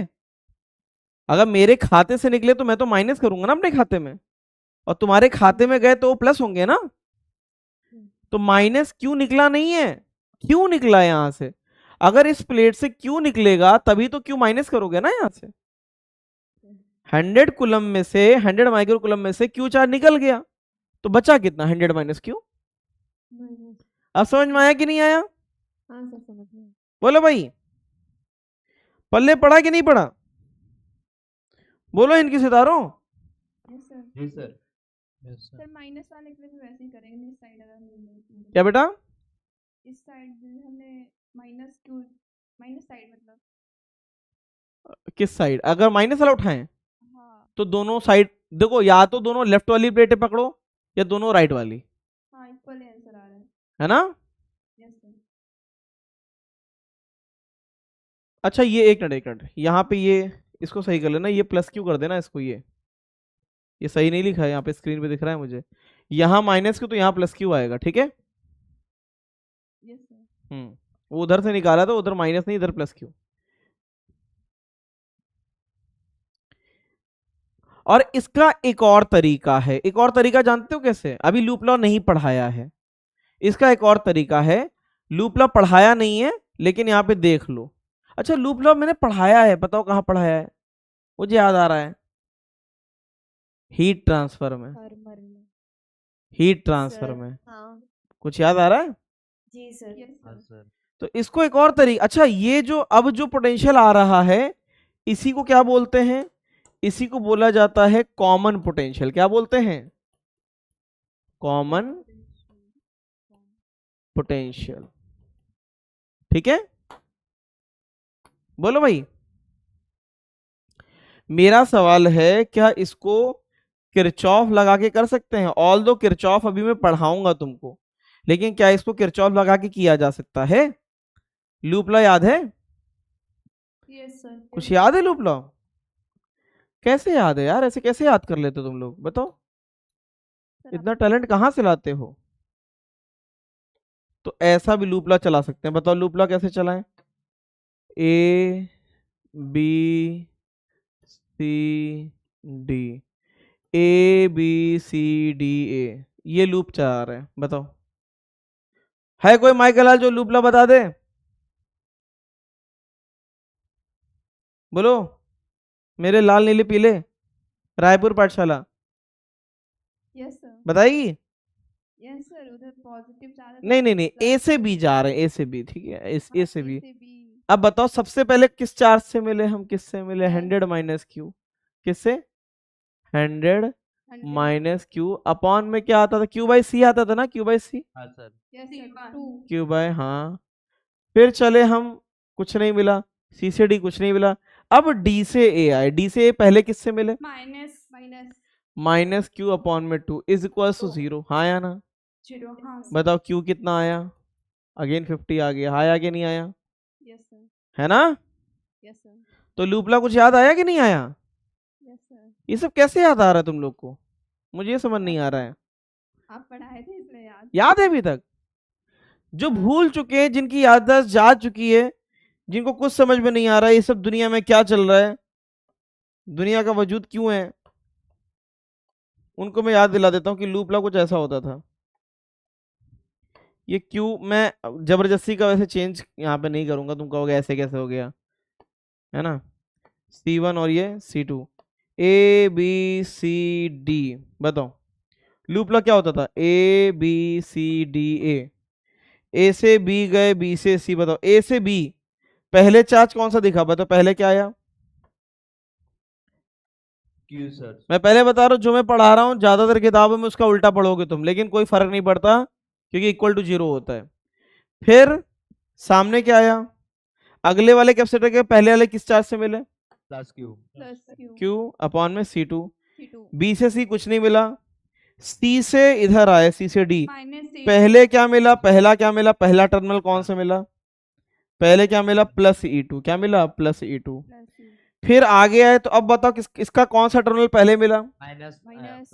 अगर मेरे खाते से निकले तो मैं तो माइनस करूंगा ना अपने खाते में, और तुम्हारे खाते में गए तो वो प्लस होंगे ना। तो माइनस क्यों निकला नहीं है, क्यों निकला यहां से? अगर इस प्लेट से क्यों निकलेगा तभी तो क्यों माइनस करोगे ना यहां से। 100 कुलम में से, 100 माइक्रो कुलम में से क्यू चार्ज निकल गया, तो बचा कितना, 100 माइनस क्यू। अब समझ में आया कि नहीं आया? हाँ सर समझ गया। बोलो भाई, पल्ले पड़ा कि नहीं पड़ा? बोलो इनकी सितारों। जी सर। सर माइनस वाले के लिए भी वैसे ही करेंगे, इस साइड अगर क्या बेटा? इस साइड हमने माइनस क्यू, माइनस साइड मतलब किस साइड? अगर माइनस वाला उठाएं तो दोनों साइड देखो, या तो दोनों लेफ्ट वाली प्लेटें पकड़ो या दोनों राइट वाली, हाँ इक्वल आंसर आ रहा है ना? Yes sir. अच्छा ये एक मिनट, यहाँ पे ये इसको सही कर लेना, ये प्लस क्यू कर देना इसको, ये सही नहीं लिखा है यहाँ पे, स्क्रीन पे दिख रहा है मुझे। यहाँ माइनस क्यू तो यहाँ प्लस क्यू आएगा, ठीक है? Yes sir. वो उधर से निकाला तो उधर माइनस नहीं, इधर प्लस क्यू। और इसका एक और तरीका है, एक और तरीका जानते हो कैसे? अभी लूप लॉ नहीं पढ़ाया है, इसका एक और तरीका है। लूप लॉ पढ़ाया नहीं है लेकिन यहाँ पे देख लो। अच्छा लूप लॉ मैंने पढ़ाया है, बताओ कहाँ पढ़ाया है? मुझे याद आ रहा है, हीट ट्रांसफर में, हीट ट्रांसफर में। हाँ कुछ याद आ रहा है? जी सर। तो इसको एक और तरीका, अच्छा ये जो अब जो पोटेंशियल आ रहा है इसी को क्या बोलते हैं? इसी को बोला जाता है कॉमन पोटेंशियल। क्या बोलते हैं? Common potential. ठीक है, बोलो भाई। मेरा सवाल है क्या इसको किरचॉफ लगा के कर सकते हैं? ऑल दो किरचॉफ अभी मैं पढ़ाऊंगा तुमको, लेकिन क्या इसको किरचॉफ लगा के किया जा सकता है? लूप लॉ याद है? Yes sir. कुछ याद है लूप लॉ? कैसे याद है यार, ऐसे कैसे याद कर लेते हो तुम लोग, बताओ इतना टैलेंट कहाँ से लाते हो? तो ऐसा भी लूप लॉ चला सकते हैं, बताओ लूप लॉ कैसे चलाएं? A B C D, A B C D A, ये लूप चला रहा है। बताओ, है कोई माइकल लाल जो लूप ला बता दे? बोलो मेरे लाल नीले पीले, रायपुर पाठशाला यस सर, बताएगी? यस सर, उधर पॉजिटिव चार्ज नहीं नहीं नहीं, ए से बी जा रहे हैं, ए से बी, ठीक है, ए से बी। से बी। अब बताओ सबसे पहले किस चार्ज से मिले हम, किससे मिले? 100 माइनस क्यू, किससे? 100 माइनस क्यू अपॉन में क्या आता था? क्यू बाई सी आता था ना, क्यू बाई सी, हाँ sir, yes sir, 2 Q by, हाँ। फिर चले हम, कुछ नहीं मिला, सी से डी कुछ नहीं मिला। अब डी से ए आए, डी से ए पहले किससे मिले? Minus minus minus Q upon में 2 इज इक्वल टू 0, हाँ या ना? 0। हाँ सर, बताओ क्यू कितना आया? अगेन 50 आ गया, हाँ आगे नहीं आया? यस सर, है ना? यस सर, तो लूपला कुछ याद आया कि नहीं आया? Yes sir. ये सब कैसे याद आ रहा है तुम लोग को? मुझे ये समझ नहीं आ रहा है। आप पढ़ाए थे इसलिए याद। याद है अभी तक? जो भूल चुके हैं, जिनकी याददाश्त जा चुकी है, जिनको कुछ समझ में नहीं आ रहा है ये सब दुनिया में क्या चल रहा है, दुनिया का वजूद क्यों है, उनको मैं याद दिला देता हूँ कि लूपला कुछ ऐसा होता था। ये क्यू मैं जबरदस्ती का वैसे चेंज यहाँ पे नहीं करूंगा, तुम कहोगे ऐसे कैसे हो गया, है ना? C1 और ये C2, ए बी सी डी। बताओ लूपला क्या होता था? ए बी सी डी ए से बी गए, बी से सी। बताओ ए से बी पहले चार्ज कौन सा दिखा? बताओ पहले क्या आया? Q sir. मैं पहले बता रहा हूँ, जो मैं पढ़ा रहा हूँ ज्यादातर किताबों में उसका उल्टा पढ़ोगे तुम, लेकिन कोई फर्क नहीं पड़ता क्योंकि इक्वल टू 0 होता है। फिर सामने क्या आया? अगले वाले कैपेसिटर के पहले वाले किस चार्ज से मिले? प्लस क्यू, क्यू अपॉन में C2। C2 बी से सी कुछ नहीं मिला, सी से इधर आए, सी से डी। माइनस पहले क्या मिला? पहला क्या मिला? पहला टर्मिनल कौन सा मिला? पहले क्या मिला? Plus E2। क्या मिला? Plus E2। फिर आगे आए तो अब बताओ इसका कौन सा टर्मिनल पहले मिला? Minus minus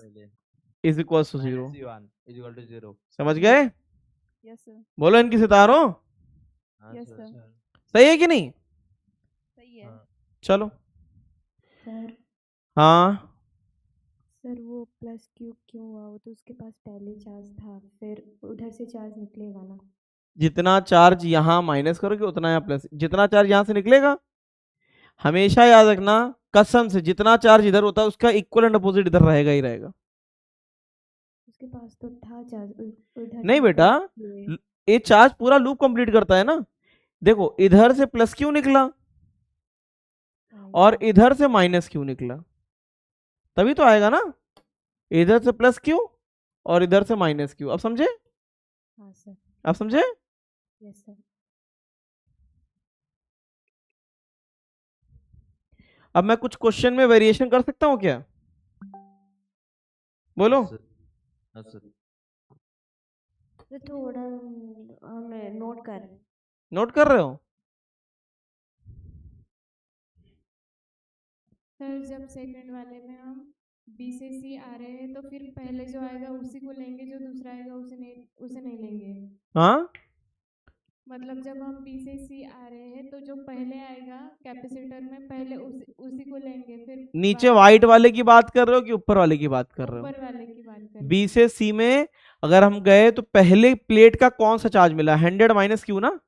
is equal to 0। C1 is equal to 0। समझ गए? यस सर, बोलो इनकी सितारों, यस सर, सही है कि नहीं? सही है। चलो सर हाँ, सर वो प्लस क्यू क्यों हुआ? वो तो उसके पास पहले चार्ज था, फिर उधर से चार्ज निकलेगा ना। जितना चार्ज यहाँ माइनस करोगे उतना यहाँ प्लस, जितना चार्ज यहाँ से निकलेगा। हमेशा याद रखना कसम से, जितना चार्ज इधर होता है उसका इक्वल एंड अपोजिट इधर रहेगा ही रहेगा। उसके पास तो था चार्ज उधर नहीं से बेटा, प्लस ये चार्ज पूरा लूप कंप्लीट करता है ना। देखो इधर से प्लस क्यू निकला और इधर से माइनस क्यू निकला, तभी तो आएगा ना। इधर से प्लस क्यू और इधर से माइनस क्यू। अब समझे? हाँ सर, आप समझे? Yes sir. अब मैं कुछ क्वेश्चन में वेरिएशन कर सकता हूँ क्या? बोलो। तो थोड़ा हम नोट कर रहे हैं। नोट कर रहे हो? सर जब सेकंड वाले में हम बी से सी आ रहे हैं तो फिर पहले जो आएगा उसी को लेंगे, जो दूसरा आएगा उसे नहीं लेंगे। हाँ, मतलब जब हम बी से सी आ रहे हैं तो जो पहले आएगा कैपेसिटर में पहले उसी को लेंगे, फिर नीचे व्हाइट वाले की बात कर रहे हो कि ऊपर वाले की बात कर रहे हो? ऊपर वाले की बात कर बी से सी में अगर हम गए तो पहले प्लेट का कौन सा चार्ज मिला? 100 माइनस क्यू ना,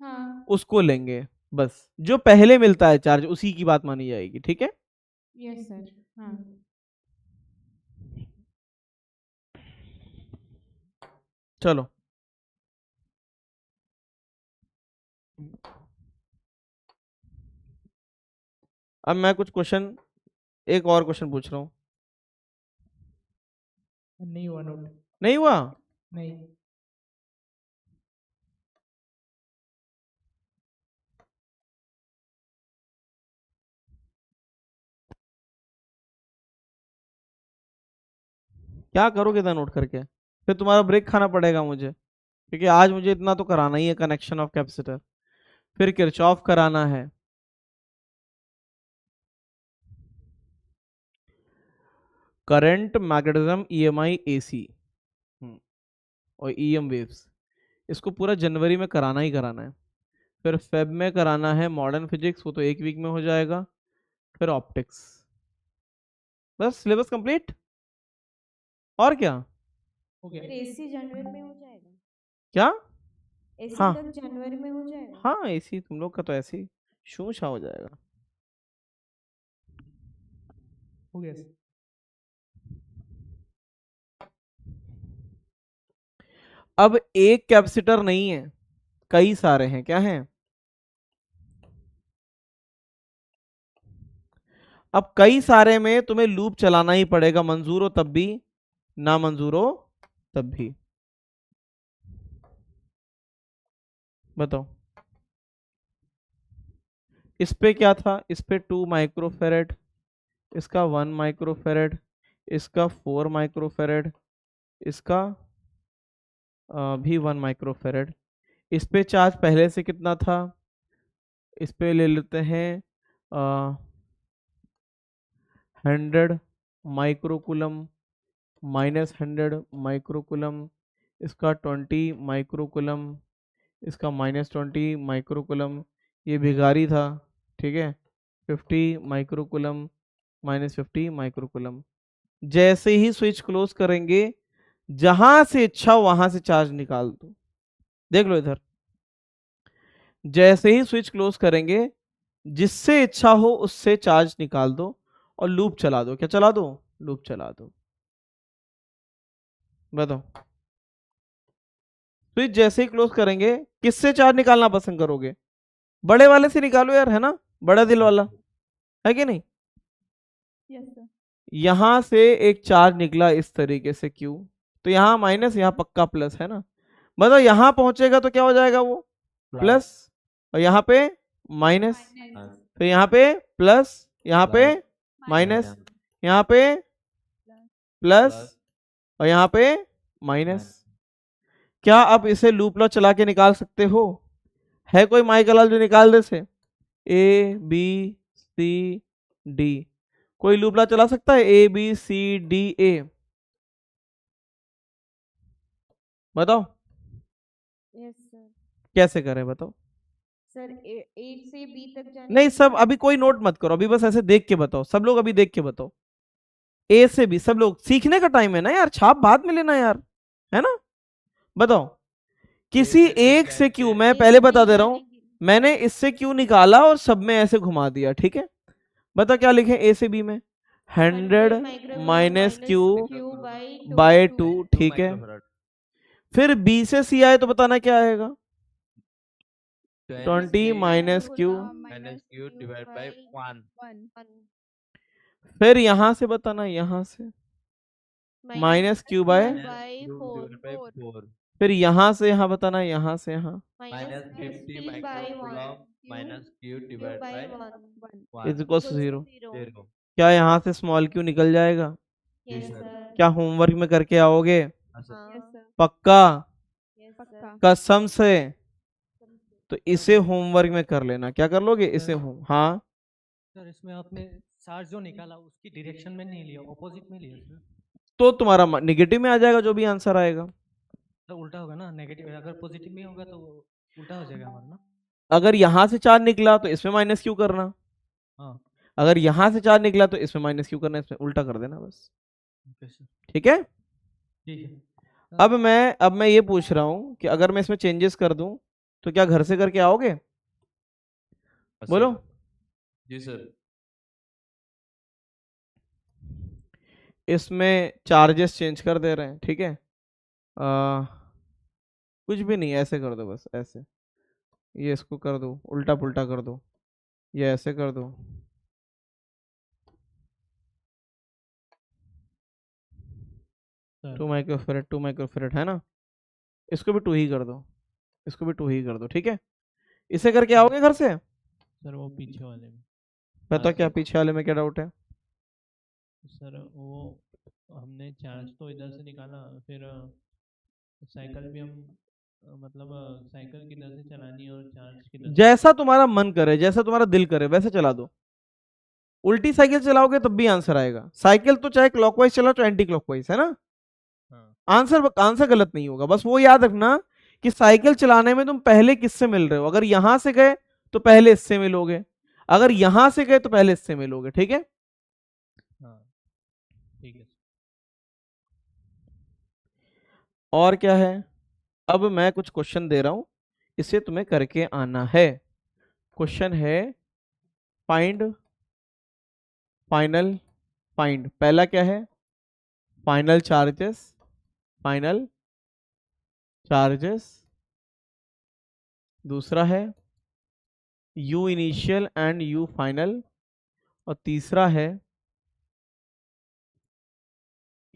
हाँ उसको लेंगे बस। जो पहले मिलता है चार्ज उसी की बात मानी जाएगी, ठीक है? Yes sir. हाँ चलो अब मैं कुछ क्वेश्चन, एक और क्वेश्चन पूछ रहा हूँ। नहीं हुआ नोट। नहीं हुआ? नहीं। क्या करोगे इतना नोट करके? फिर तुम्हारा ब्रेक खाना पड़ेगा मुझे, क्योंकि आज मुझे इतना तो कराना ही है। कनेक्शन ऑफ कैपेसिटर, फिर किरचॉफ कराना है, करंट, मैग्नेटिज्म, EMI, AC और EM वेव्स। इसको पूरा जनवरी में कराना ही कराना है। फिर फेब में कराना है मॉडर्न फिजिक्स, वो तो 1 वीक में हो जाएगा, फिर ऑप्टिक्स, बस सिलेबस कंप्लीट। और क्या फिर एसी जनवरी में हो जाएगा, क्या? एसी हाँ तक जनवरी में हो जाएगा। हाँ, एसी तुम लोग का तो ऐसे ही शूशा हो जाएगा। हो गया सर। अब एक कैपेसिटर नहीं है, कई सारे हैं। क्या हैं? अब कई सारे में तुम्हें लूप चलाना ही पड़ेगा, मंजूर हो तब भी, ना मंजूर हो तब भी। बताओ इस पे क्या था? इस पे 2 माइक्रोफेरेड, इसका 1 माइक्रोफेरेड, इसका 4 माइक्रोफेरेड, इसका भी 1 माइक्रोफेरेड। इस पे चार्ज पहले से कितना था? इस पे ले लेते हैं 100 माइक्रोकुलम माइनस 100 माइक्रोकुलम, इसका 20 माइक्रोकुलम, इसका माइनस 20 माइक्रोकुलम, ये भिगारी था, ठीक है। 50 माइक्रोकुलम माइनस 50 माइक्रोकुलम। जैसे ही स्विच क्लोज करेंगे, जहां से इच्छा वहां से चार्ज निकाल दो। देख लो इधर, जैसे ही स्विच क्लोज करेंगे, जिससे इच्छा हो उससे चार्ज निकाल दो और लूप चला दो। क्या चला दो? लूप चला दो। बताओ स्विच जैसे ही क्लोज करेंगे, किससे चार्ज निकालना पसंद करोगे? बड़े वाले से निकालो यार, है ना, बड़ा दिल वाला, है कि नहीं? Yes sir. यहां से एक चार्ज निकला इस तरीके से Q, तो यहाँ माइनस, यहाँ पक्का प्लस, है ना। मतलब यहां पहुंचेगा तो क्या हो जाएगा? वो प्लस, और यहाँ पे माइनस, फिर यहाँ पे प्लस, यहाँ पे माइनस, यहाँ पे प्लस, और यहाँ पे माइनस। क्या आप इसे लूप लॉ चला के निकाल सकते हो? है कोई माइकल जो निकाल दे से? A B C D, कोई लूप लॉ चला सकता है? A B C D A, बताओ यस सर। कैसे करें, बताओ। सर ए से बी तक जाने नहीं के सब बाद- अभी कोई नोट मत करो, अभी बस ऐसे देख के बताओ, सब लोग अभी देख के बताओ। A से B, सब लोग, सीखने का टाइम है ना यार, छाप बाद में लेना यार, है ना। बताओ किसी एक से Q, मैं पहले बता दे रहा हूं, मैंने इससे Q निकाला और सब में ऐसे घुमा दिया, ठीक है। बता क्या लिखे A से B में? 100 माइनस Q बाय 2, ठीक है। फिर B से C आए तो बताना क्या आएगा? 20 minus Q, minus Q divide by 1। फिर यहां से बताना, यहां से माइनस Q बाय, 4 फिर यहां से यहां बताना, यहां से यहां minus 50 microcoulomb minus Q divide by 1 is equal to 0। 0। क्या यहाँ से स्मॉल Q निकल जाएगा? Yes sir. क्या होमवर्क में करके आओगे? Yes sir. पक्का? पक्का। कसम से? तो इसे होमवर्क में कर लेना। क्या कर लोगे इसे? होम, हाँ सर इसमें आपने चार्ज जो निकाला उसकी डायरेक्शन में नहीं लिया, ऑपोजिट में लिया सर। तो तुम्हारा नेगेटिव में आ जाएगा जो भी आंसर आएगा। तो उल्टा होगा ना, नेगेटिव अगर पॉजिटिव में होगा तो उल्टा हो जाएगा हमारा ना। अगर यहाँ से चार्ज निकला तो इसमें माइनस क्यू करना, हाँ अगर यहाँ से चार्ज निकला तो इसमें माइनस क्यू करना, इसमें उल्टा कर देना बस, ठीक है। ठीक है। अब मैं ये पूछ रहा हूँ कि अगर मैं इसमें चेंजेस कर दूं तो क्या घर से करके आओगे? बोलो। जी सर। इसमें चार्जेस चेंज कर दे रहे हैं, ठीक है। कुछ भी नहीं, ऐसे कर दो बस, ऐसे, ये इसको कर दो, उल्टा पुल्टा कर दो, ये ऐसे कर दो, सर 2 माइक्रोफेरेड है ना, इसको भी 2 ही कर दो, इसको भी 2 ही कर दो, ठीक है। इसे करके आओगे घर से? सर वो पीछे वाले में। बता क्या पीछे वाले में क्या डाउट है? सर वो हमने चार्ज तो इधर से निकाला, फिर साइकिल भी हम मतलब साइकिल किधर से चलानी है और चार्ज किधर से? जैसा तुम्हारा मन करे, जैसा तुम्हारा दिल करे वैसे चला दो। उल्टी साइकिल चलाओगे तब भी आंसर आएगा। साइकिल तो चाहे क्लॉकवाइज चलाओ चाहे एंटी क्लॉकवाइज, है ना। आंसर गलत नहीं होगा। बस वो याद रखना कि साइकिल चलाने में तुम पहले किससे मिल रहे हो। अगर यहां से गए तो पहले इससे मिलोगे, अगर यहां से गए तो पहले इससे मिलोगे। ठीक है, हाँ ठीक है। और क्या है, अब मैं कुछ क्वेश्चन दे रहा हूं, इसे तुम्हें करके आना है। क्वेश्चन है फाइंड फाइनल फाइंड। पहला क्या है, फाइनल चार्जेस, फाइनल चार्जेस। दूसरा है you initial and you final, और तीसरा है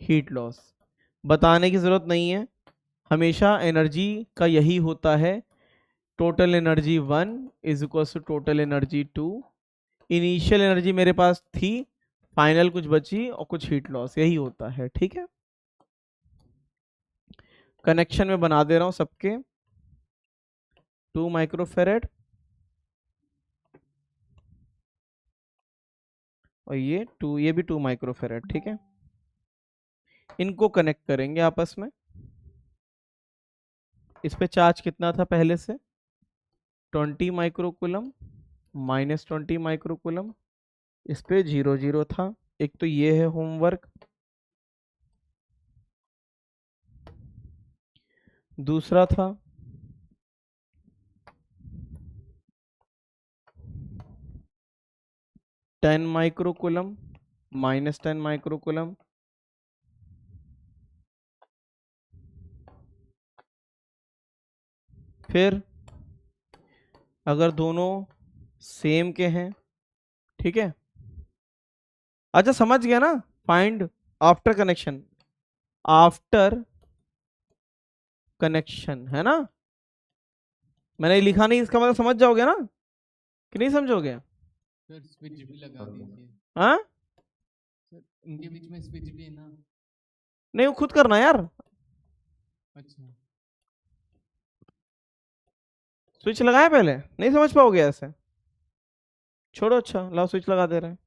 हीट लॉस। बताने की जरूरत नहीं है, हमेशा एनर्जी का यही होता है, total energy 1 is equal to total energy 2। Initial energy मेरे पास थी, फाइनल कुछ बची और कुछ हीट लॉस, यही होता है। ठीक है, कनेक्शन में बना दे रहा हूं सबके। 2 माइक्रोफेरेड और ये भी 2 माइक्रोफेरेड। ठीक है, इनको कनेक्ट करेंगे आपस में। इस पे चार्ज कितना था पहले से, 20 माइक्रोकूलम माइनस 20 माइक्रोकूलम। इस पे 0 0 था। एक तो ये है होमवर्क, दूसरा था टेन माइक्रोकूलम माइनस 10 माइक्रोकूलम। फिर अगर दोनों सेम के हैं, ठीक है, अच्छा समझ गया ना, find after connection, after connection है ना, मैंने लिखा नहीं, इसका मतलब समझ जाओगे ना कि नहीं समझोगे। सर स्विच भी लगा दीजिए। हाँ सर इनके बीच में स्विच भी है ना। नहीं, वो खुद करना यार। अच्छा स्विच लगाए पहले, नहीं समझ पाओगे ऐसे, छोड़ो। अच्छा लाओ स्विच लगा दे रहे हैं।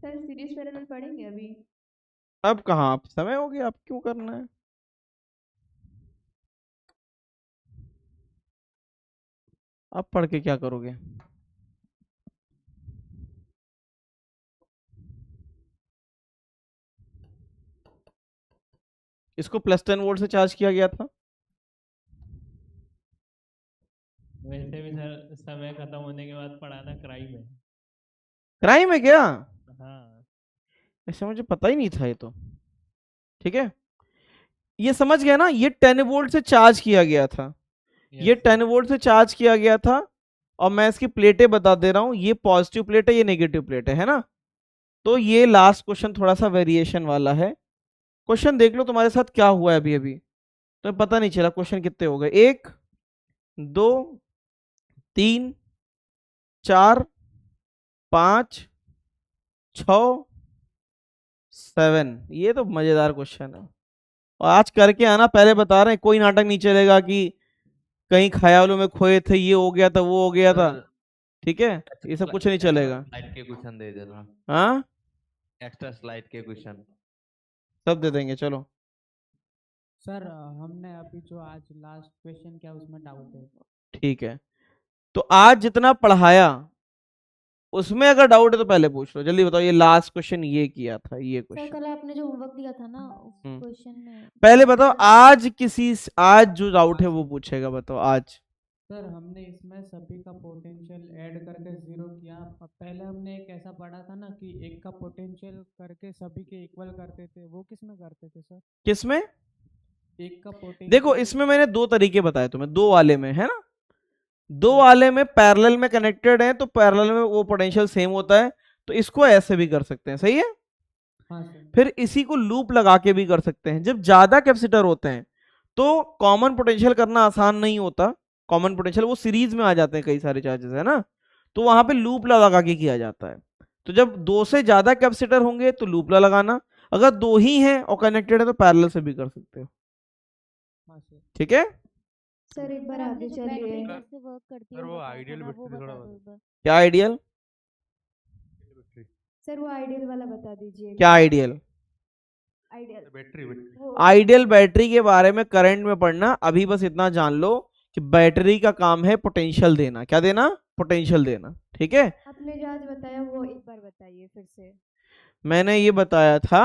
सर सीरीज पैरेलल पढ़ेंगे अभी। अब कहाँ, आप समय हो गया, आप क्यों करना है। अब पढ़ के क्या करोगे। इसको +10 वोल्ट से चार्ज किया गया था। वैसे भी सर समय खत्म होने के बाद पढ़ाना क्राइम है। क्राइम है क्या, हाँ ऐसे मुझे पता ही नहीं था ये तो। ठीक है, ये समझ गया ना, ये 10 वोल्ट से चार्ज किया गया था, ये 10 वोल्ट से चार्ज किया गया था। और मैं इसकी प्लेटें बता दे रहा हूं, ये पॉजिटिव प्लेट है, ये नेगेटिव प्लेट है ना। तो ये लास्ट क्वेश्चन थोड़ा सा वेरिएशन वाला है। क्वेश्चन देख लो तुम्हारे साथ क्या हुआ है अभी अभी, तो पता नहीं चला क्वेश्चन कितने हो गए। 1 2 3 4 5 6 7, ये तो मजेदार क्वेश्चन है। और आज करके आना, पहले बता रहे हैं, कोई नाटक नहीं चलेगा कि कहीं ख्यालों में खोए थे, ये हो गया था, वो हो गया था। ठीक है, ये सब कुछ नहीं चलेगा। स्लाइड के क्वेश्चन दे देना। हाँ एक्स्ट्रा स्लाइड के क्वेश्चन सब दे देंगे, चलो। सर हमने अभी जो आज लास्ट क्वेश्चन किया उसमें डाउट है। ठीक है, तो आज जितना पढ़ाया उसमें अगर डाउट है तो पहले पूछ लो, जल्दी बताओ। ये लास्ट क्वेश्चन ये किया था, ये सर क्वेश्चन कल आपने जो होमवर्क दिया था ना उस क्वेश्चन में पहले बताओ। आज जो डाउट है वो पूछेगा, बताओ आज। सर हमने इसमें सभी का पोटेंशियल ऐड करके 0 किया। पहले हमने एक ऐसा पढ़ा था ना कि एक का पोटेंशियल करके सभी के इक्वल करते थे, वो किसमें करते थे सर। किसमें, एक का पोटेंशियल। देखो इसमें मैंने 2 तरीके बताए तुम्हें, 2 वाले में है ना, 2 वाले में पैरेलल में कनेक्टेड है, तो पैरेलल में वो पोटेंशियल सेम होता है, तो इसको ऐसे भी कर सकते हैं, सही है। हाँ सर। फिर इसी को लूप लगा के भी कर सकते हैं। जब ज्यादा कैपेसिटर होते हैं तो कॉमन पोटेंशियल करना आसान नहीं होता। कॉमन पोटेंशियल वो सीरीज में आ जाते हैं कई सारे चार्जेस, है ना, तो वहां पे लूप लगा के किया जाता है। तो जब दो से ज्यादा कैपेसिटर होंगे तो लूप लगाना, अगर दो ही हैं और कनेक्टेड है तो पैरेलल से भी कर सकते हो। हाँ सर। ठीक है, सर एक बार आगे चलिए। कैसे वर्क करती है सर वो बताओ आइडियल थोड़ा, वो बैटरी बता थोड़ा दो एक बार। क्या आइडियल? सर वो आइडियल वाला बता दीजिए। क्या ideal? Ideal battery ideal battery के बारे में करंट में पढ़ना, अभी बस इतना जान लो कि बैटरी का काम है पोटेंशियल देना। क्या देना? पोटेंशियल देना। ठीक है, आपने जो आज बताया वो एक बार बताइए फिर से। मैंने ये बताया था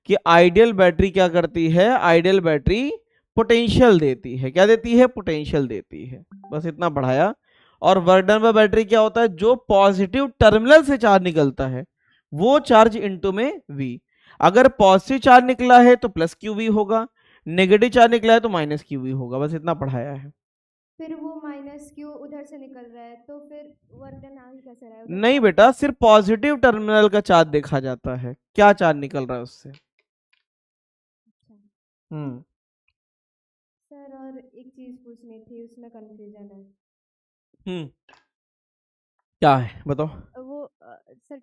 कि आइडियल बैटरी क्या करती है, आइडियल बैटरी पोटेंशियल देती है। क्या देती है? पोटेंशियल देती है। बस इतना पढ़ाया। और वर्क डन बाय बैटरी क्या होता है? जो पॉजिटिव टर्मिनल से चार्ज निकलता है वो चार्ज इनटू में वी। अगर पॉजिटिव चार्ज निकला है तो प्लस क्यू वी होगा, नेगेटिव चार्ज निकला है तो माइनस क्यू वी होगा। बस इतना पढ़ाया है। फिर वो माइनस क्यू उधर से निकल रहा है तो फिर वर्क डन आ ही कैसे रहा है? नहीं बेटा, सिर्फ पॉजिटिव टर्मिनल का चार्ज देखा जाता है, क्या चार्ज निकल रहा है उससे। सर और एक चीज पूछनी थी, उसमें कंफ्यूजन है। क्या है बताओ? वो सर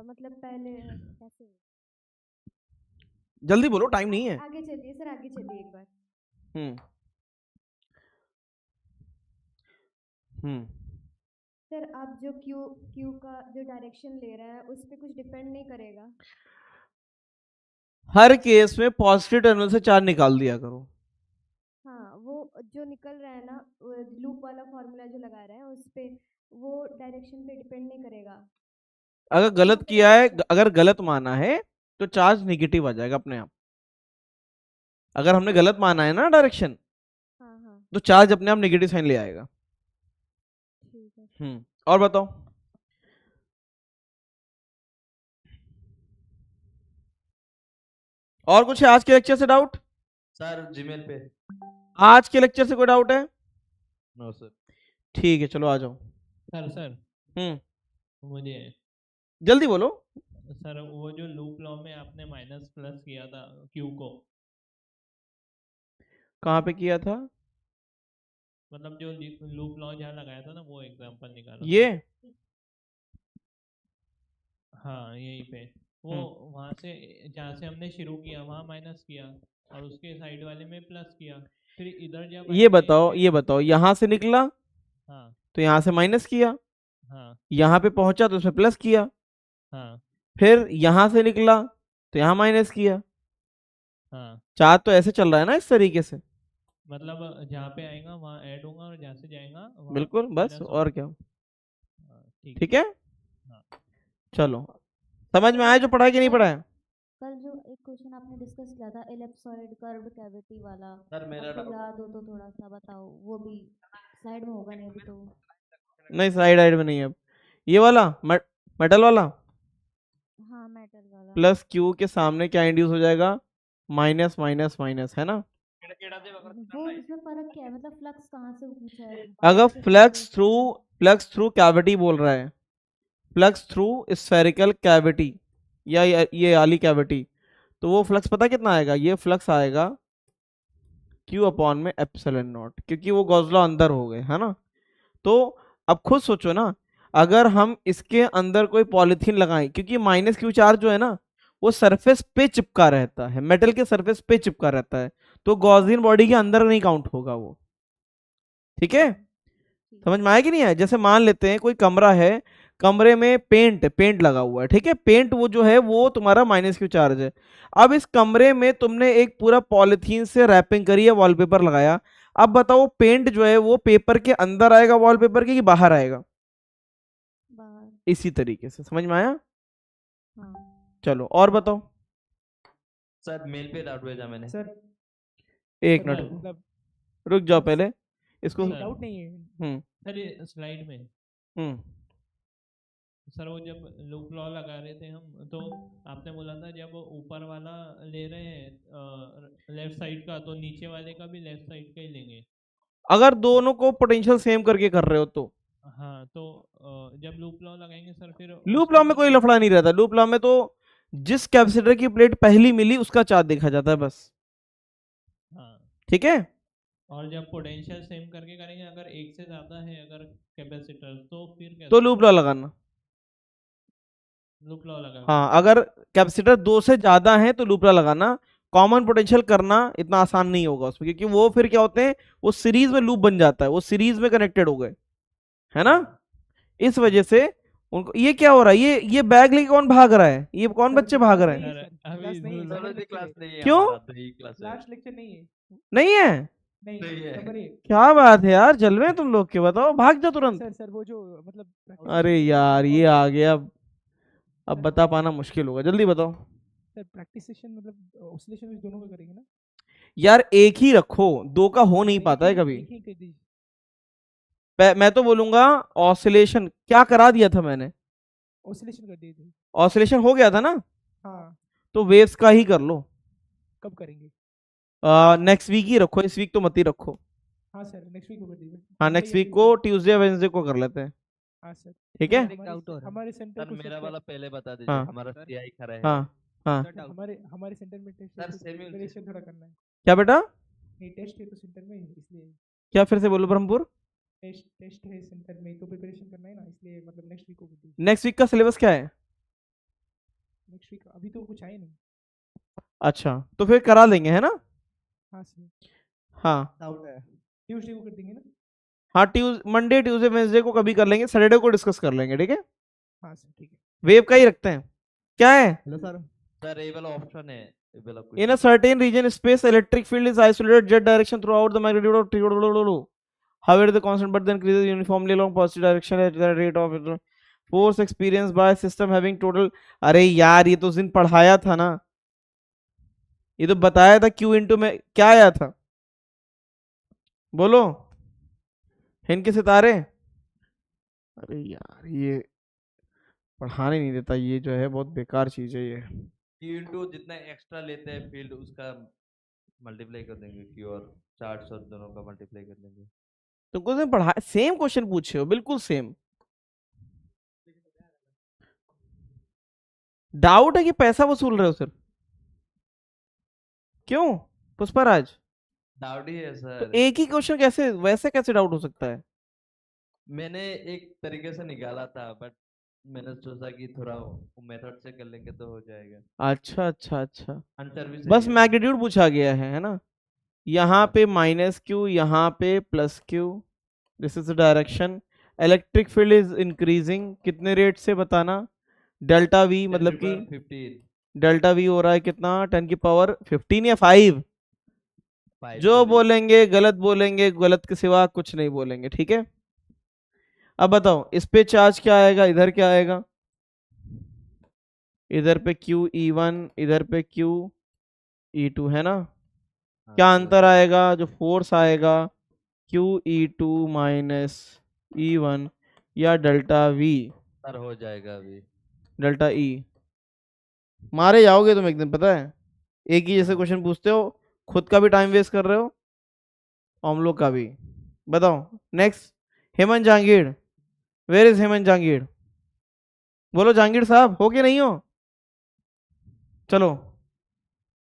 मतलब पहले कैसे? जल्दी बोलो, टाइम नहीं है। आगे चलिए सर, आगे चलिए एक बार। सर आप जो क्यू का जो डायरेक्शन ले रहे हैं उस पे कुछ डिपेंड नहीं करेगा? हर केस में पॉजिटिव टर्मिनल से चार्ज निकाल दिया करो। हाँ, वो जो निकल रहा है ना, लूप वाला फॉर्मूला जो लगा रहे हैं उस पे वो डायरेक्शन पे डिपेंड नहीं करेगा। अगर गलत किया है, अगर गलत माना है तो चार्ज नेगेटिव आ जाएगा अपने आप। अगर हमने गलत माना है ना डायरेक्शन, तो चार्ज अपने आप नेगेटिव साइन ले आएगा। और बताओ? और कुछ है आज के लेक्चर से डाउट? सर जीमेल पे आज के लेक्चर से कोई डाउट है? No sir. ठीक है, चलो आ जाओ। सर मुझे जल्दी बोलो। सर वो जो लूप लॉ में आपने माइनस प्लस किया था क्यू को, कहाँ पे किया था? मतलब जो लूप लॉ जहाँ लगाया था ना, वो एग्जांपल निकाला। ये हाँ यहीं पे वो वहाँ से जहाँ से हमने शुरू किया वहाँ माइनस किया और उसके साइड वाले में प्लस किया, फिर इधर जब ये बताओ यहाँ से निकला हाँ तो यहाँ से माइनस किया, हाँ यहाँ पे पहुंचा तो उसमें प्लस किया, हाँ फिर यहाँ से निकला तो यहाँ माइनस किया। हाँ चार्ज तो ऐसे चल रहा है ना, इस तरीके से। मतलब जहाँ पे आएगा वहाँ ऐड होगा और जहाँ से जाएगा वहाँ बिल्कुल, बस माइनस और होगा। क्या। ठीक है, हाँ। चलो समझ में आया जो पढ़ा कि नहीं पढ़ा है? कल जो एक क्वेश्चन आपने डिस्कस किया था एलिप्सॉइड कर्व्ड कैविटी वाला, सर मेरा आपको याद हो तो थोड़ा सा बताओ। वो भी स्लाइड में होगा नहीं अभी तो? नहीं, साइड में नहीं है अब। ये वाला मेटल वाला हाँ मेटल वाला। प्लस क्यू के सामने क्या इंड्यूस हो जाएगा? माइनस माइनस माइनस, है ना। वो इसमें फर्क क्या है, मतलब फ्लक्स कहाँ से पूछा है? अगर फ्लक्स थ्रू कैविटी बोल रहा है, फ्लक्स थ्रू स्फेरिकल कैविटी या ये वाली कैविटी, तो वो फ्लक्स पता कितना आएगा? ये फ्लक्स आएगा Q अपॉन में एप्सिलॉन नॉट, क्योंकि वो गॉस लॉ अंदर हो गए, है ना। तो अब खुद सोचो ना, अगर हम इसके अंदर कोई पॉलीथीन लगाएं, क्योंकि माइनस क्यू चार्ज जो है ना वो सरफेस पे चिपका रहता है, मेटल के सरफेस पे चिपका रहता है, तो गॉसियन बॉडी के अंदर नहीं काउंट होगा वो। ठीक है, समझ में आया कि नहीं आया? जैसे मान लेते हैं कोई कमरा है, कमरे में पेंट लगा हुआ है, ठीक है, पेंट वो जो है वो तुम्हारा माइनस क्यू चार्ज है। अब इस कमरे में तुमने एक पूरा पॉलिथीन से रैपिंग करी है, वॉलपेपर लगाया, अब बताओ पेंट जो है वो पेपर के अंदर आएगा वॉलपेपर के कि बाहर आएगा? बाहर। इसी तरीके से, समझ में आया? हाँ। चलो और बताओ। सर मेल पे डाउट भेजा मैंने। सर एक मिनट मतलब रुक जाओ, पहले इसको। डाउट नहीं है सर ये स्लाइड में सर वो जब लूप लॉ लगा रहे थे हम, तो आपने बोला था जब ऊपर वाला ले रहे हैं लेफ्ट साइड का, तो नीचे वाले का भी लेफ्ट साइड का ही लेंगे अगर दोनों को पोटेंशियल सेम करके कर रहे हो तो। हाँ, तो जब लूप लॉ लगाएंगे सर, फिर लूप लॉ में कोई लफड़ा नहीं रहता। लूप लॉ में तो जिस कैपेसिटर की प्लेट पहली मिली उसका चार्ज देखा जाता है बस। हाँ। ठीक है, और जब पोटेंशियल सेम करके करेंगे, अगर एक से ज्यादा है अगर कैपेसिटर, तो फिर कैसे? तो लूप लॉ लगाना। लूप लॉ लगा। हाँ, अगर कैपेसिटर 2 से ज्यादा है तो लूप लॉ लगाना। कॉमन पोटेंशियल करना इतना आसान नहीं होगा उसमें, क्योंकि वो फिर क्या होते हैं, वो सीरीज में लूप बन जाता है, वो सीरीज में कनेक्टेड हो गए, है ना। इस वजह से उनको, ये क्या हो रहा है, ये बैग लेके कौन भाग रहा है, ये कौन बच्चे भाग रहे हैं? क्यों लास्ट लेक्चर नहीं है। नहीं है? नहीं है। क्या बात है यार, जलवे हैं तुम लोग के, बताओ भाग जाओ तुरंत। सर वो जो मतलब अरे यार ये आ गया, अब बता पाना मुश्किल होगा, जल्दी बताओ। सर प्रैक्टिस सेशन मतलब ऑसिलेशन में दोनों का करेंगे ना? यार एक ही रखो, दो का हो नहीं पाता है कभी। मैं तो बोलूंगा ऑसिलेशन, क्या करा दिया था मैंने? ऑसिलेशन कर दिए थे। ऑसिलेशन हो गया था ना? हाँ। तो वेव्स का ही कर लो। कब करेंगे? नेक्स्ट वीक ही रखो, इस वीक तो मत ही रखो। हाँ सर, नेक्स्ट वीक को कर दीजिए। हाँ, नेक्स्ट वीक को ट्यूसडे वेडनेसडे को कर लेते हैं। हाँ सर। ठीक है। हमारे सेंटर सर मेरा वाला पहले बता दीजिए, हाँ। हमारा सीआई खड़ा है। हाँ हाँ। हमारे सेंटर में टेस्ट सर प्रिपरेशन थोड़ा करना है। क्या बेटा? नहीं टेस्ट है तो सेंटर में, इसलिए। क्या फिर से बोलो ब्रह्मपुर? टेस्ट है सेंटर में तो प्रिपरेशन करना है ना, इसलिए मतलब नेक्स्ट वीक को। नेक्स्ट वीक का सिलेबस क्या है? नेक्स्ट वीक अभी तो कुछ आया नहीं। अच्छा, तो फिर करा लेंगे, है ना? हाँ सर। हाँ ट्यूसडे को कर देंगे ना? हाँ, मंडे ट्यूसडे वेडनेसडे को कभी कर लेंगे, सैटरडे को डिस्कस कर लेंगे, ठीक है। हाँ सर ठीक है। वेव का ही रखते हैं। क्या है? Hello sir. सर ये वाला ऑप्शन है, ये वाला कुछ In a certain region space, electric field is isolated z direction throughout the magnitude of t. However, the constant but then increases uniformly along positive direction at the rate of force experienced by system having total। अरे यार, ये तो उस दिन पढ़ाया था ना, ये तो बताया था Q इंटू में क्या आया था, बोलो। हिंद के सितारे। अरे यार ये पढ़ाने नहीं देता, ये जो है बहुत बेकार चीज है ये। Q इंटू जितना एक्स्ट्रा लेते हैं फील्ड उसका मल्टीप्लाई कर देंगे, Q और चार्ज और दोनों का मल्टीप्लाई कर देंगे। तो कुछ दिन पढ़ा, सेम क्वेश्चन पूछे हो, बिल्कुल सेम। डाउट है कि पैसा वसूल रहे हो सिर्फ? क्यों पुष्पराज? डाउट ही है सर। तो एक ही क्वेश्चन कैसे, वैसे कैसे डाउट हो सकता है? मैंने एक तरीके से निकाला था, बट मैंने सोचा कि थोड़ा मेथड से कर लेंगे तो हो जाएगा। अच्छा अच्छा अच्छा, आंसर भी सही बस है। मैग्नीट्यूड पूछा गया है ना। यहाँ पे -q, यहाँ पे +q, this is the direction. Electric field is increasing, कितने रेट से बताना? डेल्टा v, मतलब कि 15 डेल्टा v हो रहा है कितना, 10 की पावर 15 या 5? जो बोलेंगे गलत बोलेंगे, गलत के सिवा कुछ नहीं बोलेंगे, ठीक है। अब बताओ इस पे चार्ज क्या आएगा, इधर क्या आएगा? इधर पे QE1, इधर पे QE2, है ना। क्या अंतर आएगा? जो फोर्स आएगा QE2 माइनस E1 या डेल्टा V। सर हो जाएगा अभी। डेल्टा E मारे जाओगे तुम एक दिन, पता है। एक ही जैसे क्वेश्चन पूछते हो, खुद का भी टाइम वेस्ट कर रहे हो, हम लोग का भी। बताओ next. Hemant Jahangir, where is Hemant Jahangir? बोलो जहांगीर साहब, हो कि नहीं हो? चलो,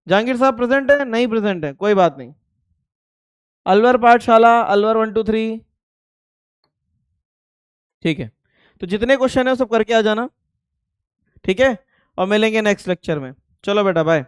जहांगीर साहब प्रेजेंट है? नहीं प्रेजेंट है, कोई बात नहीं। अलवर पाठशाला, अलवर 1 2 3, ठीक है। तो जितने क्वेश्चन है वो सब करके आ जाना, ठीक है। और मिलेंगे नेक्स्ट लेक्चर में। चलो बेटा, बाय।